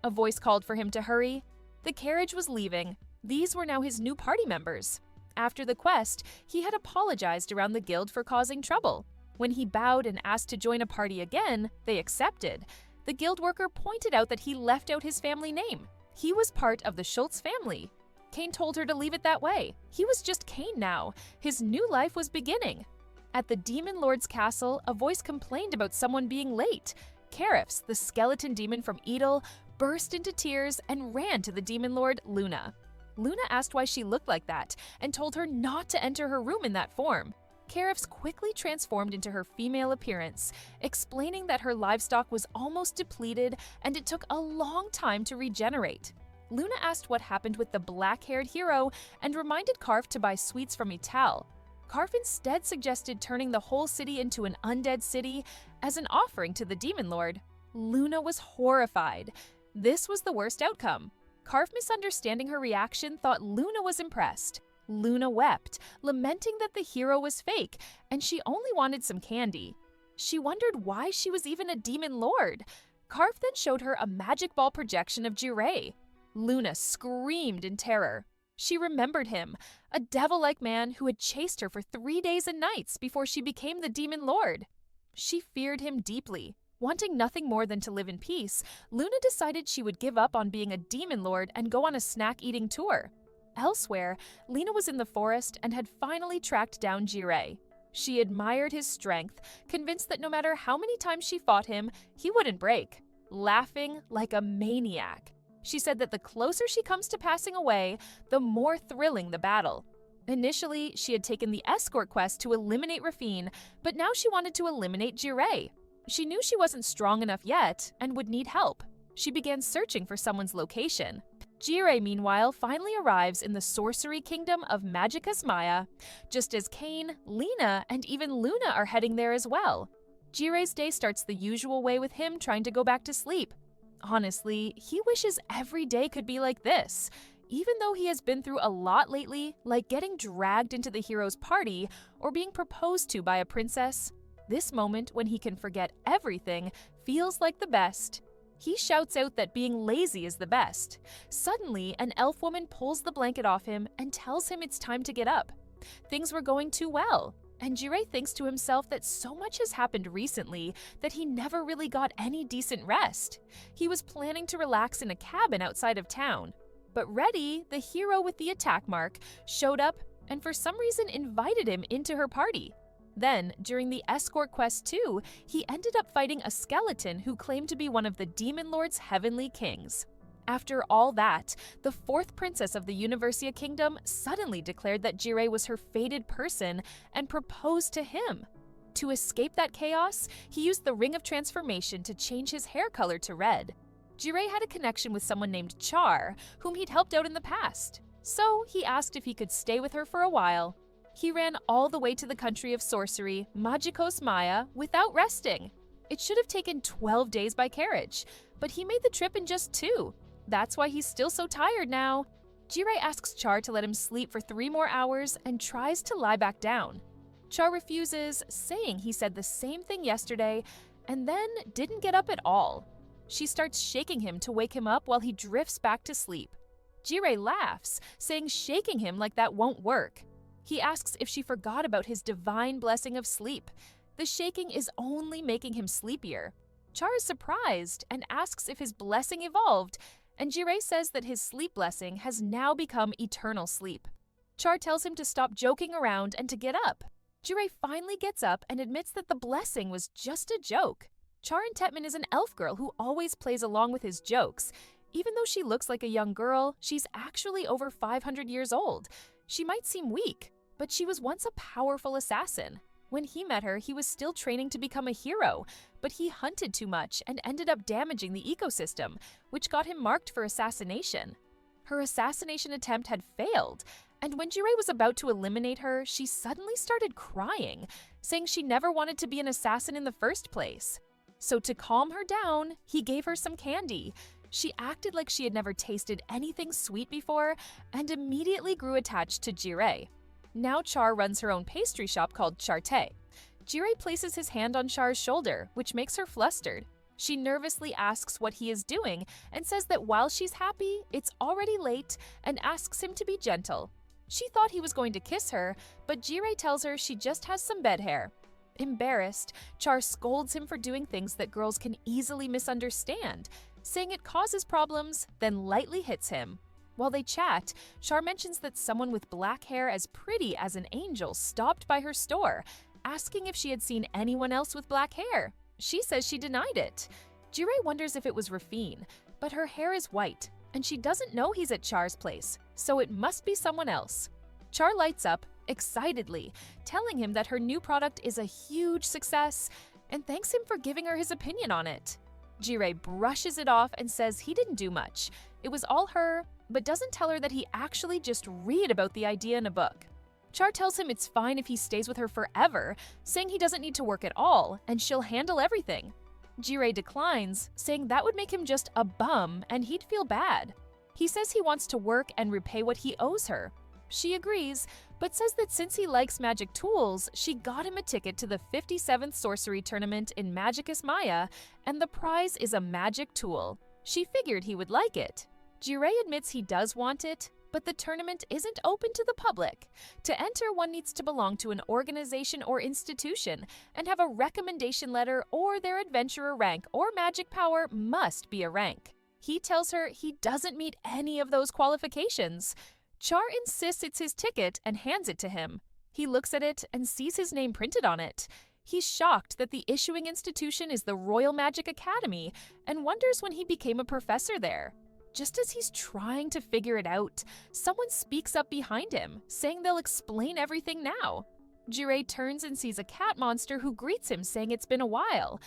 A voice called for him to hurry. The carriage was leaving. These were now his new party members. After the quest, he had apologized around the guild for causing trouble. When he bowed and asked to join a party again, they accepted. The guild worker pointed out that he left out his family name. He was part of the Schultz family. Kane told her to leave it that way. He was just Kane now. His new life was beginning. At the Demon Lord's castle, a voice complained about someone being late. Karifs, the skeleton demon from Edel, burst into tears and ran to the Demon Lord, Luna. Luna asked why she looked like that and told her not to enter her room in that form. Karifs quickly transformed into her female appearance, explaining that her livestock was almost depleted and it took a long time to regenerate. Luna asked what happened with the black-haired hero and reminded Karf to buy sweets from Ital. Karf instead suggested turning the whole city into an undead city as an offering to the Demon Lord. Luna was horrified. This was the worst outcome. Karf, misunderstanding her reaction, thought Luna was impressed. Luna wept, lamenting that the hero was fake, and she only wanted some candy. She wondered why she was even a demon lord. Karf then showed her a magic ball projection of Jirei. Luna screamed in terror. She remembered him, a devil-like man who had chased her for 3 days and nights before she became the demon lord. She feared him deeply. Wanting nothing more than to live in peace, Luna decided she would give up on being a demon lord and go on a snack-eating tour. Elsewhere, Lena was in the forest and had finally tracked down Jirei. She admired his strength, convinced that no matter how many times she fought him, he wouldn't break, laughing like a maniac. She said that the closer she comes to passing away, the more thrilling the battle. Initially, she had taken the escort quest to eliminate Rafine, but now she wanted to eliminate Jirei. She knew she wasn't strong enough yet and would need help. She began searching for someone's location. Jirei, meanwhile, finally arrives in the sorcery kingdom of Magicus Maya, just as Kane, Lena, and even Luna are heading there as well. Jirei's day starts the usual way, with him trying to go back to sleep. Honestly, he wishes every day could be like this. Even though he has been through a lot lately, like getting dragged into the hero's party or being proposed to by a princess, this moment when he can forget everything feels like the best. He shouts out that being lazy is the best. Suddenly, an elf woman pulls the blanket off him and tells him it's time to get up. Things were going too well, and Jirei thinks to himself that so much has happened recently that he never really got any decent rest. He was planning to relax in a cabin outside of town. But Reddy, the hero with the attack mark, showed up and for some reason invited him into her party. Then, during the escort quest too, he ended up fighting a skeleton who claimed to be one of the Demon Lord's heavenly kings. After all that, the fourth princess of the Universia Kingdom suddenly declared that Jirei was her fated person and proposed to him. To escape that chaos, he used the Ring of Transformation to change his hair color to red. Jirei had a connection with someone named Char, whom he'd helped out in the past, so he asked if he could stay with her for a while. He ran all the way to the country of sorcery, Magicos Maya, without resting. It should have taken 12 days by carriage, but he made the trip in just 2. That's why he's still so tired now. Jirei asks Char to let him sleep for 3 more hours and tries to lie back down. Char refuses, saying he said the same thing yesterday and then didn't get up at all. She starts shaking him to wake him up while he drifts back to sleep. Jirei laughs, saying shaking him like that won't work. He asks if she forgot about his divine blessing of sleep. The shaking is only making him sleepier. Char is surprised and asks if his blessing evolved, and Jirei says that his sleep blessing has now become eternal sleep. Char tells him to stop joking around and to get up. Jirei finally gets up and admits that the blessing was just a joke. Charintetman is an elf girl who always plays along with his jokes. Even though she looks like a young girl, she's actually over 500 years old. She might seem weak, but she was once a powerful assassin. When he met her, he was still training to become a hero, but he hunted too much and ended up damaging the ecosystem, which got him marked for assassination. Her assassination attempt had failed, and when Jirei was about to eliminate her, she suddenly started crying, saying she never wanted to be an assassin in the first place. So to calm her down, he gave her some candy. She acted like she had never tasted anything sweet before and immediately grew attached to Jirei. Now Char runs her own pastry shop called Charte. Jirei places his hand on Char's shoulder, which makes her flustered. She nervously asks what he is doing and says that while she's happy, it's already late and asks him to be gentle. She thought he was going to kiss her, but Jirei tells her she just has some bed hair. Embarrassed, Char scolds him for doing things that girls can easily misunderstand, saying it causes problems, then lightly hits him. While they chat, Char mentions that someone with black hair as pretty as an angel stopped by her store, asking if she had seen anyone else with black hair. She says she denied it. Jirei wonders if it was Rafine, but her hair is white, and she doesn't know he's at Char's place, so it must be someone else. Char lights up, excitedly, telling him that her new product is a huge success, and thanks him for giving her his opinion on it. Jirei brushes it off and says he didn't do much. It was all her, but doesn't tell her that he actually just read about the idea in a book. Char tells him it's fine if he stays with her forever, saying he doesn't need to work at all and she'll handle everything. Jirei declines, saying that would make him just a bum and he'd feel bad. He says he wants to work and repay what he owes her. She agrees, but says that since he likes magic tools, she got him a ticket to the 57th sorcery tournament in Magicus Maya, and the prize is a magic tool. She figured he would like it. Jirei admits he does want it, but the tournament isn't open to the public. To enter, one needs to belong to an organization or institution and have a recommendation letter, or their adventurer rank or magic power must be a rank. He tells her he doesn't meet any of those qualifications. Char insists it's his ticket and hands it to him. He looks at it and sees his name printed on it. He's shocked that the issuing institution is the Royal Magic Academy and wonders when he became a professor there. Just as he's trying to figure it out, someone speaks up behind him, saying they'll explain everything now. Jirei turns and sees a cat monster who greets him, saying it's been a while.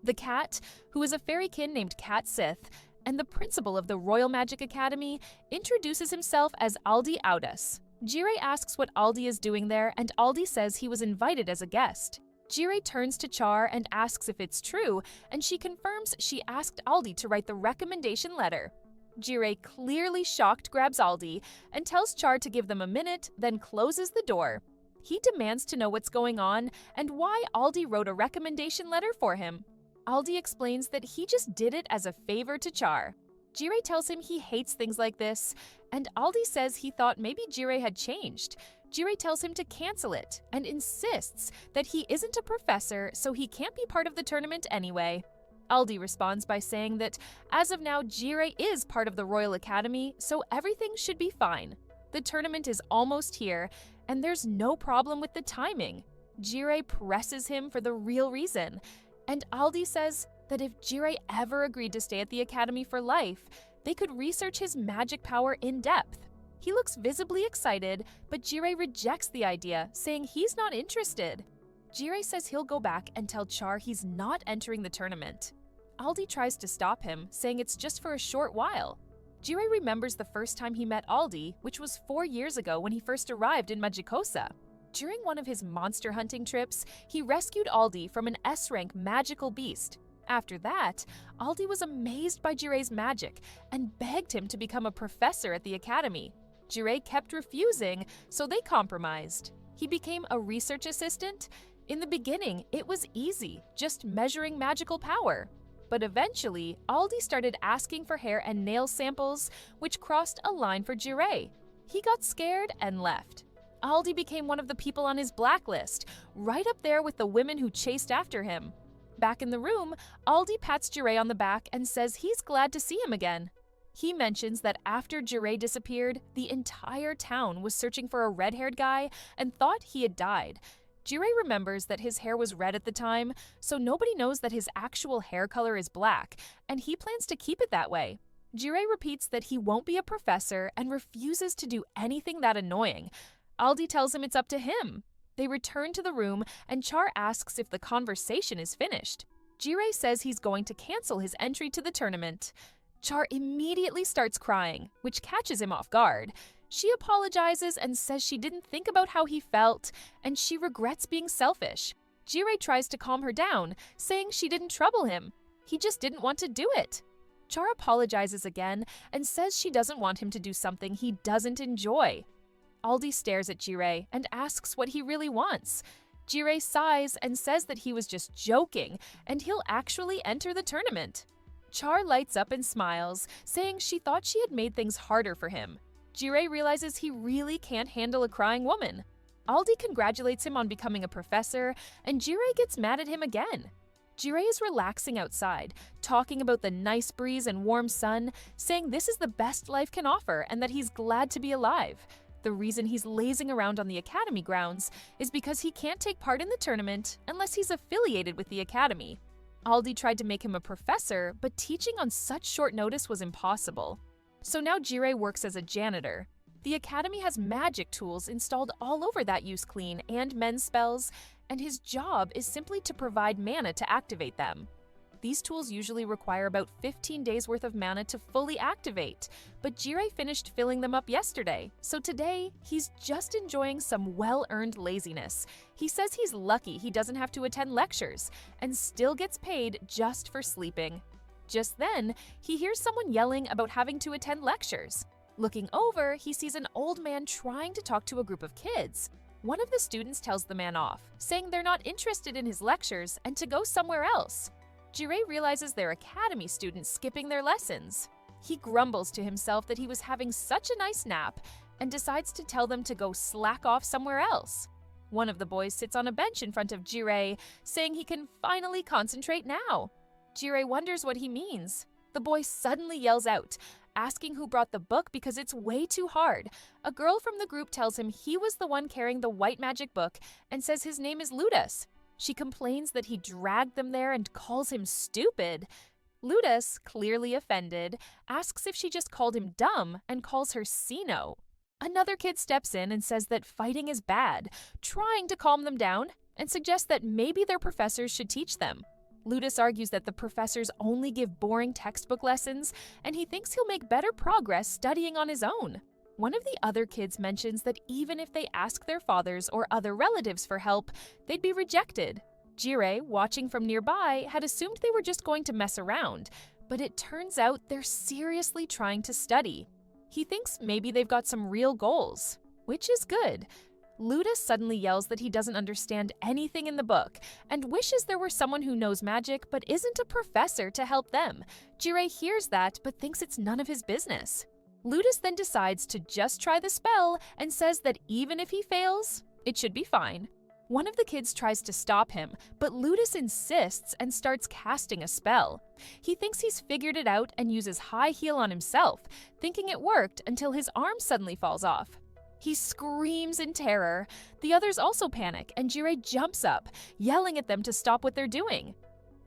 The cat, who is a fairykin named Cat Sith, and the principal of the Royal Magic Academy, introduces himself as Aldi Audas. Jirei asks what Aldi is doing there, and Aldi says he was invited as a guest. Jirei turns to Char and asks if it's true, and she confirms she asked Aldi to write the recommendation letter. Jirei, clearly shocked, grabs Aldi and tells Char to give them a minute, then closes the door. He demands to know what's going on and why Aldi wrote a recommendation letter for him. Aldi explains that he just did it as a favor to Char. Jirei tells him he hates things like this, and Aldi says he thought maybe Jirei had changed. Jirei tells him to cancel it and insists that he isn't a professor, so he can't be part of the tournament anyway. Aldi responds by saying that as of now, Jirei is part of the Royal Academy, so everything should be fine. The tournament is almost here, and there's no problem with the timing. Jirei presses him for the real reason, and Aldi says that if Jirei ever agreed to stay at the Academy for life, they could research his magic power in depth. He looks visibly excited, but Jirei rejects the idea, saying he's not interested. Jirei says he'll go back and tell Char he's not entering the tournament. Aldi tries to stop him, saying it's just for a short while. Jirei remembers the first time he met Aldi, which was 4 years ago when he first arrived in Magikosa. During one of his monster hunting trips, he rescued Aldi from an S-rank magical beast. After that, Aldi was amazed by Jirei's magic and begged him to become a professor at the academy. Jirei kept refusing, so they compromised. He became a research assistant. In the beginning, it was easy, just measuring magical power. But eventually, Aldi started asking for hair and nail samples, which crossed a line for Jirei. He got scared and left. Aldi became one of the people on his blacklist, right up there with the women who chased after him. Back in the room, Aldi pats Jirei on the back and says he's glad to see him again. He mentions that after Jirei disappeared, the entire town was searching for a red-haired guy and thought he had died. Jirei remembers that his hair was red at the time, so nobody knows that his actual hair color is black, and he plans to keep it that way. Jirei repeats that he won't be a professor and refuses to do anything that annoying. Aldi tells him it's up to him. They return to the room, and Char asks if the conversation is finished. Jirei says he's going to cancel his entry to the tournament. Char immediately starts crying, which catches him off guard. She apologizes and says she didn't think about how he felt, and she regrets being selfish. Jirei tries to calm her down, saying she didn't trouble him. He just didn't want to do it. Char apologizes again and says she doesn't want him to do something he doesn't enjoy. Aldi stares at Jirei and asks what he really wants. Jirei sighs and says that he was just joking and he'll actually enter the tournament. Char lights up and smiles, saying she thought she had made things harder for him. Jirei realizes he really can't handle a crying woman. Aldi congratulates him on becoming a professor, and Jirei gets mad at him again. Jirei is relaxing outside, talking about the nice breeze and warm sun, saying this is the best life can offer and that he's glad to be alive. The reason he's lazing around on the academy grounds is because he can't take part in the tournament unless he's affiliated with the academy. Aldi tried to make him a professor, but teaching on such short notice was impossible. So now Jirei works as a janitor. The academy has magic tools installed all over that use clean and men's spells, and his job is simply to provide mana to activate them. These tools usually require about 15 days worth of mana to fully activate, but Jirei finished filling them up yesterday, so today he's just enjoying some well-earned laziness. He says he's lucky he doesn't have to attend lectures, and still gets paid just for sleeping. Just then, he hears someone yelling about having to attend lectures. Looking over, he sees an old man trying to talk to a group of kids. One of the students tells the man off, saying they're not interested in his lectures and to go somewhere else. Jirei realizes they're academy students skipping their lessons. He grumbles to himself that he was having such a nice nap and decides to tell them to go slack off somewhere else. One of the boys sits on a bench in front of Jirei, saying he can finally concentrate now. Jirei wonders what he means. The boy suddenly yells out, asking who brought the book because it's way too hard. A girl from the group tells him he was the one carrying the white magic book and says his name is Ludus. She complains that he dragged them there and calls him stupid. Ludus, clearly offended, asks if she just called him dumb and calls her Sino. Another kid steps in and says that fighting is bad, trying to calm them down, and suggests that maybe their professors should teach them. Ludus argues that the professors only give boring textbook lessons, and he thinks he'll make better progress studying on his own. One of the other kids mentions that even if they ask their fathers or other relatives for help, they'd be rejected. Jirei, watching from nearby, had assumed they were just going to mess around, but it turns out they're seriously trying to study. He thinks maybe they've got some real goals, which is good. Ludus suddenly yells that he doesn't understand anything in the book and wishes there were someone who knows magic but isn't a professor to help them. Jirei hears that but thinks it's none of his business. Ludus then decides to just try the spell and says that even if he fails, it should be fine. One of the kids tries to stop him, but Ludus insists and starts casting a spell. He thinks he's figured it out and uses high heel on himself, thinking it worked until his arm suddenly falls off. He screams in terror. The others also panic, and Jirei jumps up, yelling at them to stop what they're doing.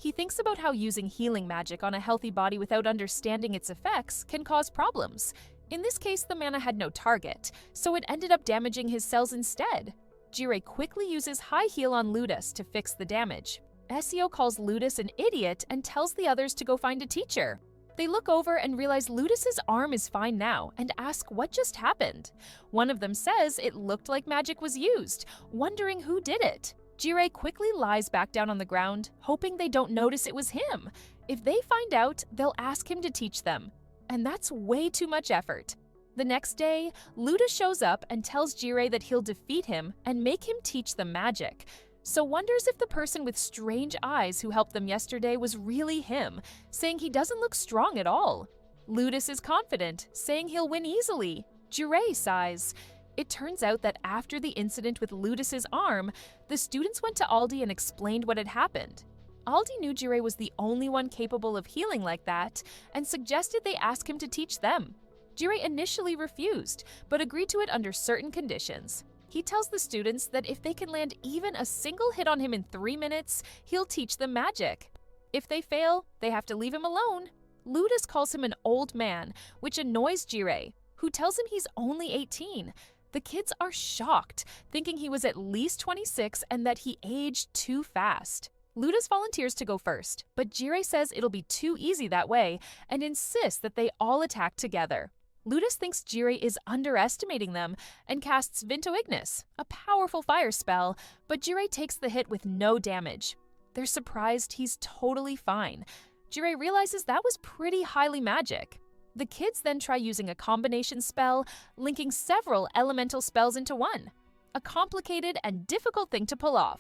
He thinks about how using healing magic on a healthy body without understanding its effects can cause problems. In this case, the mana had no target, so it ended up damaging his cells instead. Jirei quickly uses high heal on Ludus to fix the damage. Essio calls Ludus an idiot and tells the others to go find a teacher. They look over and realize Ludus's arm is fine now and ask what just happened. One of them says it looked like magic was used, wondering who did it. Jirei quickly lies back down on the ground, hoping they don't notice it was him. If they find out, they'll ask him to teach them. And that's way too much effort. The next day, Ludus shows up and tells Jirei that he'll defeat him and make him teach them magic. So wonders if the person with strange eyes who helped them yesterday was really him, saying he doesn't look strong at all. Ludus is confident, saying he'll win easily. Jirei sighs. It turns out that after the incident with Ludus's arm, the students went to Aldi and explained what had happened. Aldi knew Jirei was the only one capable of healing like that and suggested they ask him to teach them. Jirei initially refused, but agreed to it under certain conditions. He tells the students that if they can land even a single hit on him in 3 minutes, he'll teach them magic. If they fail, they have to leave him alone. Ludus calls him an old man, which annoys Jirei, who tells him he's only 18. The kids are shocked, thinking he was at least 26 and that he aged too fast. Ludus volunteers to go first, but Jirei says it'll be too easy that way and insists that they all attack together. Ludus thinks Jirei is underestimating them and casts Vinto Ignis, a powerful fire spell, but Jirei takes the hit with no damage. They're surprised he's totally fine. Jirei realizes that was pretty highly magic. The kids then try using a combination spell, linking several elemental spells into one. A complicated and difficult thing to pull off.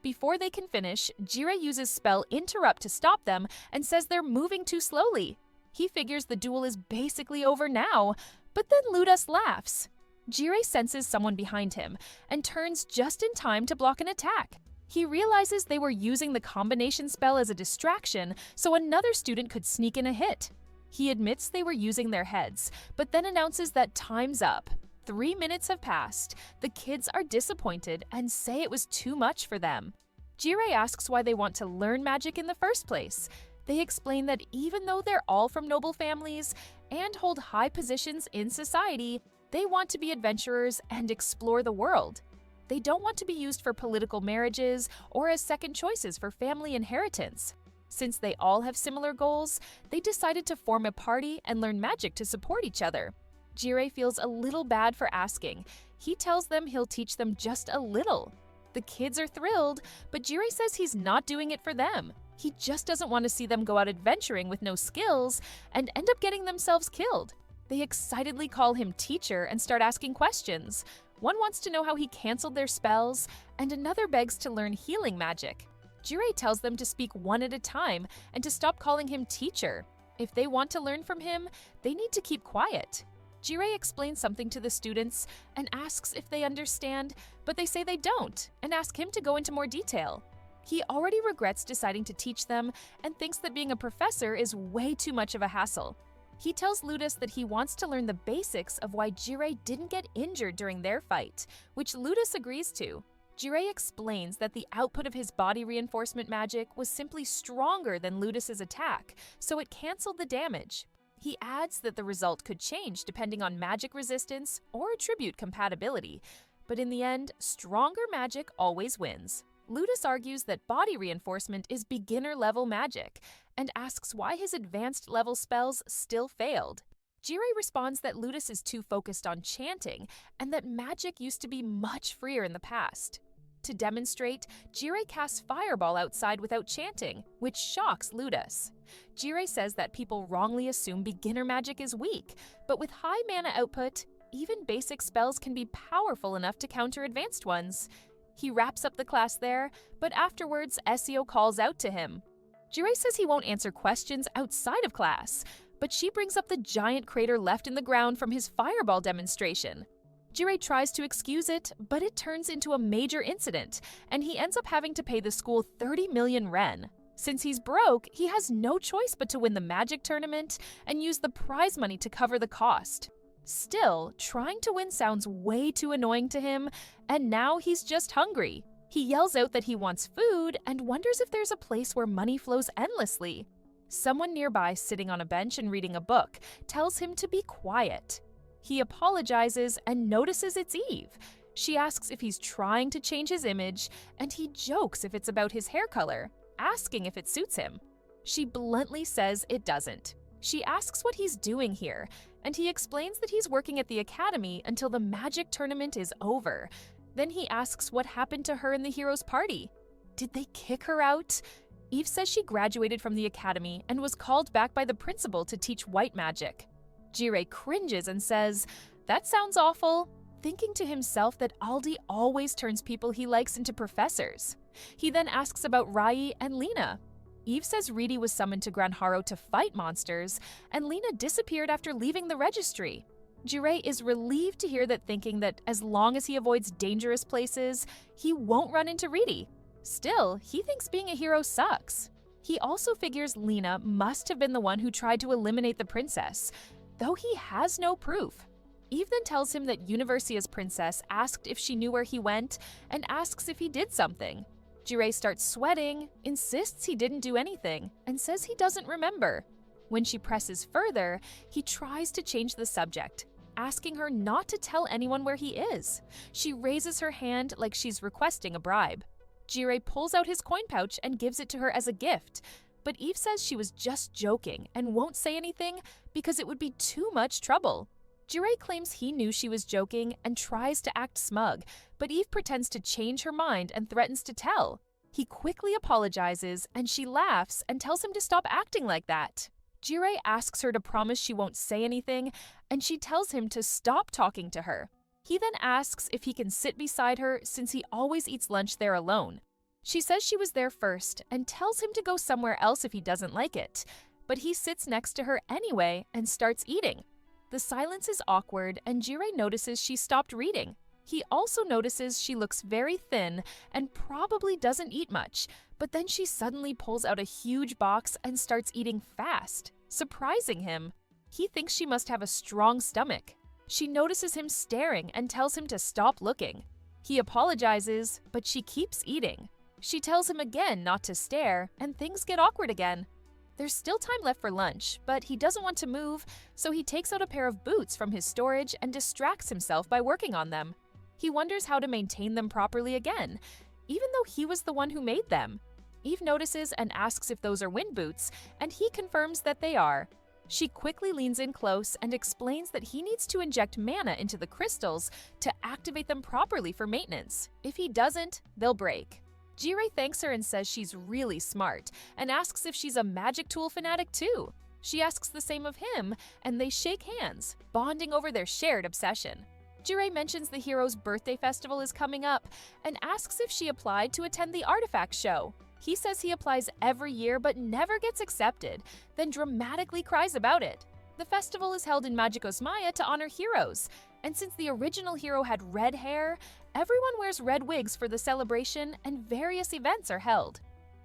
Before they can finish, Jirei uses spell Interrupt to stop them and says they're moving too slowly. He figures the duel is basically over now, but then Ludus laughs. Jirei senses someone behind him and turns just in time to block an attack. He realizes they were using the combination spell as a distraction so another student could sneak in a hit. He admits they were using their heads, but then announces that time's up. 3 minutes have passed. The kids are disappointed and say it was too much for them. Jirei asks why they want to learn magic in the first place. They explain that even though they're all from noble families and hold high positions in society, they want to be adventurers and explore the world. They don't want to be used for political marriages or as second choices for family inheritance. Since they all have similar goals, they decided to form a party and learn magic to support each other. Jirei feels a little bad for asking. He tells them he'll teach them just a little. The kids are thrilled, but Jirei says he's not doing it for them. He just doesn't want to see them go out adventuring with no skills and end up getting themselves killed. They excitedly call him teacher and start asking questions. One wants to know how he canceled their spells, and another begs to learn healing magic. Jirei tells them to speak one at a time and to stop calling him teacher. If they want to learn from him, they need to keep quiet. Jirei explains something to the students and asks if they understand, but they say they don't and ask him to go into more detail. He already regrets deciding to teach them and thinks that being a professor is way too much of a hassle. He tells Ludus that he wants to learn the basics of why Jirei didn't get injured during their fight, which Ludus agrees to. Jirei explains that the output of his body reinforcement magic was simply stronger than Ludus's attack, so it canceled the damage. He adds that the result could change depending on magic resistance or attribute compatibility, but in the end, stronger magic always wins. Ludus argues that body reinforcement is beginner-level magic and asks why his advanced-level spells still failed. Jirei responds that Ludus is too focused on chanting and that magic used to be much freer in the past. To demonstrate, Jirei casts Fireball outside without chanting, which shocks Ludus. Jirei says that people wrongly assume beginner magic is weak, but with high mana output, even basic spells can be powerful enough to counter advanced ones. He wraps up the class there, but afterwards, Essio calls out to him. Jirei says he won't answer questions outside of class, but she brings up the giant crater left in the ground from his fireball demonstration. Jirei tries to excuse it, but it turns into a major incident, and he ends up having to pay the school 30 million ren. Since he's broke, he has no choice but to win the magic tournament and use the prize money to cover the cost. Still, trying to win sounds way too annoying to him, and now he's just hungry. He yells out that he wants food and wonders if there's a place where money flows endlessly. Someone nearby, sitting on a bench and reading a book, tells him to be quiet. He apologizes and notices it's Eve. She asks if he's trying to change his image, and he jokes if it's about his hair color, asking if it suits him. She bluntly says it doesn't. She asks what he's doing here, and he explains that he's working at the academy until the magic tournament is over. Then he asks what happened to her in the hero's party. Did they kick her out? Eve says she graduated from the academy and was called back by the principal to teach white magic. Jirei cringes and says, "That sounds awful," thinking to himself that Aldi always turns people he likes into professors. He then asks about Rai and Lena. Eve says Reedy was summoned to Gran Haro to fight monsters, and Lena disappeared after leaving the registry. Jirei is relieved to hear that, thinking that as long as he avoids dangerous places, he won't run into Reedy. Still, he thinks being a hero sucks. He also figures Lena must have been the one who tried to eliminate the princess, though he has no proof. Eve then tells him that Universia's princess asked if she knew where he went and asks if he did something. Jirei starts sweating, insists he didn't do anything, and says he doesn't remember. When she presses further, he tries to change the subject, asking her not to tell anyone where he is. She raises her hand like she's requesting a bribe. Jirei pulls out his coin pouch and gives it to her as a gift, but Eve says she was just joking and won't say anything because it would be too much trouble. Jirei claims he knew she was joking and tries to act smug, but Eve pretends to change her mind and threatens to tell. He quickly apologizes, and she laughs and tells him to stop acting like that. Jirei asks her to promise she won't say anything, and she tells him to stop talking to her. He then asks if he can sit beside her since he always eats lunch there alone. She says she was there first and tells him to go somewhere else if he doesn't like it, but he sits next to her anyway and starts eating. The silence is awkward, and Jirei notices she stopped reading. He also notices she looks very thin and probably doesn't eat much, but then she suddenly pulls out a huge box and starts eating fast, surprising him. He thinks she must have a strong stomach. She notices him staring and tells him to stop looking. He apologizes, but she keeps eating. She tells him again not to stare, and things get awkward again. There's still time left for lunch, but he doesn't want to move, so he takes out a pair of boots from his storage and distracts himself by working on them. He wonders how to maintain them properly again, even though he was the one who made them. Eve notices and asks if those are wind boots, and he confirms that they are. She quickly leans in close and explains that he needs to inject mana into the crystals to activate them properly for maintenance. If he doesn't, they'll break. Jirei thanks her and says she's really smart, and asks if she's a magic tool fanatic too. She asks the same of him, and they shake hands, bonding over their shared obsession. Jirei mentions the hero's birthday festival is coming up, and asks if she applied to attend the artifact show. He says he applies every year but never gets accepted, then dramatically cries about it. The festival is held in Magicos Maya to honor heroes, and since the original hero had red hair, everyone wears red wigs for the celebration and various events are held.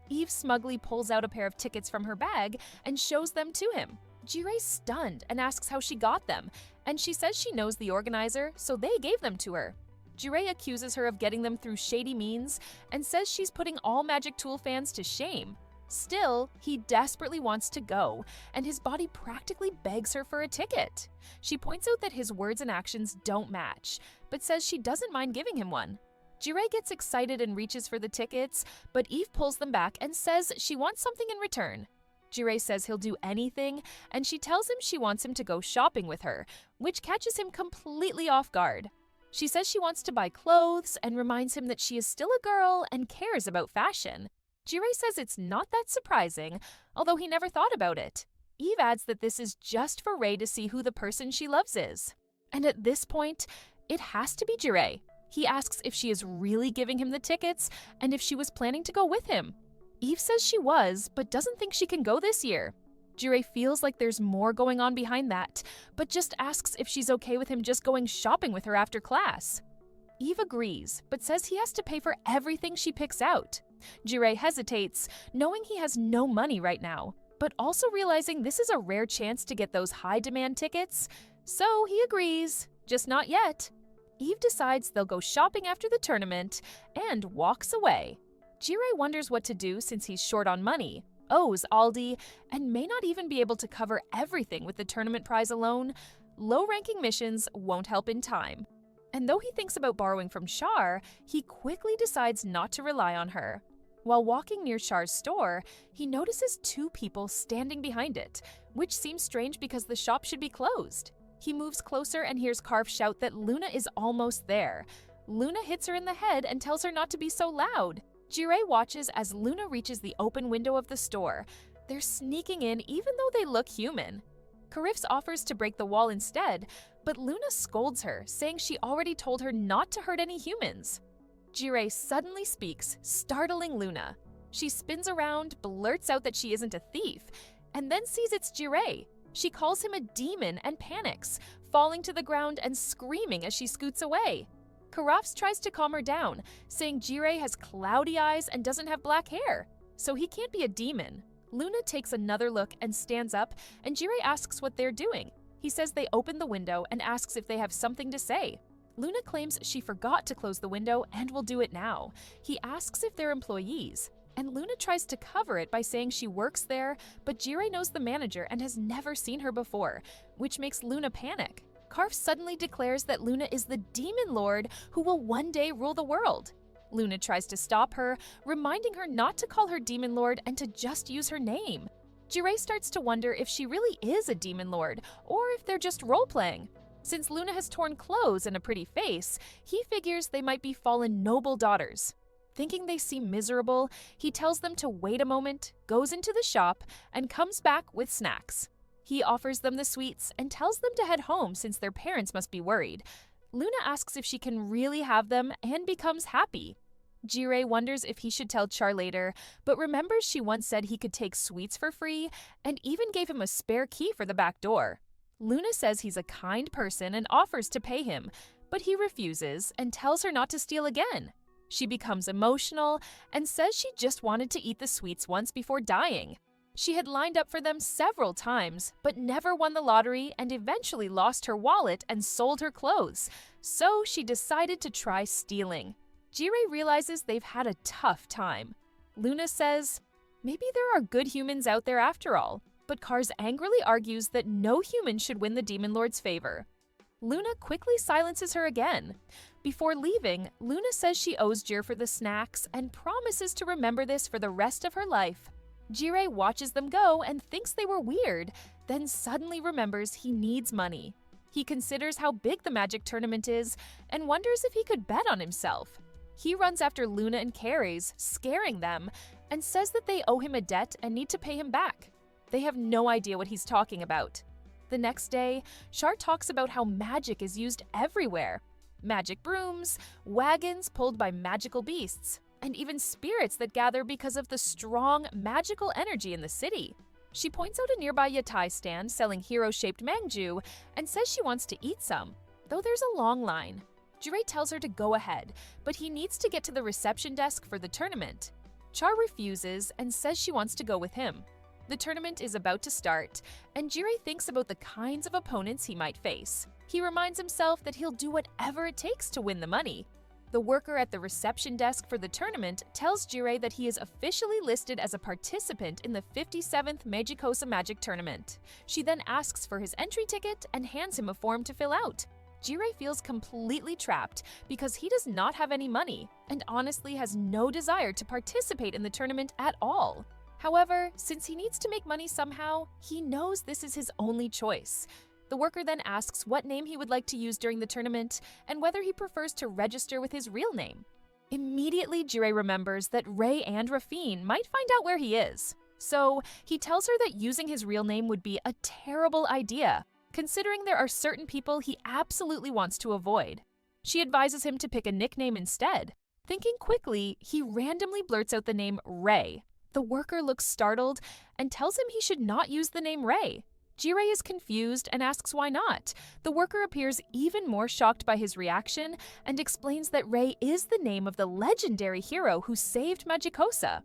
Eve smugly pulls out a pair of tickets from her bag and shows them to him. Jirei's stunned and asks how she got them, and she says she knows the organizer, so they gave them to her. Jirei accuses her of getting them through shady means and says she's putting all Magic Tool fans to shame. Still, he desperately wants to go, and his body practically begs her for a ticket. She points out that his words and actions don't match, but says she doesn't mind giving him one. Jirei gets excited and reaches for the tickets, but Eve pulls them back and says she wants something in return. Jirei says he'll do anything, and she tells him she wants him to go shopping with her, which catches him completely off guard. She says she wants to buy clothes and reminds him that she is still a girl and cares about fashion. Jirei says it's not that surprising, although he never thought about it. Eve adds that this is just for Rei to see who the person she loves is. And at this point, it has to be Jirei. He asks if she is really giving him the tickets and if she was planning to go with him. Eve says she was, but doesn't think she can go this year. Jirei feels like there's more going on behind that, but just asks if she's okay with him just going shopping with her after class. Eve agrees, but says he has to pay for everything she picks out. Jirei hesitates, knowing he has no money right now, but also realizing this is a rare chance to get those high-demand tickets, so he agrees, just not yet. Eve decides they'll go shopping after the tournament and walks away. Jirei wonders what to do since he's short on money, owes Aldi, and may not even be able to cover everything with the tournament prize alone. Low-ranking missions won't help in time. And though he thinks about borrowing from Char, he quickly decides not to rely on her. While walking near Char's store, he notices two people standing behind it, which seems strange because the shop should be closed. He moves closer and hears Karf shout that Luna is almost there. Luna hits her in the head and tells her not to be so loud. Jirei watches as Luna reaches the open window of the store. They're sneaking in even though they look human. Karif offers to break the wall instead, but Luna scolds her, saying she already told her not to hurt any humans. Jirei suddenly speaks, startling Luna. She spins around, blurts out that she isn't a thief, and then sees it's Jirei. She calls him a demon and panics, falling to the ground and screaming as she scoots away. Karafs tries to calm her down, saying Jirei has cloudy eyes and doesn't have black hair, so he can't be a demon. Luna takes another look and stands up, and Jirei asks what they're doing. He says they opened the window and asks if they have something to say. Luna claims she forgot to close the window and will do it now. He asks if they're employees, and Luna tries to cover it by saying she works there, but Jirei knows the manager and has never seen her before, which makes Luna panic. Karf suddenly declares that Luna is the demon lord who will one day rule the world. Luna tries to stop her, reminding her not to call her demon lord and to just use her name. Jirei starts to wonder if she really is a demon lord or if they're just role-playing. Since Luna has torn clothes and a pretty face, he figures they might be fallen noble daughters. Thinking they seem miserable, he tells them to wait a moment, goes into the shop, and comes back with snacks. He offers them the sweets and tells them to head home since their parents must be worried. Luna asks if she can really have them and becomes happy. Jirei wonders if he should tell Char later, but remembers she once said he could take sweets for free and even gave him a spare key for the back door. Luna says he's a kind person and offers to pay him, but he refuses and tells her not to steal again. She becomes emotional and says she just wanted to eat the sweets once before dying. She had lined up for them several times, but never won the lottery and eventually lost her wallet and sold her clothes, so she decided to try stealing. Jirei realizes they've had a tough time. Luna says, maybe there are good humans out there after all, but Kars angrily argues that no human should win the Demon Lord's favor. Luna quickly silences her again. Before leaving, Luna says she owes Jir for the snacks and promises to remember this for the rest of her life. Jirei watches them go and thinks they were weird, then suddenly remembers he needs money. He considers how big the magic tournament is and wonders if he could bet on himself. He runs after Luna and Carries, scaring them, and says that they owe him a debt and need to pay him back. They have no idea what he's talking about. The next day, Char talks about how magic is used everywhere. Magic brooms, wagons pulled by magical beasts, and even spirits that gather because of the strong, magical energy in the city. She points out a nearby yatai stand selling hero-shaped mangju and says she wants to eat some, though there's a long line. Jirei tells her to go ahead, but he needs to get to the reception desk for the tournament. Char refuses and says she wants to go with him. The tournament is about to start, and Jirei thinks about the kinds of opponents he might face. He reminds himself that he'll do whatever it takes to win the money. The worker at the reception desk for the tournament tells Jirei that he is officially listed as a participant in the 57th Magicosa Magic Tournament. She then asks for his entry ticket and hands him a form to fill out. Jirei feels completely trapped because he does not have any money and honestly has no desire to participate in the tournament at all. However, since he needs to make money somehow, he knows this is his only choice. The worker then asks what name he would like to use during the tournament and whether he prefers to register with his real name. Immediately, Jirei remembers that Ray and Rafine might find out where he is. So, he tells her that using his real name would be a terrible idea, considering there are certain people he absolutely wants to avoid. She advises him to pick a nickname instead. Thinking quickly, he randomly blurts out the name Ray. The worker looks startled and tells him he should not use the name Ray. Jirei is confused and asks why not. The worker appears even more shocked by his reaction and explains that Ray is the name of the legendary hero who saved Magicosa.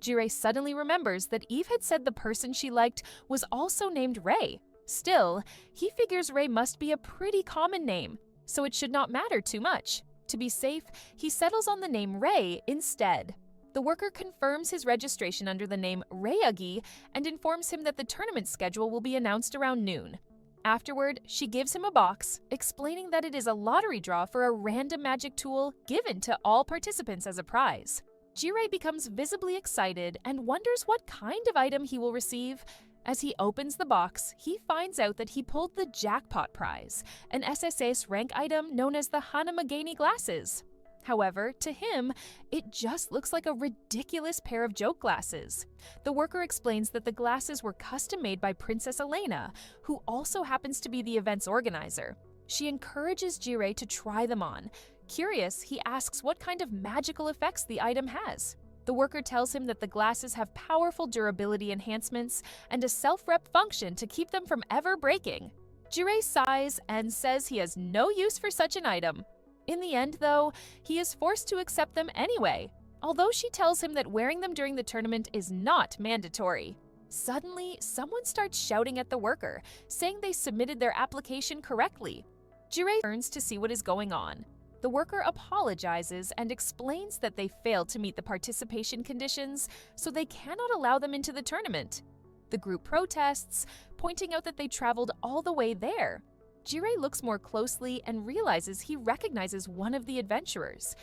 Jirei suddenly remembers that Eve had said the person she liked was also named Ray. Still, he figures Ray must be a pretty common name. so it should not matter too much. To be safe, he settles on the name Rei instead. The worker confirms his registration under the name Reagi and informs him that the tournament schedule will be announced around noon. Afterward, she gives him a box, explaining that it is a lottery draw for a random magic tool given to all participants as a prize. Jirei becomes visibly excited and wonders what kind of item he will receive. As he opens the box, he finds out that he pulled the jackpot prize, an SSS rank item known as the Hanamagani glasses. However, to him, it just looks like a ridiculous pair of joke glasses. The worker explains that the glasses were custom made by Princess Elena, who also happens to be the event's organizer. She encourages Jirei to try them on. Curious, he asks what kind of magical effects the item has. The worker tells him that the glasses have powerful durability enhancements and a self-rep function to keep them from ever breaking. Jirei sighs and says he has no use for such an item. In the end, though, he is forced to accept them anyway, although she tells him that wearing them during the tournament is not mandatory. Suddenly, someone starts shouting at the worker, saying they submitted their application correctly. Jirei turns to see what is going on. The worker apologizes and explains that they failed to meet the participation conditions, so they cannot allow them into the tournament. The group protests, pointing out that they traveled all the way there. Jirei looks more closely and realizes he recognizes one of the adventurers.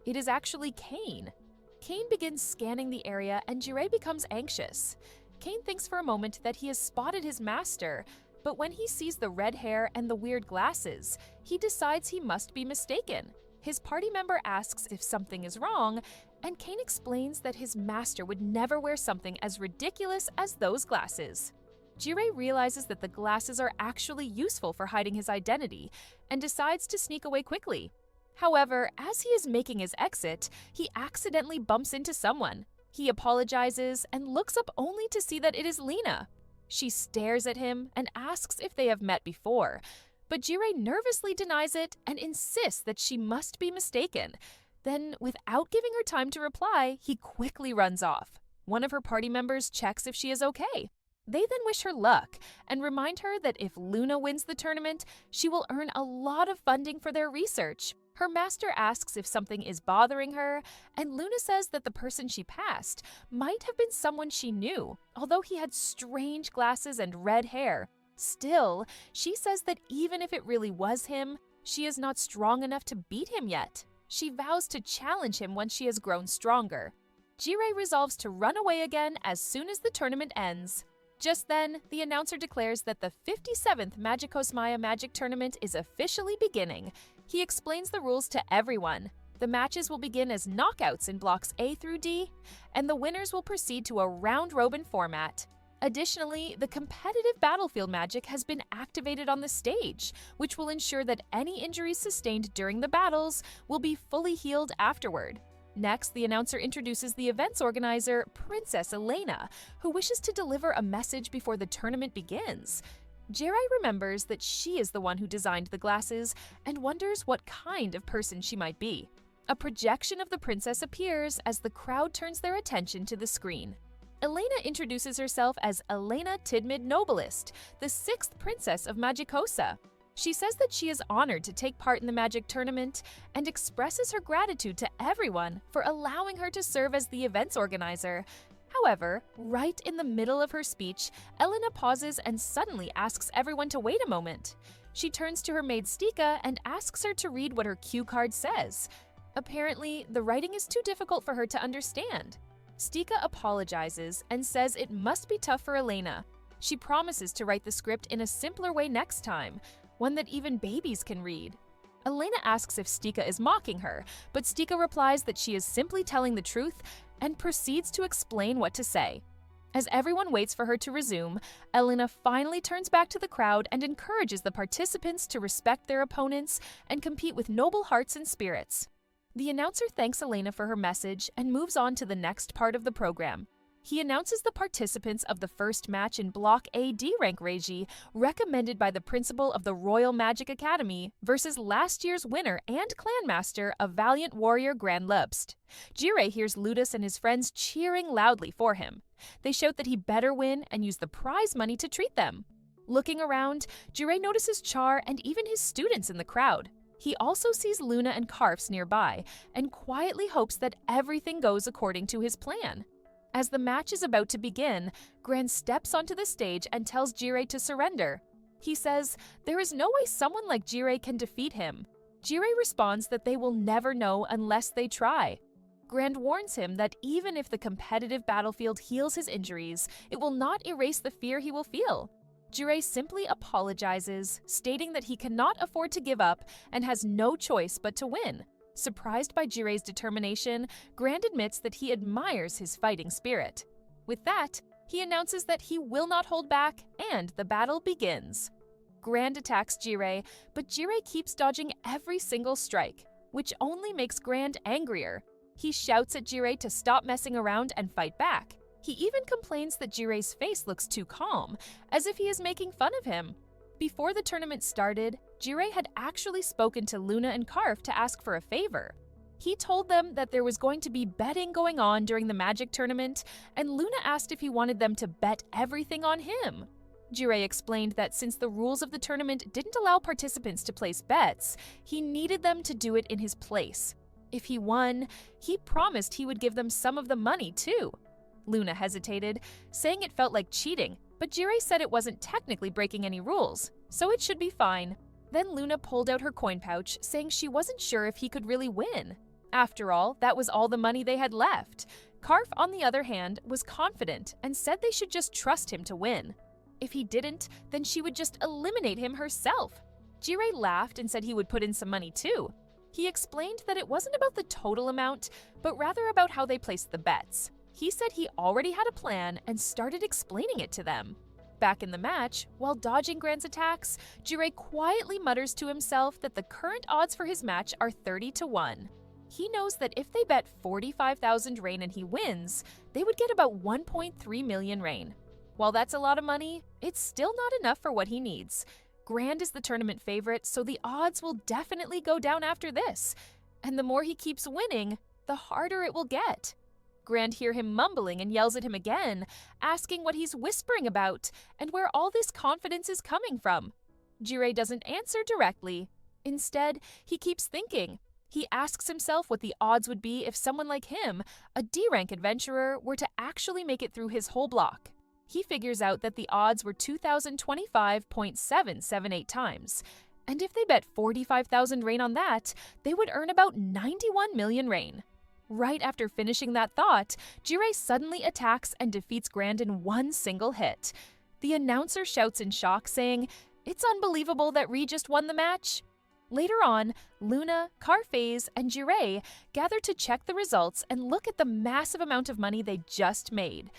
It is actually Kane. Kane begins scanning the area and Jirei becomes anxious. Kane thinks for a moment that he has spotted his master, but when he sees the red hair and the weird glasses, he decides he must be mistaken. His party member asks if something is wrong, and Kane explains that his master would never wear something as ridiculous as those glasses. Jirei realizes that the glasses are actually useful for hiding his identity and decides to sneak away quickly. However, as he is making his exit, he accidentally bumps into someone. He apologizes and looks up only to see that it is Lena. She stares at him and asks if they have met before, but Jirei nervously denies it and insists that she must be mistaken. Then, without giving her time to reply, he quickly runs off. One of her party members checks if she is okay. They then wish her luck and remind her that if Luna wins the tournament, she will earn a lot of funding for their research. Her master asks if something is bothering her, and Luna says that the person she passed might have been someone she knew, although he had strange glasses and red hair. Still, she says that even if it really was him, she is not strong enough to beat him yet. She vows to challenge him once she has grown stronger. Jirei resolves to run away again as soon as the tournament ends. Just then, the announcer declares that the 57th Magicos Maya Magic Tournament is officially beginning. He explains the rules to everyone. The matches will begin as knockouts in blocks A through D, and the winners will proceed to a round-robin format. Additionally, the competitive battlefield magic has been activated on the stage, which will ensure that any injuries sustained during the battles will be fully healed afterward. Next, the announcer introduces the event's organizer, Princess Elena, who wishes to deliver a message before the tournament begins. Jirei remembers that she is the one who designed the glasses and wonders what kind of person she might be. A projection of the princess appears as the crowd turns their attention to the screen. Elena introduces herself as Elena Tidmid Nobilist, the 6th princess of Magicosa. She says that she is honored to take part in the magic tournament and expresses her gratitude to everyone for allowing her to serve as the event's organizer. However, right in the middle of her speech, Elena pauses and suddenly asks everyone to wait a moment. She turns to her maid Stika and asks her to read what her cue card says. Apparently, the writing is too difficult for her to understand. Stika apologizes and says it must be tough for Elena. She promises to write the script in a simpler way next time, one that even babies can read. Elena asks if Stika is mocking her, but Stika replies that she is simply telling the truth and proceeds to explain what to say. As everyone waits for her to resume, Elena finally turns back to the crowd and encourages the participants to respect their opponents and compete with noble hearts and spirits. The announcer thanks Elena for her message and moves on to the next part of the program. He announces the participants of the first match in Block A D rank Reiji, recommended by the principal of the Royal Magic Academy, versus last year's winner and clan master of Valiant Warrior Grand Lubst. Jirei hears Ludus and his friends cheering loudly for him. They shout that he better win and use the prize money to treat them. Looking around, Jirei notices Char and even his students in the crowd. He also sees Luna and Karfs nearby and quietly hopes that everything goes according to his plan. As the match is about to begin, Grand steps onto the stage and tells Jirei to surrender. He says there is no way someone like Jirei can defeat him. Jirei responds that they will never know unless they try. Grand warns him that even if the competitive battlefield heals his injuries, it will not erase the fear he will feel. Jirei simply apologizes, stating that he cannot afford to give up and has no choice but to win. Surprised by Jirei's determination, Grand admits that he admires his fighting spirit. With that, he announces that he will not hold back, and the battle begins. Grand attacks Jirei, but Jirei keeps dodging every single strike, which only makes Grand angrier. He shouts at Jirei to stop messing around and fight back. He even complains that Jirei's face looks too calm, as if he is making fun of him. Before the tournament started, Jirei had actually spoken to Luna and Karf to ask for a favor. He told them that there was going to be betting going on during the magic tournament, and Luna asked if he wanted them to bet everything on him. Jirei explained that since the rules of the tournament didn't allow participants to place bets, he needed them to do it in his place. If he won, he promised he would give them some of the money too. Luna hesitated, saying it felt like cheating, but Jirei said it wasn't technically breaking any rules, so it should be fine. Then Luna pulled out her coin pouch, saying she wasn't sure if he could really win. After all, that was all the money they had left. Karf, on the other hand, was confident and said they should just trust him to win. If he didn't, then she would just eliminate him herself. Jirei laughed and said he would put in some money too. He explained that it wasn't about the total amount, but rather about how they placed the bets. He said he already had a plan and started explaining it to them. Back in the match, while dodging Grand's attacks, Jirei quietly mutters to himself that the current odds for his match are 30-1. He knows that if they bet 45,000 rain and he wins, they would get about 1.3 million rain. While that's a lot of money, it's still not enough for what he needs. Grand is the tournament favorite, so the odds will definitely go down after this. And the more he keeps winning, the harder it will get. Grand hears him mumbling and yells at him again, asking what he's whispering about and where all this confidence is coming from. Jirei doesn't answer directly. Instead, he keeps thinking. He asks himself what the odds would be if someone like him, a D-rank adventurer, were to actually make it through his whole block. He figures out that the odds were 2,025.778 times, and if they bet 45,000 rain on that, they would earn about 91 million rain. Right after finishing that thought, Jirei suddenly attacks and defeats Grand in one single hit. The announcer shouts in shock, saying, "It's unbelievable that Ri just won the match." Later on, Luna, Karf, and Jirei gather to check the results and look at the massive amount of money they just made.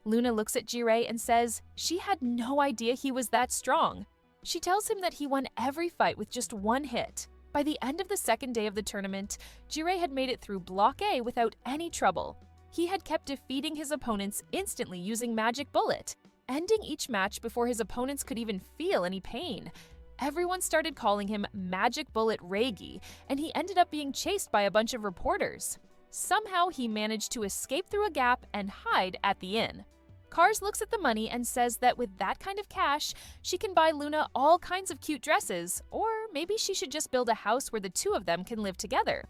Luna looks at Jirei and says she had no idea he was that strong. She tells him that he won every fight with just one hit. By the end of the second day of the tournament, Jirei had made it through Block A without any trouble. He had kept defeating his opponents instantly using Magic Bullet, ending each match before his opponents could even feel any pain. Everyone started calling him Magic Bullet Reigi, and he ended up being chased by a bunch of reporters. Somehow he managed to escape through a gap and hide at the inn. Kars looks at the money and says that with that kind of cash, she can buy Luna all kinds of cute dresses, or maybe she should just build a house where the two of them can live together.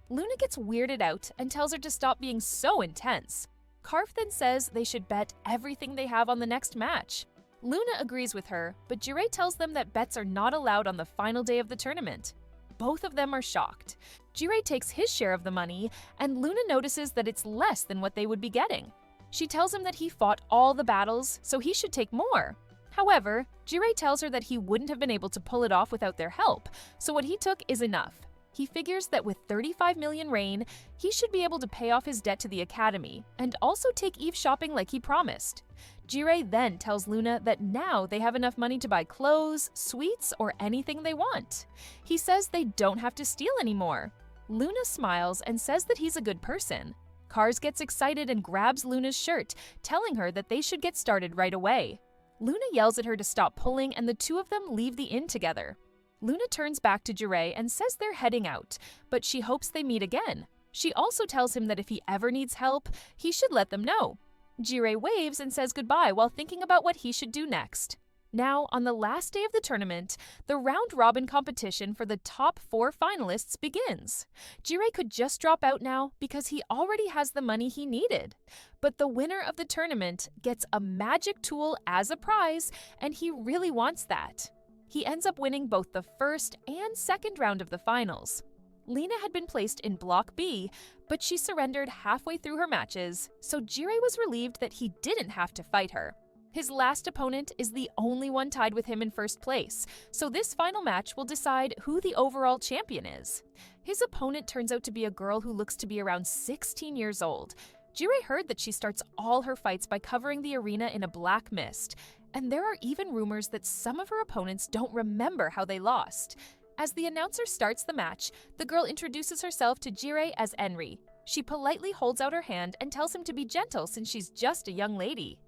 Luna gets weirded out and tells her to stop being so intense. Karf then says they should bet everything they have on the next match. Luna agrees with her, but Jirei tells them that bets are not allowed on the final day of the tournament. Both of them are shocked. Jirei takes his share of the money, and Luna notices that it's less than what they would be getting. She tells him that he fought all the battles, so he should take more. However, Jirei tells her that he wouldn't have been able to pull it off without their help, so what he took is enough. He figures that with 35 million rain, he should be able to pay off his debt to the academy, and also take Eve shopping like he promised. Jirei then tells Luna that now they have enough money to buy clothes, sweets, or anything they want. He says they don't have to steal anymore. Luna smiles and says that he's a good person. Kars gets excited and grabs Luna's shirt, telling her that they should get started right away. Luna yells at her to stop pulling, and the two of them leave the inn together. Luna turns back to Jirei and says they're heading out, but she hopes they meet again. She also tells him that if he ever needs help, he should let them know. Jirei waves and says goodbye while thinking about what he should do next. Now, on the last day of the tournament, the round-robin competition for the top 4 finalists begins. Jirei could just drop out now because he already has the money he needed. But the winner of the tournament gets a magic tool as a prize, and he really wants that. He ends up winning both the first and second round of the finals. Lena had been placed in Block B, but she surrendered halfway through her matches, so Jirei was relieved that he didn't have to fight her. His last opponent is the only one tied with him in first place, so this final match will decide who the overall champion is. His opponent turns out to be a girl who looks to be around 16 years old. Jirei heard that she starts all her fights by covering the arena in a black mist, and there are even rumors that some of her opponents don't remember how they lost. As the announcer starts the match, the girl introduces herself to Jirei as Enri. She politely holds out her hand and tells him to be gentle since she's just a young lady.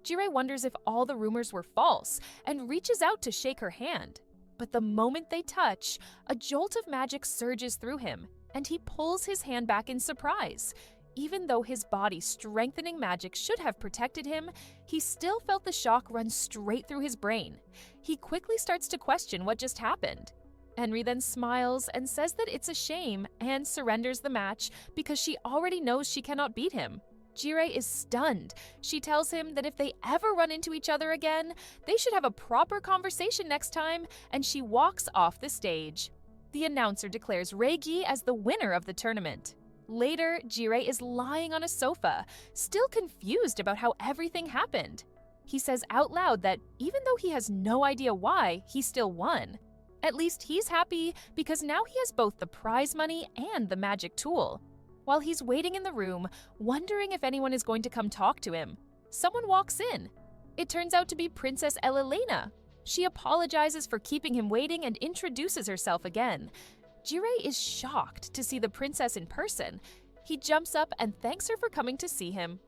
Jirei wonders if all the rumors were false and reaches out to shake her hand. But the moment they touch, a jolt of magic surges through him, and he pulls his hand back in surprise. Even though his body's strengthening magic should have protected him, he still felt the shock run straight through his brain. He quickly starts to question what just happened. Henry then smiles and says that it's a shame and surrenders the match because she already knows she cannot beat him. Jirei is stunned. She tells him that if they ever run into each other again, they should have a proper conversation next time, and she walks off the stage. The announcer declares Reigi as the winner of the tournament. Later, Jirei is lying on a sofa, still confused about how everything happened. He says out loud that even though he has no idea why, he still won. At least he's happy because now he has both the prize money and the magic tool. While he's waiting in the room, wondering if anyone is going to come talk to him, someone walks in. It turns out to be Princess Elena. She apologizes for keeping him waiting and introduces herself again. Jirei is shocked to see the princess in person. He jumps up and thanks her for coming to see him.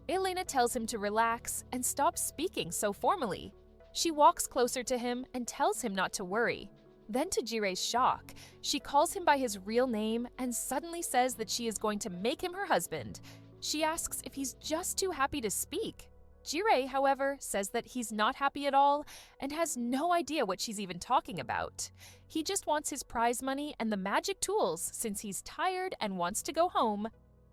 Elena tells him to relax and stop speaking so formally. She walks closer to him and tells him not to worry. Then, to Jirei's shock, she calls him by his real name and suddenly says that she is going to make him her husband. She asks if he's just too happy to speak. Jirei, however, says that he's not happy at all and has no idea what she's even talking about. He just wants his prize money and the magic tools since he's tired and wants to go home.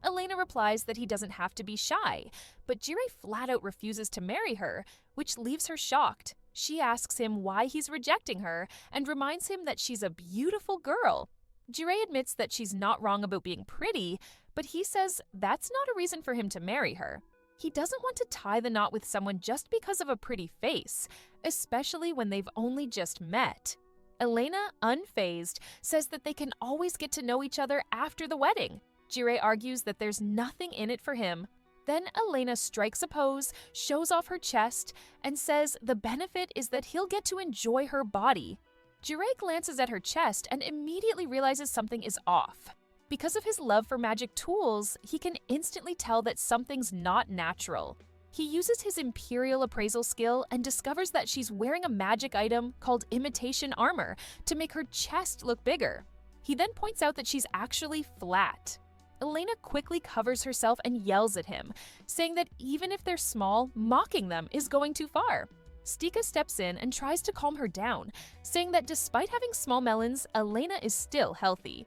Elena replies that he doesn't have to be shy, but Jirei flat out refuses to marry her, which leaves her shocked. She asks him why he's rejecting her and reminds him that she's a beautiful girl. Jirei admits that she's not wrong about being pretty, but he says that's not a reason for him to marry her. He doesn't want to tie the knot with someone just because of a pretty face, especially when they've only just met. Elena, unfazed, says that they can always get to know each other after the wedding. Jirei argues that there's nothing in it for him. Then Elena strikes a pose, shows off her chest, and says the benefit is that he'll get to enjoy her body. Jirei glances at her chest and immediately realizes something is off. Because of his love for magic tools, he can instantly tell that something's not natural. He uses his Imperial appraisal skill and discovers that she's wearing a magic item called imitation armor to make her chest look bigger. He then points out that she's actually flat. Elena quickly covers herself and yells at him, saying that even if they're small, mocking them is going too far. Stika steps in and tries to calm her down, saying that despite having small melons, Elena is still healthy.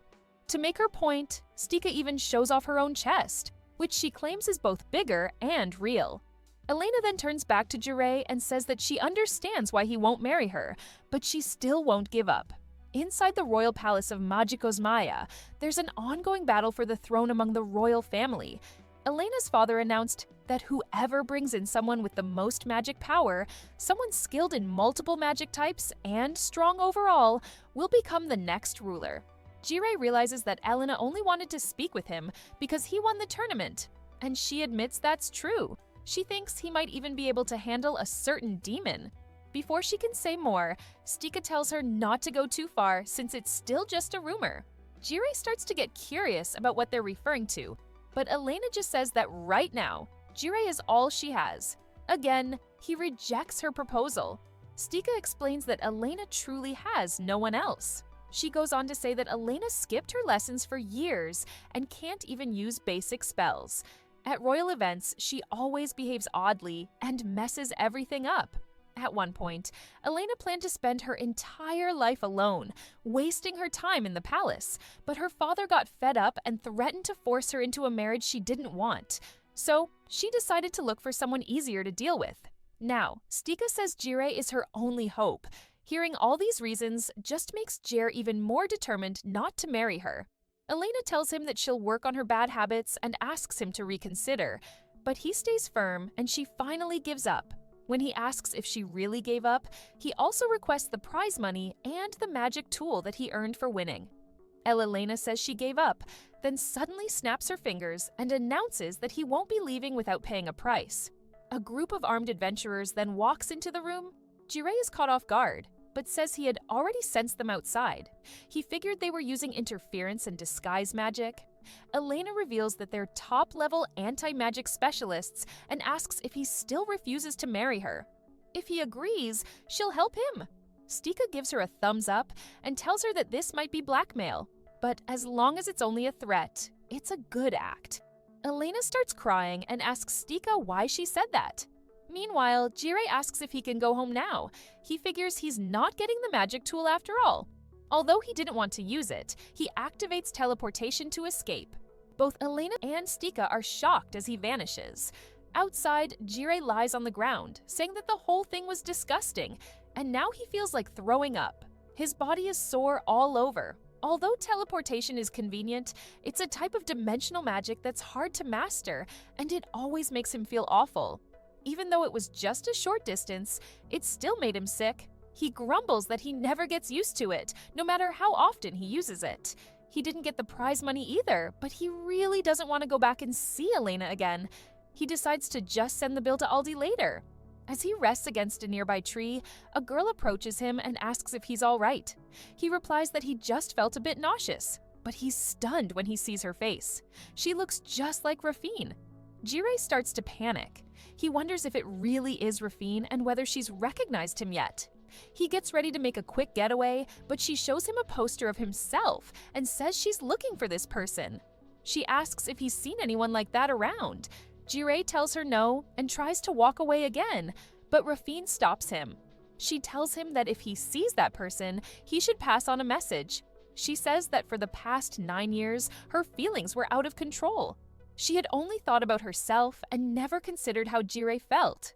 To make her point, Stika even shows off her own chest, which she claims is both bigger and real. Elena then turns back to Jirei and says that she understands why he won't marry her, but she still won't give up. Inside the royal palace of Magicos Maya, there's an ongoing battle for the throne among the royal family. Elena's father announced that whoever brings in someone with the most magic power, someone skilled in multiple magic types and strong overall, will become the next ruler. Jirei realizes that Elena only wanted to speak with him because he won the tournament, and she admits that's true. She thinks he might even be able to handle a certain demon. Before she can say more, Stika tells her not to go too far since it's still just a rumor. Jirei starts to get curious about what they're referring to, but Elena just says that right now, Jirei is all she has. Again, he rejects her proposal. Stika explains that Elena truly has no one else. She goes on to say that Elena skipped her lessons for years and can't even use basic spells. At royal events, she always behaves oddly and messes everything up. At one point, Elena planned to spend her entire life alone, wasting her time in the palace, but her father got fed up and threatened to force her into a marriage she didn't want. So, she decided to look for someone easier to deal with. Now, Stika says Jirei is her only hope. Hearing all these reasons just makes Jer even more determined not to marry her. Elena tells him that she'll work on her bad habits and asks him to reconsider, but he stays firm and she finally gives up. When he asks if she really gave up, he also requests the prize money and the magic tool that he earned for winning. Elena says she gave up, then suddenly snaps her fingers and announces that he won't be leaving without paying a price. A group of armed adventurers then walks into the room. Jirei is caught off guard, but says he had already sensed them outside. He figured they were using interference and disguise magic. Elena reveals that they're top-level anti-magic specialists and asks if he still refuses to marry her. If he agrees, she'll help him. Stika gives her a thumbs up and tells her that this might be blackmail, but as long as it's only a threat, it's a good act. Elena starts crying and asks Stika why she said that. Meanwhile, Jirei asks if he can go home now. He figures he's not getting the magic tool after all. Although he didn't want to use it, he activates teleportation to escape. Both Elena and Stika are shocked as he vanishes. Outside, Jirei lies on the ground, saying that the whole thing was disgusting, and now he feels like throwing up. His body is sore all over. Although teleportation is convenient, it's a type of dimensional magic that's hard to master, and it always makes him feel awful. Even though it was just a short distance, it still made him sick. He grumbles that he never gets used to it, no matter how often he uses it. He didn't get the prize money either, but he really doesn't want to go back and see Elena again. He decides to just send the bill to Aldi later. As he rests against a nearby tree, a girl approaches him and asks if he's all right. He replies that he just felt a bit nauseous, but he's stunned when he sees her face. She looks just like Rafine. Jirei starts to panic. He wonders if it really is Rafine and whether she's recognized him yet. He gets ready to make a quick getaway, but she shows him a poster of himself and says she's looking for this person. She asks if he's seen anyone like that around. Jirei tells her no and tries to walk away again, but Rafine stops him. She tells him that if he sees that person, he should pass on a message. She says that for the past 9 years, her feelings were out of control. She had only thought about herself and never considered how Jirei felt.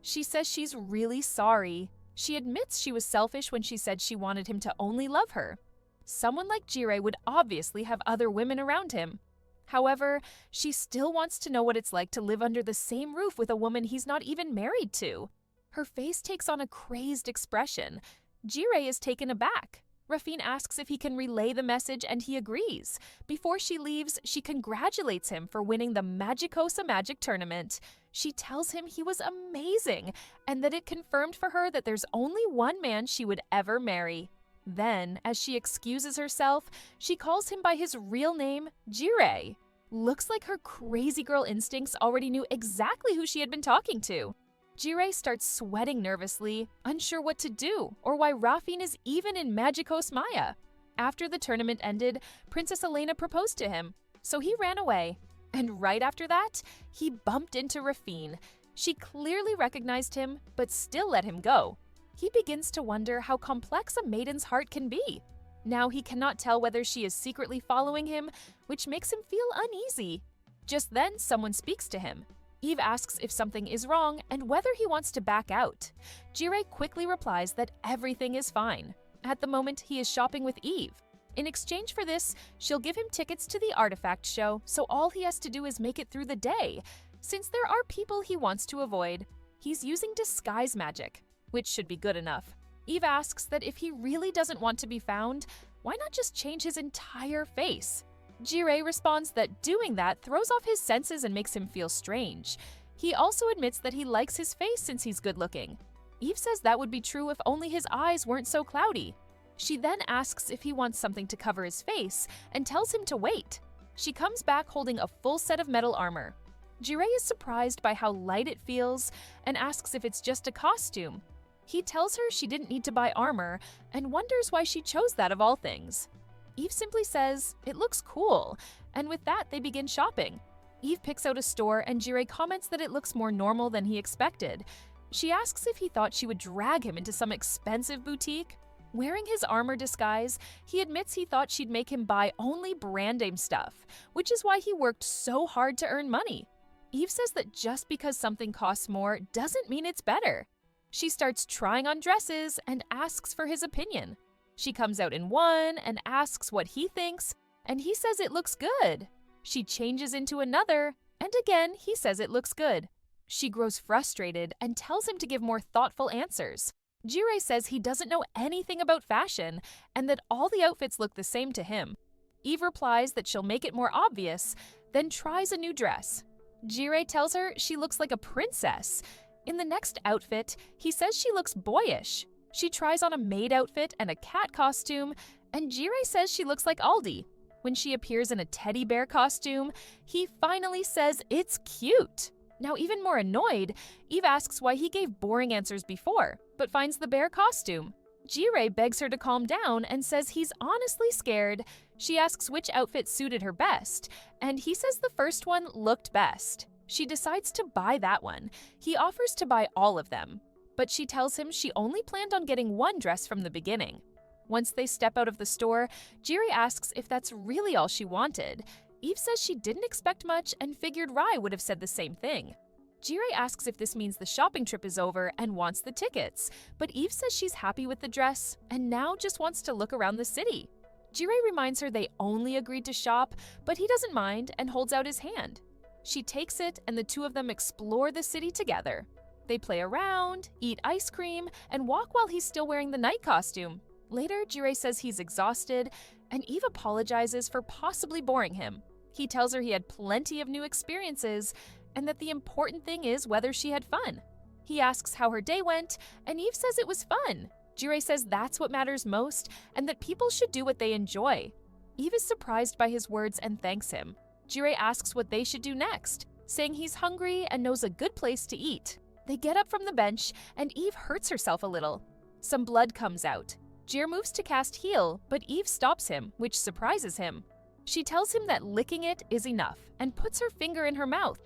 She says she's really sorry. She admits she was selfish when she said she wanted him to only love her. Someone like Jirei would obviously have other women around him. However, she still wants to know what it's like to live under the same roof with a woman he's not even married to. Her face takes on a crazed expression. Jirei is taken aback. Rafine asks if he can relay the message and he agrees. Before she leaves, she congratulates him for winning the Magicosa Magic Tournament. She tells him he was amazing and that it confirmed for her that there's only one man she would ever marry. Then, as she excuses herself, she calls him by his real name, Jirei. Looks like her crazy girl instincts already knew exactly who she had been talking to. Jirei starts sweating nervously, unsure what to do or why Rafine is even in Magicos Maya. After the tournament ended, Princess Elena proposed to him, so he ran away. And right after that, he bumped into Rafine. She clearly recognized him, but still let him go. He begins to wonder how complex a maiden's heart can be. Now he cannot tell whether she is secretly following him, which makes him feel uneasy. Just then, someone speaks to him. Eve asks if something is wrong and whether he wants to back out. Jirei quickly replies that everything is fine. At the moment, he is shopping with Eve. In exchange for this, she'll give him tickets to the artifact show, so all he has to do is make it through the day. Since there are people he wants to avoid, he's using disguise magic, which should be good enough. Eve asks that if he really doesn't want to be found, why not just change his entire face? Jirei responds that doing that throws off his senses and makes him feel strange. He also admits that he likes his face since he's good-looking. Eve says that would be true if only his eyes weren't so cloudy. She then asks if he wants something to cover his face and tells him to wait. She comes back holding a full set of metal armor. Jirei is surprised by how light it feels and asks if it's just a costume. He tells her she didn't need to buy armor and wonders why she chose that of all things. Eve simply says, "It looks cool," and with that they begin shopping. Eve picks out a store and Jirei comments that it looks more normal than he expected. She asks if he thought she would drag him into some expensive boutique. Wearing his armor disguise, he admits he thought she'd make him buy only brand name stuff, which is why he worked so hard to earn money. Eve says that just because something costs more doesn't mean it's better. She starts trying on dresses and asks for his opinion. She comes out in one and asks what he thinks, and he says it looks good. She changes into another, and again he says it looks good. She grows frustrated and tells him to give more thoughtful answers. Jirei says he doesn't know anything about fashion and that all the outfits look the same to him. Eve replies that she'll make it more obvious, then tries a new dress. Jirei tells her she looks like a princess. In the next outfit, he says she looks boyish. She tries on a maid outfit and a cat costume, and Jirei says she looks like Aldi. When she appears in a teddy bear costume, he finally says it's cute. Now, even more annoyed, Eve asks why he gave boring answers before, but finds the bear costume. Jirei begs her to calm down and says he's honestly scared. She asks which outfit suited her best, and he says the first one looked best. She decides to buy that one. He offers to buy all of them, but she tells him she only planned on getting one dress from the beginning. Once they step out of the store, Jirei asks if that's really all she wanted. Eve says she didn't expect much and figured Rai would have said the same thing. Jirei asks if this means the shopping trip is over and wants the tickets, but Eve says she's happy with the dress and now just wants to look around the city. Jirei reminds her they only agreed to shop, but he doesn't mind and holds out his hand. She takes it and the two of them explore the city together. They play around, eat ice cream, and walk while he's still wearing the night costume. Later, Jirei says he's exhausted, and Eve apologizes for possibly boring him. He tells her he had plenty of new experiences, and that the important thing is whether she had fun. He asks how her day went, and Eve says it was fun. Jirei says that's what matters most, and that people should do what they enjoy. Eve is surprised by his words and thanks him. Jirei asks what they should do next, saying he's hungry and knows a good place to eat. They get up from the bench, and Eve hurts herself a little. Some blood comes out. Jir moves to cast heal, but Eve stops him, which surprises him. She tells him that licking it is enough and puts her finger in her mouth.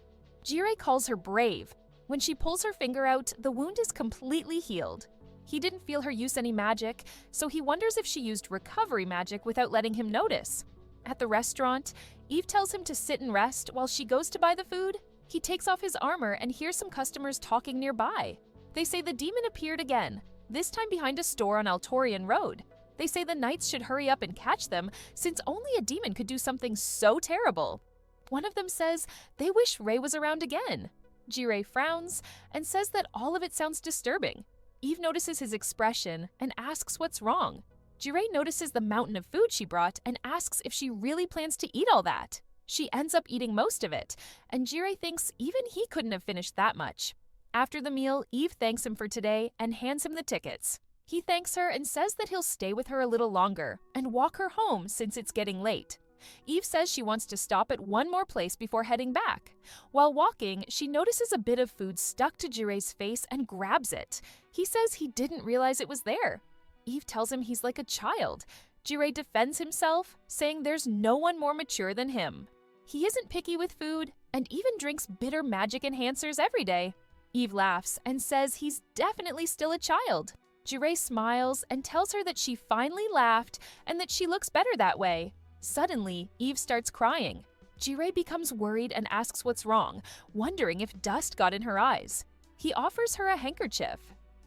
Jirei calls her brave. When she pulls her finger out, the wound is completely healed. He didn't feel her use any magic, so he wonders if she used recovery magic without letting him notice. At the restaurant, Eve tells him to sit and rest while she goes to buy the food. He takes off his armor and hears some customers talking nearby. They say the demon appeared again, this time behind a store on Altorian Road. They say the knights should hurry up and catch them, since only a demon could do something so terrible. One of them says they wish Rei was around again. Jirei frowns and says that all of it sounds disturbing. Eve notices his expression and asks what's wrong. Jirei notices the mountain of food she brought and asks if she really plans to eat all that. She ends up eating most of it, and Jirei thinks even he couldn't have finished that much. After the meal, Eve thanks him for today and hands him the tickets. He thanks her and says that he'll stay with her a little longer and walk her home since it's getting late. Eve says she wants to stop at one more place before heading back. While walking, she notices a bit of food stuck to Jirei's face and grabs it. He says he didn't realize it was there. Eve tells him he's like a child. Jirei defends himself, saying there's no one more mature than him. He isn't picky with food and even drinks bitter magic enhancers every day. Eve laughs and says he's definitely still a child. Jirei smiles and tells her that she finally laughed and that she looks better that way. Suddenly, Eve starts crying. Jirei becomes worried and asks what's wrong, wondering if dust got in her eyes. He offers her a handkerchief.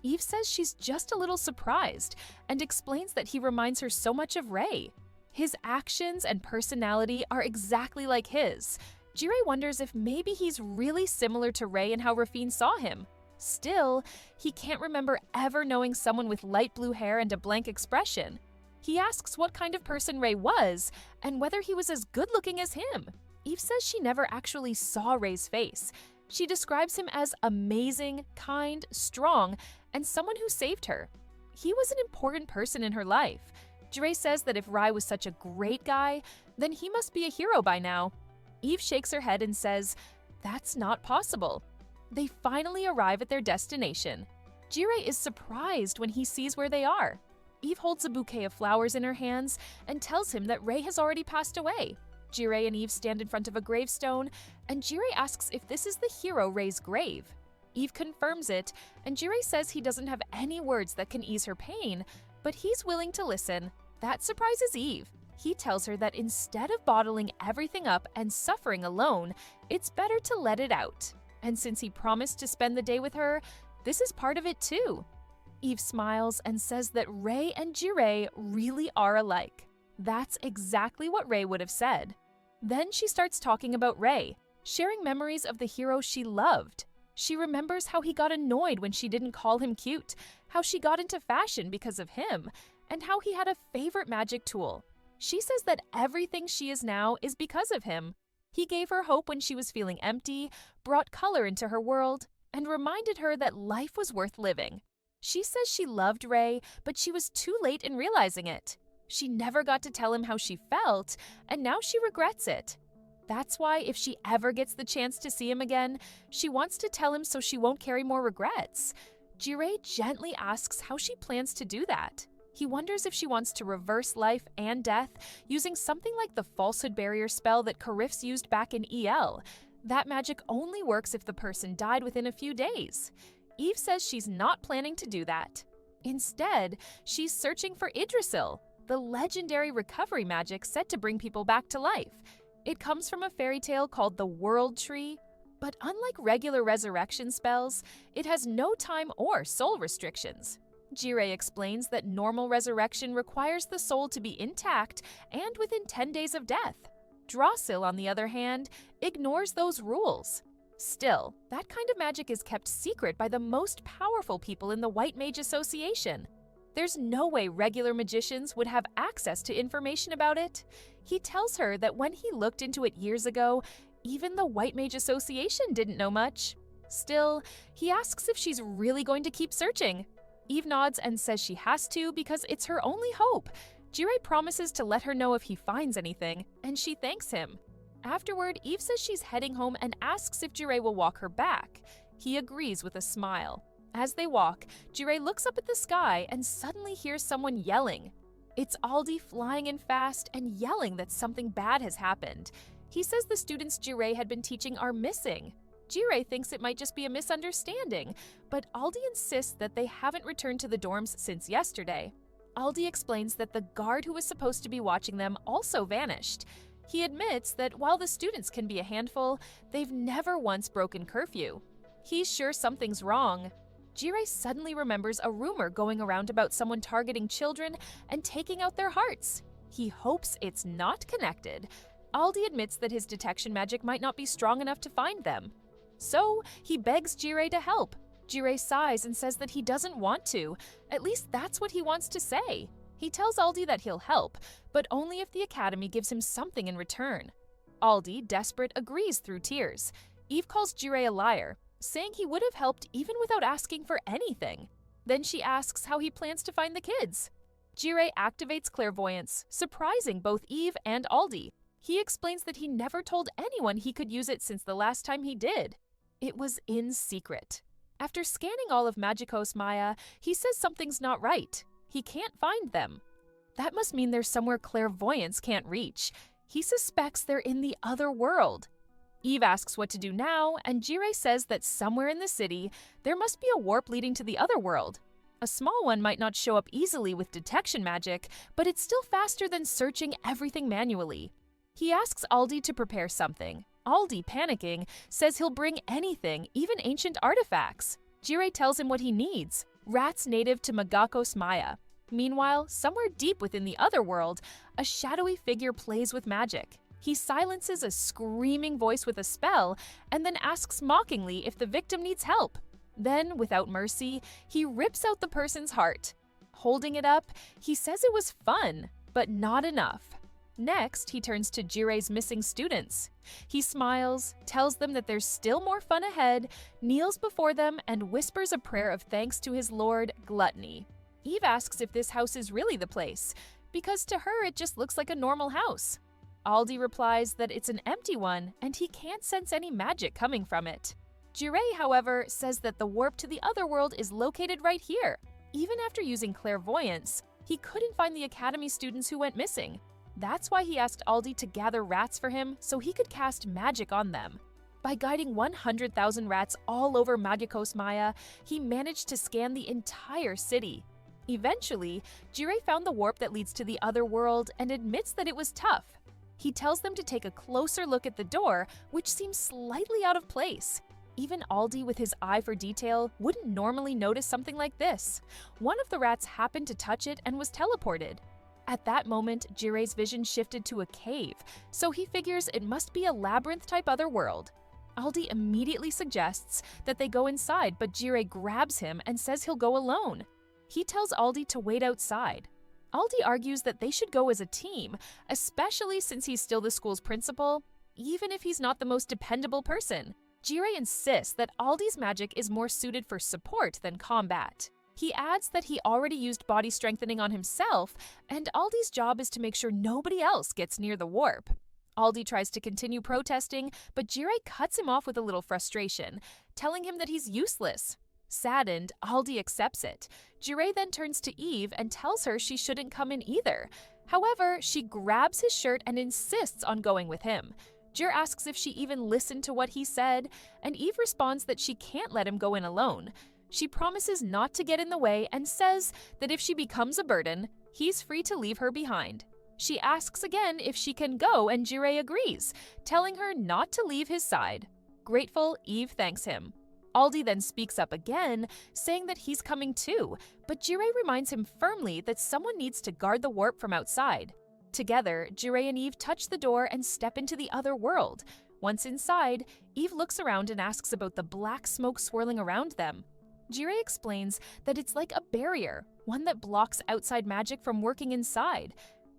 Eve says she's just a little surprised and explains that he reminds her so much of Rei. His actions and personality are exactly like his. Jirei wonders if maybe he's really similar to Rei in how Rafine saw him. Still, he can't remember ever knowing someone with light blue hair and a blank expression. He asks what kind of person Rei was and whether he was as good-looking as him. Eve says she never actually saw Rei's face. She describes him as amazing, kind, strong, and someone who saved her. He was an important person in her life. Jirei says that if Rai was such a great guy, then he must be a hero by now. Eve shakes her head and says, that's not possible. They finally arrive at their destination. Jirei is surprised when he sees where they are. Eve holds a bouquet of flowers in her hands and tells him that Rei has already passed away. Jirei and Eve stand in front of a gravestone, and Jirei asks if this is the hero Rei's grave. Eve confirms it, and Jirei says he doesn't have any words that can ease her pain, but he's willing to listen. That surprises Eve. He tells her that instead of bottling everything up and suffering alone, it's better to let it out. And since he promised to spend the day with her, this is part of it too. Eve smiles and says that Rei and Jirei really are alike. That's exactly what Rei would have said. Then she starts talking about Rei, sharing memories of the hero she loved. She remembers how he got annoyed when she didn't call him cute, how she got into fashion because of him, and how he had a favorite magic tool. She says that everything she is now is because of him. He gave her hope when she was feeling empty, brought color into her world, and reminded her that life was worth living. She says she loved Rei, but she was too late in realizing it. She never got to tell him how she felt, and now she regrets it. That's why if she ever gets the chance to see him again, she wants to tell him so she won't carry more regrets. Jirei gently asks how she plans to do that. He wonders if she wants to reverse life and death using something like the falsehood barrier spell that Karif's used back in EL. That magic only works if the person died within a few days. Eve says she's not planning to do that. Instead, she's searching for Yggdrasil, the legendary recovery magic said to bring people back to life. It comes from a fairy tale called the World Tree, but unlike regular resurrection spells, it has no time or soul restrictions. Jirei explains that normal resurrection requires the soul to be intact and within 10 days of death. Drasil, on the other hand, ignores those rules. Still, that kind of magic is kept secret by the most powerful people in the White Mage Association. There's no way regular magicians would have access to information about it. He tells her that when he looked into it years ago, even the White Mage Association didn't know much. Still, he asks if she's really going to keep searching. Eve nods and says she has to because it's her only hope. Jirei promises to let her know if he finds anything, and she thanks him. Afterward, Eve says she's heading home and asks if Jirei will walk her back. He agrees with a smile. As they walk, Jirei looks up at the sky and suddenly hears someone yelling. It's Aldi flying in fast and yelling that something bad has happened. He says the students Jirei had been teaching are missing. Jirei thinks it might just be a misunderstanding, but Aldi insists that they haven't returned to the dorms since yesterday. Aldi explains that the guard who was supposed to be watching them also vanished. He admits that while the students can be a handful, they've never once broken curfew. He's sure something's wrong. Jirei suddenly remembers a rumor going around about someone targeting children and taking out their hearts. He hopes it's not connected. Aldi admits that his detection magic might not be strong enough to find them. So, he begs Jirei to help. Jirei sighs and says that he doesn't want to. At least that's what he wants to say. He tells Aldi that he'll help, but only if the academy gives him something in return. Aldi, desperate, agrees through tears. Eve calls Jirei a liar, saying he would have helped even without asking for anything. Then she asks how he plans to find the kids. Jirei activates clairvoyance, surprising both Eve and Aldi. He explains that he never told anyone he could use it since the last time he did. It was in secret. After scanning all of Magicos Maya, he says something's not right. He can't find them. That must mean they're somewhere clairvoyance can't reach. He suspects they're in the other world. Eve asks what to do now, and Jirei says that somewhere in the city, there must be a warp leading to the other world. A small one might not show up easily with detection magic, but it's still faster than searching everything manually. He asks Aldi to prepare something. Aldi, panicking, says he'll bring anything, even ancient artifacts. Jirei tells him what he needs: rats native to Magakos Maya. Meanwhile, somewhere deep within the other world, a shadowy figure plays with magic. He silences a screaming voice with a spell and then asks mockingly if the victim needs help. Then, without mercy, he rips out the person's heart. Holding it up, he says it was fun, but not enough. Next, he turns to Jirei's missing students. He smiles, tells them that there's still more fun ahead, kneels before them, and whispers a prayer of thanks to his lord, Gluttony. Eve asks if this house is really the place, because to her it just looks like a normal house. Aldi replies that it's an empty one, and he can't sense any magic coming from it. Jirei, however, says that the warp to the other world is located right here. Even after using clairvoyance, he couldn't find the academy students who went missing. That's why he asked Aldi to gather rats for him so he could cast magic on them. By guiding 100,000 rats all over Magicos Maya, he managed to scan the entire city. Eventually, Jirei found the warp that leads to the other world and admits that it was tough. He tells them to take a closer look at the door, which seems slightly out of place. Even Aldi, with his eye for detail, wouldn't normally notice something like this. One of the rats happened to touch it and was teleported. At that moment, Jirei's vision shifted to a cave, so he figures it must be a labyrinth-type otherworld. Aldi immediately suggests that they go inside, but Jirei grabs him and says he'll go alone. He tells Aldi to wait outside. Aldi argues that they should go as a team, especially since he's still the school's principal, even if he's not the most dependable person. Jirei insists that Aldi's magic is more suited for support than combat. He adds that he already used body strengthening on himself, and Aldi's job is to make sure nobody else gets near the warp. Aldi tries to continue protesting, but Jirei cuts him off with a little frustration, telling him that he's useless. Saddened, Aldi accepts it. Jirei then turns to Eve and tells her she shouldn't come in either. However, she grabs his shirt and insists on going with him. Jir asks if she even listened to what he said, and Eve responds that she can't let him go in alone. She promises not to get in the way and says that if she becomes a burden, he's free to leave her behind. She asks again if she can go, and Jirei agrees, telling her not to leave his side. Grateful, Eve thanks him. Aldi then speaks up again, saying that he's coming too, but Jirei reminds him firmly that someone needs to guard the warp from outside. Together, Jirei and Eve touch the door and step into the other world. Once inside, Eve looks around and asks about the black smoke swirling around them. Jirei explains that it's like a barrier, one that blocks outside magic from working inside.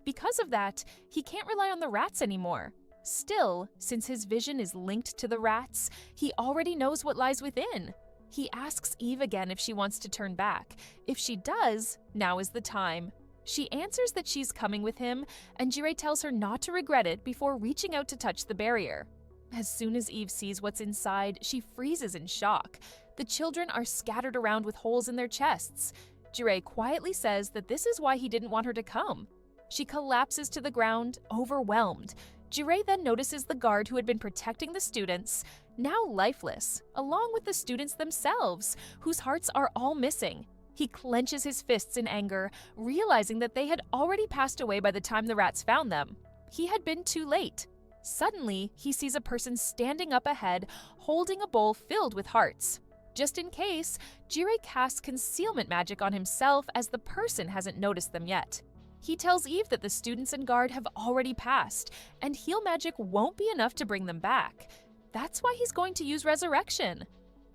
Because of that, he can't rely on the rats anymore. Still, since his vision is linked to the rats, he already knows what lies within. He asks Eve again if she wants to turn back. If she does, now is the time. She answers that she's coming with him, and Jirei tells her not to regret it before reaching out to touch the barrier. As soon as Eve sees what's inside, she freezes in shock. The children are scattered around with holes in their chests. Jirei quietly says that this is why he didn't want her to come. She collapses to the ground, overwhelmed. Jirei then notices the guard who had been protecting the students, now lifeless, along with the students themselves, whose hearts are all missing. He clenches his fists in anger, realizing that they had already passed away by the time the rats found them. He had been too late. Suddenly, he sees a person standing up ahead, holding a bowl filled with hearts. Just in case, Jirei casts concealment magic on himself as the person hasn't noticed them yet. He tells Eve that the students and guard have already passed, and heal magic won't be enough to bring them back. That's why he's going to use resurrection.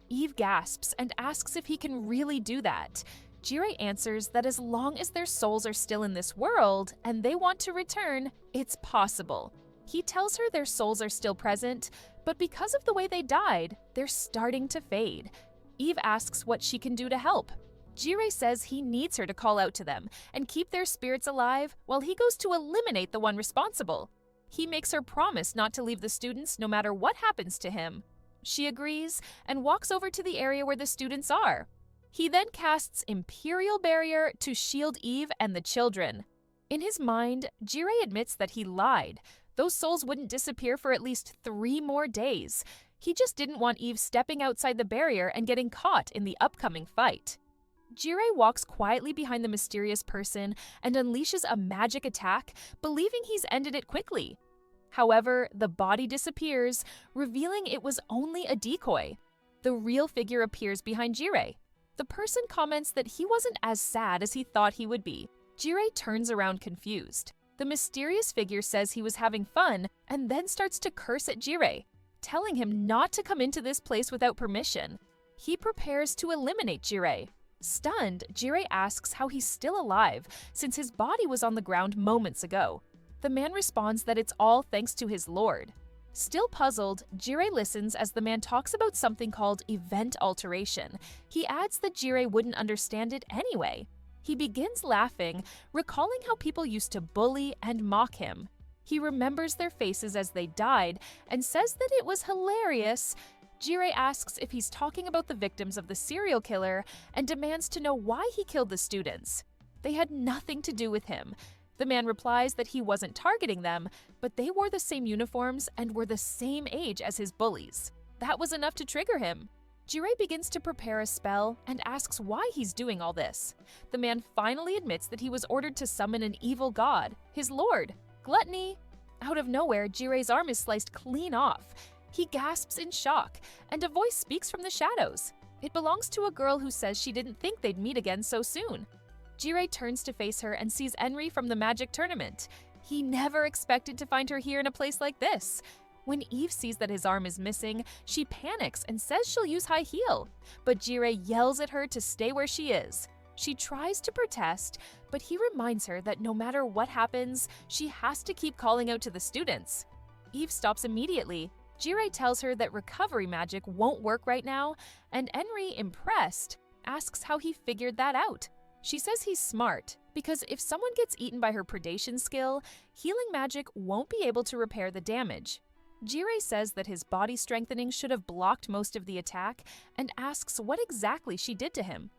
Eve gasps and asks if he can really do that. Jirei answers that as long as their souls are still in this world and they want to return, it's possible. He tells her their souls are still present, but because of the way they died, they're starting to fade. Eve asks what she can do to help. Jirei says he needs her to call out to them and keep their spirits alive while he goes to eliminate the one responsible. He makes her promise not to leave the students no matter what happens to him. She agrees and walks over to the area where the students are. He then casts Imperial Barrier to shield Eve and the children. In his mind, Jirei admits that he lied. Those souls wouldn't disappear for at least 3 more days. He just didn't want Eve stepping outside the barrier and getting caught in the upcoming fight. Jirei walks quietly behind the mysterious person and unleashes a magic attack, believing he's ended it quickly. However, the body disappears, revealing it was only a decoy. The real figure appears behind Jirei. The person comments that he wasn't as sad as he thought he would be. Jirei turns around confused. The mysterious figure says he was having fun and then starts to curse at Jirei, telling him not to come into this place without permission. He prepares to eliminate Jirei. Stunned, Jirei asks how he's still alive since his body was on the ground moments ago. The man responds that it's all thanks to his lord. Still puzzled, Jirei listens as the man talks about something called event alteration. He adds that Jirei wouldn't understand it anyway. He begins laughing, recalling how people used to bully and mock him. He remembers their faces as they died and says that it was hilarious. Jirei asks if he's talking about the victims of the serial killer and demands to know why he killed the students. They had nothing to do with him. The man replies that he wasn't targeting them, but they wore the same uniforms and were the same age as his bullies. that was enough to trigger him. Jirei begins to prepare a spell and asks why he's doing all this. The man finally admits that he was ordered to summon an evil god, his lord, Gluttony. Out of nowhere, Jirei's arm is sliced clean off. He gasps in shock, and a voice speaks from the shadows. It belongs to a girl who says she didn't think they'd meet again so soon. Jirei turns to face her and sees Enri from the magic tournament. He never expected to find her here in a place like this. When Eve sees that his arm is missing, she panics and says she'll use high heel. But Jirei yells at her to stay where she is. She tries to protest, but he reminds her that no matter what happens, she has to keep calling out to the students. Eve stops immediately. Jirei tells her that recovery magic won't work right now, and Enri, impressed, asks how he figured that out. She says he's smart, because if someone gets eaten by her predation skill, healing magic won't be able to repair the damage. Jirei says that his body strengthening should have blocked most of the attack, and asks what exactly she did to him.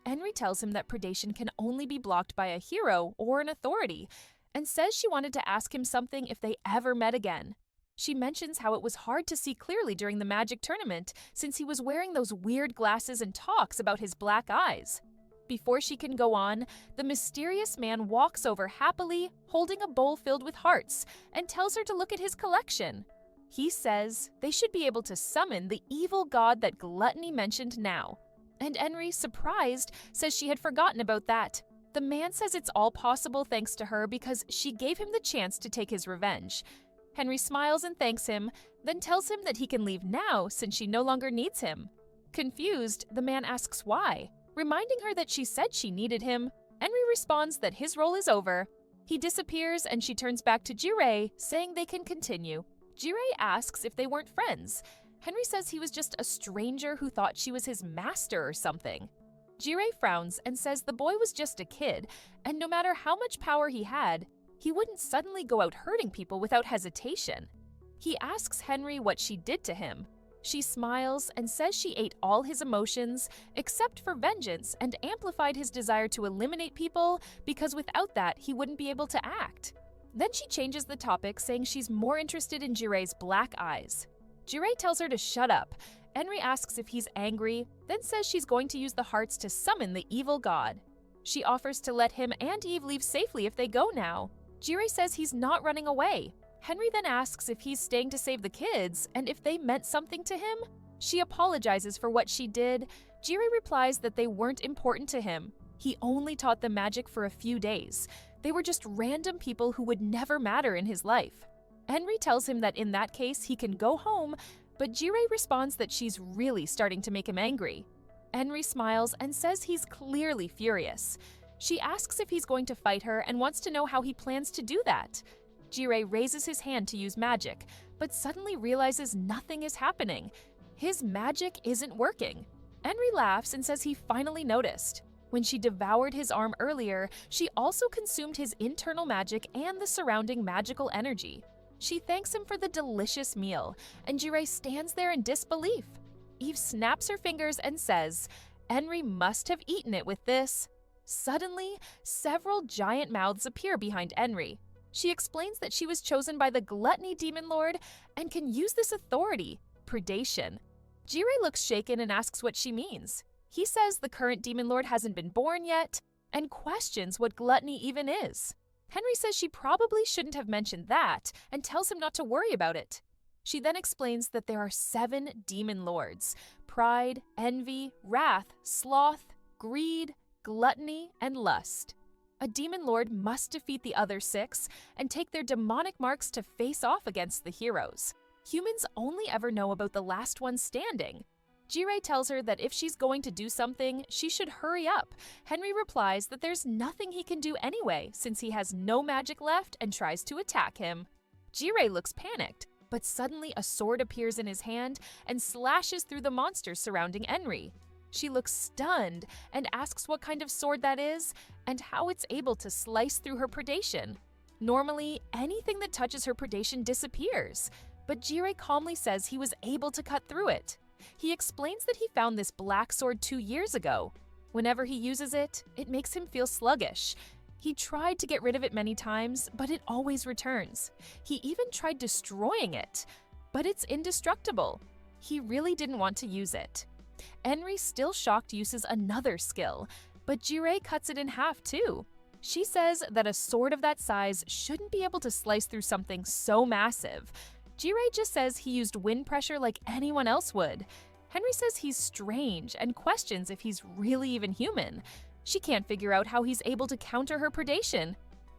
Enri tells him that predation can only be blocked by a hero or an authority, and says she wanted to ask him something if they ever met again. She mentions how it was hard to see clearly during the magic tournament since he was wearing those weird glasses and talks about his black eyes. Before she can go on, the mysterious man walks over happily, holding a bowl filled with hearts, and tells her to look at his collection. He says they should be able to summon the evil god that Gluttony mentioned now. And Enri, surprised, says she had forgotten about that. The man says it's all possible thanks to her because she gave him the chance to take his revenge. Henry smiles and thanks him, then tells him that he can leave now since she no longer needs him. Confused, the man asks why. Reminding her that she said she needed him, Henry responds that his role is over. He disappears and she turns back to Jirei, saying they can continue. Jirei asks if they weren't friends. Henry says he was just a stranger who thought she was his master or something. Jirei frowns and says the boy was just a kid, and no matter how much power he had, he wouldn't suddenly go out hurting people without hesitation. He asks Henry what she did to him. She smiles and says she ate all his emotions, except for vengeance, and amplified his desire to eliminate people because without that, he wouldn't be able to act. Then she changes the topic, saying she's more interested in Jirei's black eyes. Jirei tells her to shut up. Enri asks if he's angry, then says she's going to use the hearts to summon the evil god. She offers to let him and Eve leave safely if they go now. Jirei says he's not running away. Henry then asks if he's staying to save the kids and if they meant something to him. She apologizes for what she did. Jirei replies that they weren't important to him. He only taught them magic for a few days. They were just random people who would never matter in his life. Henry tells him that in that case he can go home, but Jirei responds that she's really starting to make him angry. Henry smiles and says he's clearly furious. She asks if he's going to fight her and wants to know how he plans to do that. Jirei raises his hand to use magic, but suddenly realizes nothing is happening. His magic isn't working. Henry laughs and says he finally noticed. When she devoured his arm earlier, she also consumed his internal magic and the surrounding magical energy. She thanks him for the delicious meal, and Jirei stands there in disbelief. Eve snaps her fingers and says, Henry must have eaten it with this. Suddenly, several giant mouths appear behind Henry. She explains that she was chosen by the Gluttony Demon Lord and can use this authority, predation. Jirei looks shaken and asks what she means. He says the current Demon Lord hasn't been born yet and questions what gluttony even is. Henry says she probably shouldn't have mentioned that and tells him not to worry about it. She then explains that there are 7 Demon Lords: pride, envy, wrath, sloth, greed, gluttony, and lust. A Demon Lord must defeat the other 6 and take their demonic marks to face off against the heroes. Humans only ever know about the last one standing. Jirei tells her that if she's going to do something, she should hurry up. Henry replies that there's nothing he can do anyway, since he has no magic left and tries to attack him. Jirei looks panicked, but suddenly a sword appears in his hand and slashes through the monsters surrounding Henry. She looks stunned and asks what kind of sword that is and how it's able to slice through her predation. Normally, anything that touches her predation disappears, but Jirei calmly says he was able to cut through it. He explains that he found this black sword 2 years ago. Whenever he uses it, it makes him feel sluggish. He tried to get rid of it many times, but it always returns. He even tried destroying it, but it's indestructible. He really didn't want to use it. Enri, still shocked, uses another skill, but Jirei cuts it in half too. She says that a sword of that size shouldn't be able to slice through something so massive. Jirei just says he used wind pressure like anyone else would. Henry says he's strange and questions if he's really even human. She can't figure out how he's able to counter her predation.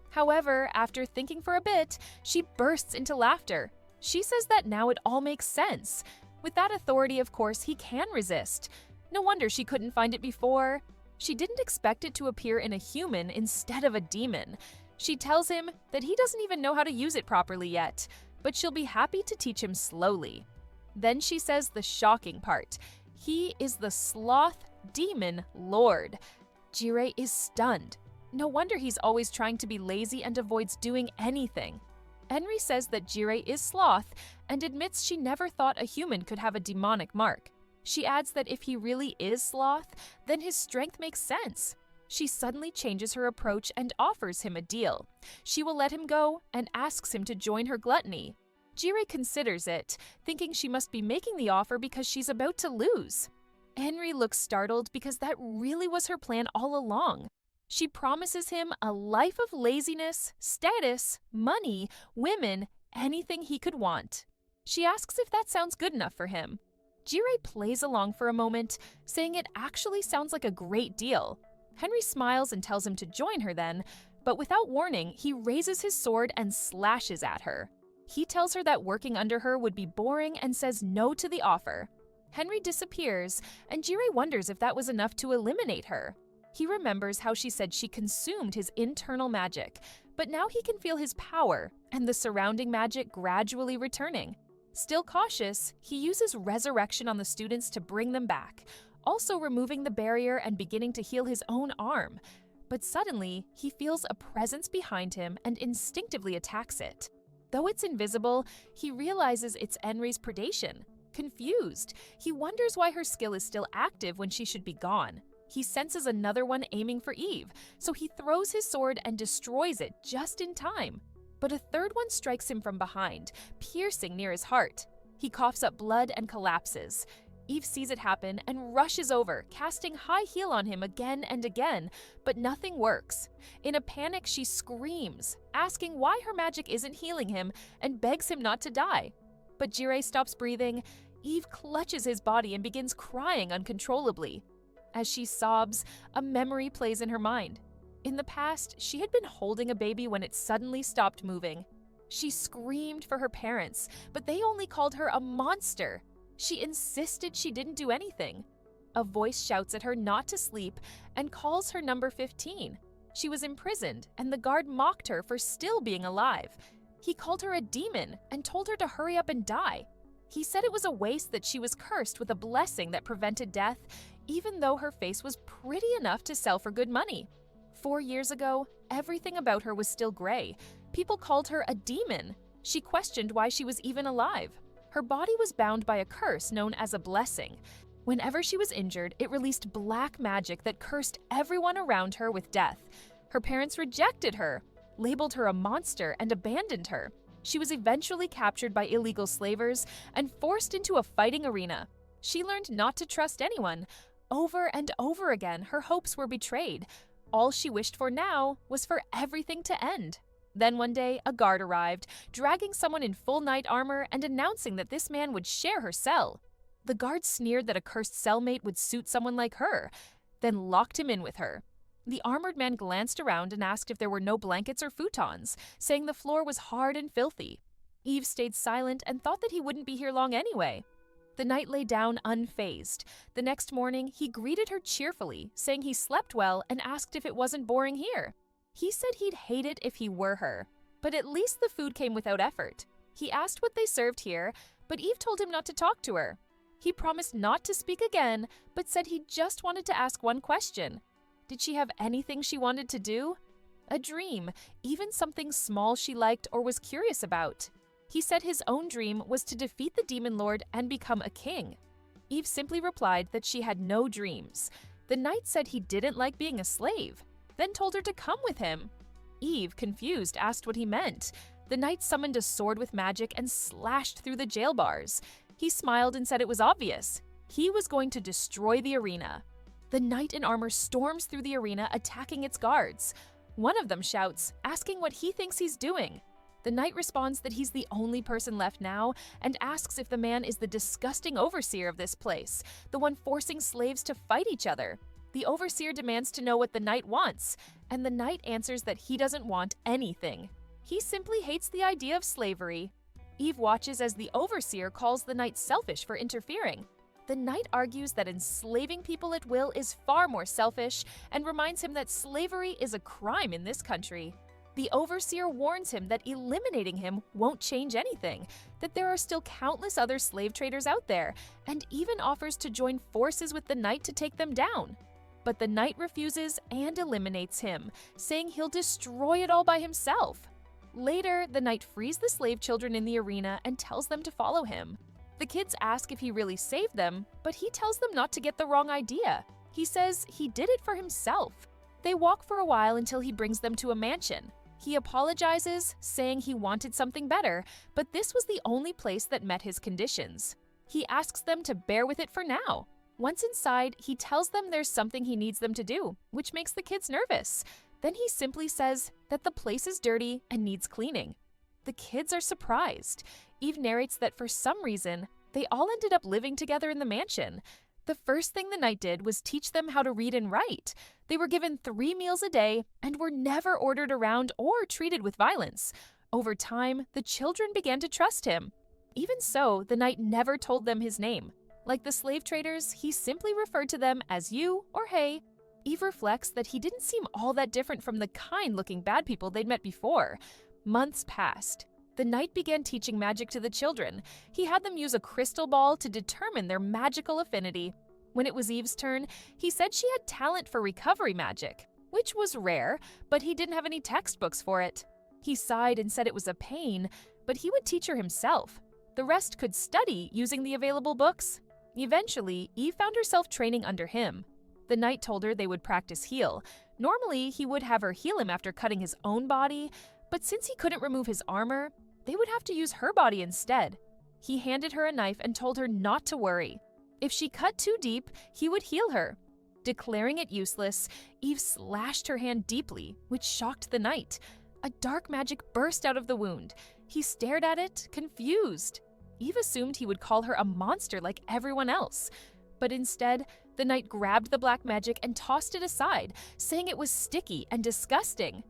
However, after thinking for a bit, she bursts into laughter. She says that now it all makes sense. With that authority, of course, he can resist. No wonder she couldn't find it before. She didn't expect it to appear in a human instead of a demon. She tells him that he doesn't even know how to use it properly yet, but she'll be happy to teach him slowly. Then she says the shocking part. He is the Sloth Demon Lord. Jirei is stunned. No wonder he's always trying to be lazy and avoids doing anything. Enri says that Jirei is Sloth and admits she never thought a human could have a demonic mark. She adds that if he really is Sloth, then his strength makes sense. She suddenly changes her approach and offers him a deal. She will let him go and asks him to join her gluttony. Jirei considers it, thinking she must be making the offer because she's about to lose. Enri looks startled because that really was her plan all along. She promises him a life of laziness, status, money, women, anything he could want. She asks if that sounds good enough for him. Jirei plays along for a moment, saying it actually sounds like a great deal. Henry smiles and tells him to join her then, but without warning, he raises his sword and slashes at her. He tells her that working under her would be boring and says no to the offer. Henry disappears, and Jirei wonders if that was enough to eliminate her. He remembers how she said she consumed his internal magic, but now he can feel his power and the surrounding magic gradually returning. Still cautious, he uses resurrection on the students to bring them back, also removing the barrier and beginning to heal his own arm. But suddenly, he feels a presence behind him and instinctively attacks it. Though it's invisible, he realizes it's Enri's predation. Confused, he wonders why her skill is still active when she should be gone. He senses another one aiming for Eve, so he throws his sword and destroys it just in time. But a third one strikes him from behind, piercing near his heart. He coughs up blood and collapses. Eve sees it happen and rushes over, casting high heal on him again and again, but nothing works. In a panic, she screams, asking why her magic isn't healing him and begs him not to die. But Jirei stops breathing. Eve clutches his body and begins crying uncontrollably. As she sobs, a memory plays in her mind. In the past, she had been holding a baby when it suddenly stopped moving. She screamed for her parents, but they only called her a monster. She insisted she didn't do anything. A voice shouts at her not to sleep and calls her number 15. She was imprisoned, and the guard mocked her for still being alive. He called her a demon and told her to hurry up and die. He said it was a waste that she was cursed with a blessing that prevented death, even though her face was pretty enough to sell for good money. 4 years ago, everything about her was still gray. People called her a demon. She questioned why she was even alive. Her body was bound by a curse known as a blessing. Whenever she was injured, it released black magic that cursed everyone around her with death. Her parents rejected her, labeled her a monster, and abandoned her. She was eventually captured by illegal slavers and forced into a fighting arena. She learned not to trust anyone. Over and over again, her hopes were betrayed. All she wished for now was for everything to end. Then one day, a guard arrived, dragging someone in full knight armor and announcing that this man would share her cell. The guard sneered that a cursed cellmate would suit someone like her, then locked him in with her. The armored man glanced around and asked if there were no blankets or futons, saying the floor was hard and filthy. Eve stayed silent and thought that he wouldn't be here long anyway. The knight lay down unfazed. The next morning, he greeted her cheerfully, saying he slept well and asked if it wasn't boring here. He said he'd hate it if he were her, but at least the food came without effort. He asked what they served here, but Eve told him not to talk to her. He promised not to speak again, but said he just wanted to ask one question. Did she have anything she wanted to do? A dream, even something small she liked or was curious about. He said his own dream was to defeat the Demon Lord and become a king. Eve simply replied that she had no dreams. The knight said he didn't like being a slave, then told her to come with him. Eve, confused, asked what he meant. The knight summoned a sword with magic and slashed through the jail bars. He smiled and said it was obvious. He was going to destroy the arena. The knight in armor storms through the arena, attacking its guards. One of them shouts, asking what he thinks he's doing. The knight responds that he's the only person left now and asks if the man is the disgusting overseer of this place, the one forcing slaves to fight each other. The overseer demands to know what the knight wants, and the knight answers that he doesn't want anything. He simply hates the idea of slavery. Eve watches as the overseer calls the knight selfish for interfering. The knight argues that enslaving people at will is far more selfish and reminds him that slavery is a crime in this country. The overseer warns him that eliminating him won't change anything, that there are still countless other slave traders out there, and even offers to join forces with the knight to take them down. But the knight refuses and eliminates him, saying he'll destroy it all by himself. Later, the knight frees the slave children in the arena and tells them to follow him. The kids ask if he really saved them, but he tells them not to get the wrong idea. He says he did it for himself. They walk for a while until he brings them to a mansion. He apologizes, saying he wanted something better, but this was the only place that met his conditions. He asks them to bear with it for now. Once inside, he tells them there's something he needs them to do, which makes the kids nervous. Then he simply says that the place is dirty and needs cleaning. The kids are surprised. Eve narrates that for some reason, they all ended up living together in the mansion. The first thing the knight did was teach them how to read and write. They were given 3 meals a day and were never ordered around or treated with violence. Over time, the children began to trust him. Even so, the knight never told them his name. Like the slave traders, he simply referred to them as you or hey. Eve reflects that he didn't seem all that different from the kind-looking bad people they'd met before. Months passed. The knight began teaching magic to the children. He had them use a crystal ball to determine their magical affinity. When it was Eve's turn, he said she had talent for recovery magic, which was rare, but he didn't have any textbooks for it. He sighed and said it was a pain, but he would teach her himself. The rest could study using the available books. Eventually, Eve found herself training under him. The knight told her they would practice heal. Normally, he would have her heal him after cutting his own body, but since he couldn't remove his armor, they would have to use her body instead. He handed her a knife and told her not to worry. If she cut too deep, he would heal her. Declaring it useless, Eve slashed her hand deeply, which shocked the knight. A dark magic burst out of the wound. He stared at it, confused. Eve assumed he would call her a monster like everyone else. But instead, the knight grabbed the black magic and tossed it aside, saying it was sticky and disgusting.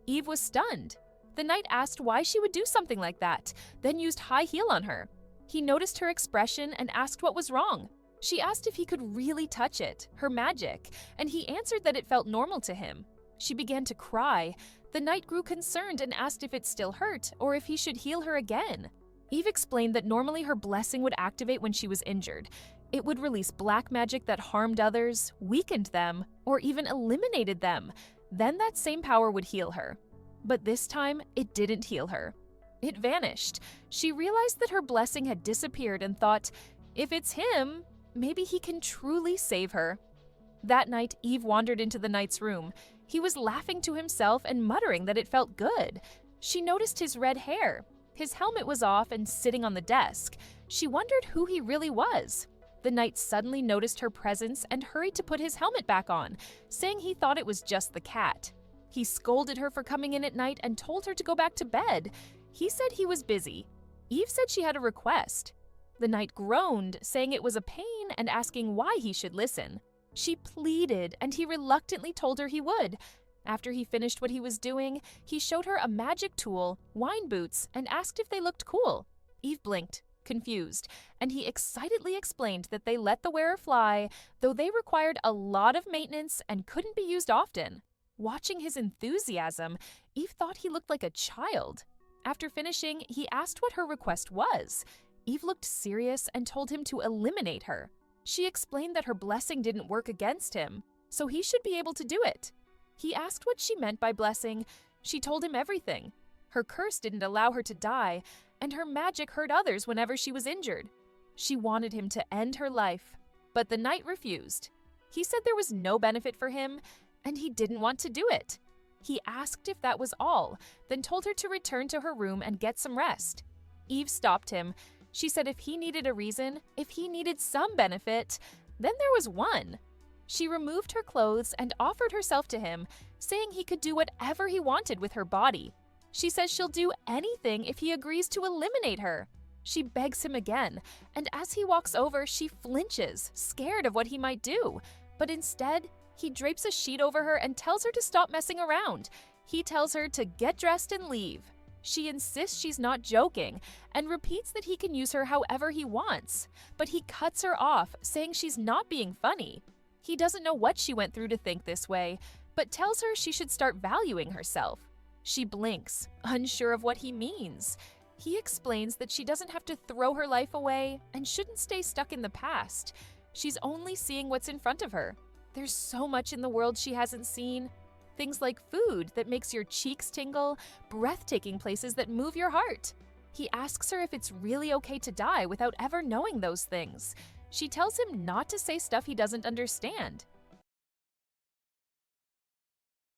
Eve was stunned. The knight asked why she would do something like that, then used high heel on her. He noticed her expression and asked what was wrong. She asked if he could really touch it, her magic, and he answered that it felt normal to him. She began to cry. The knight grew concerned and asked if it still hurt or if he should heal her again. Eve explained that normally her blessing would activate when she was injured. It would release black magic that harmed others, weakened them, or even eliminated them. Then that same power would heal her. But this time, it didn't heal her. It vanished. She realized that her blessing had disappeared and thought, if it's him, maybe he can truly save her. That night, Eve wandered into the knight's room. He was laughing to himself and muttering that it felt good. She noticed his red hair. His helmet was off and sitting on the desk. She wondered who he really was. The knight suddenly noticed her presence and hurried to put his helmet back on, saying he thought it was just the cat. He scolded her for coming in at night and told her to go back to bed. He said he was busy. Eve said she had a request. The knight groaned, saying it was a pain and asking why he should listen. She pleaded, and he reluctantly told her he would. After he finished what he was doing, he showed her a magic tool, wine boots, and asked if they looked cool. Eve blinked, confused, and he excitedly explained that they let the wearer fly, though they required a lot of maintenance and couldn't be used often. Watching his enthusiasm, Eve thought he looked like a child. After finishing, he asked what her request was. Eve looked serious and told him to eliminate her. She explained that her blessing didn't work against him, so he should be able to do it. He asked what she meant by blessing. She told him everything. Her curse didn't allow her to die, and her magic hurt others whenever she was injured. She wanted him to end her life, but the knight refused. He said there was no benefit for him, and he didn't want to do it. He asked if that was all, then told her to return to her room and get some rest. Eve stopped him. She said if he needed a reason, if he needed some benefit, then there was one. She removed her clothes and offered herself to him, saying he could do whatever he wanted with her body. She says she'll do anything if he agrees to eliminate her. She begs him again, and as he walks over, she flinches, scared of what he might do. But instead, he drapes a sheet over her and tells her to stop messing around. He tells her to get dressed and leave. She insists she's not joking and repeats that he can use her however he wants. But he cuts her off, saying she's not being funny. He doesn't know what she went through to think this way, but tells her she should start valuing herself. She blinks, unsure of what he means. He explains that she doesn't have to throw her life away and shouldn't stay stuck in the past. She's only seeing what's in front of her. There's so much in the world she hasn't seen. Things like food that makes your cheeks tingle, breathtaking places that move your heart. He asks her if it's really okay to die without ever knowing those things. She tells him not to say stuff he doesn't understand.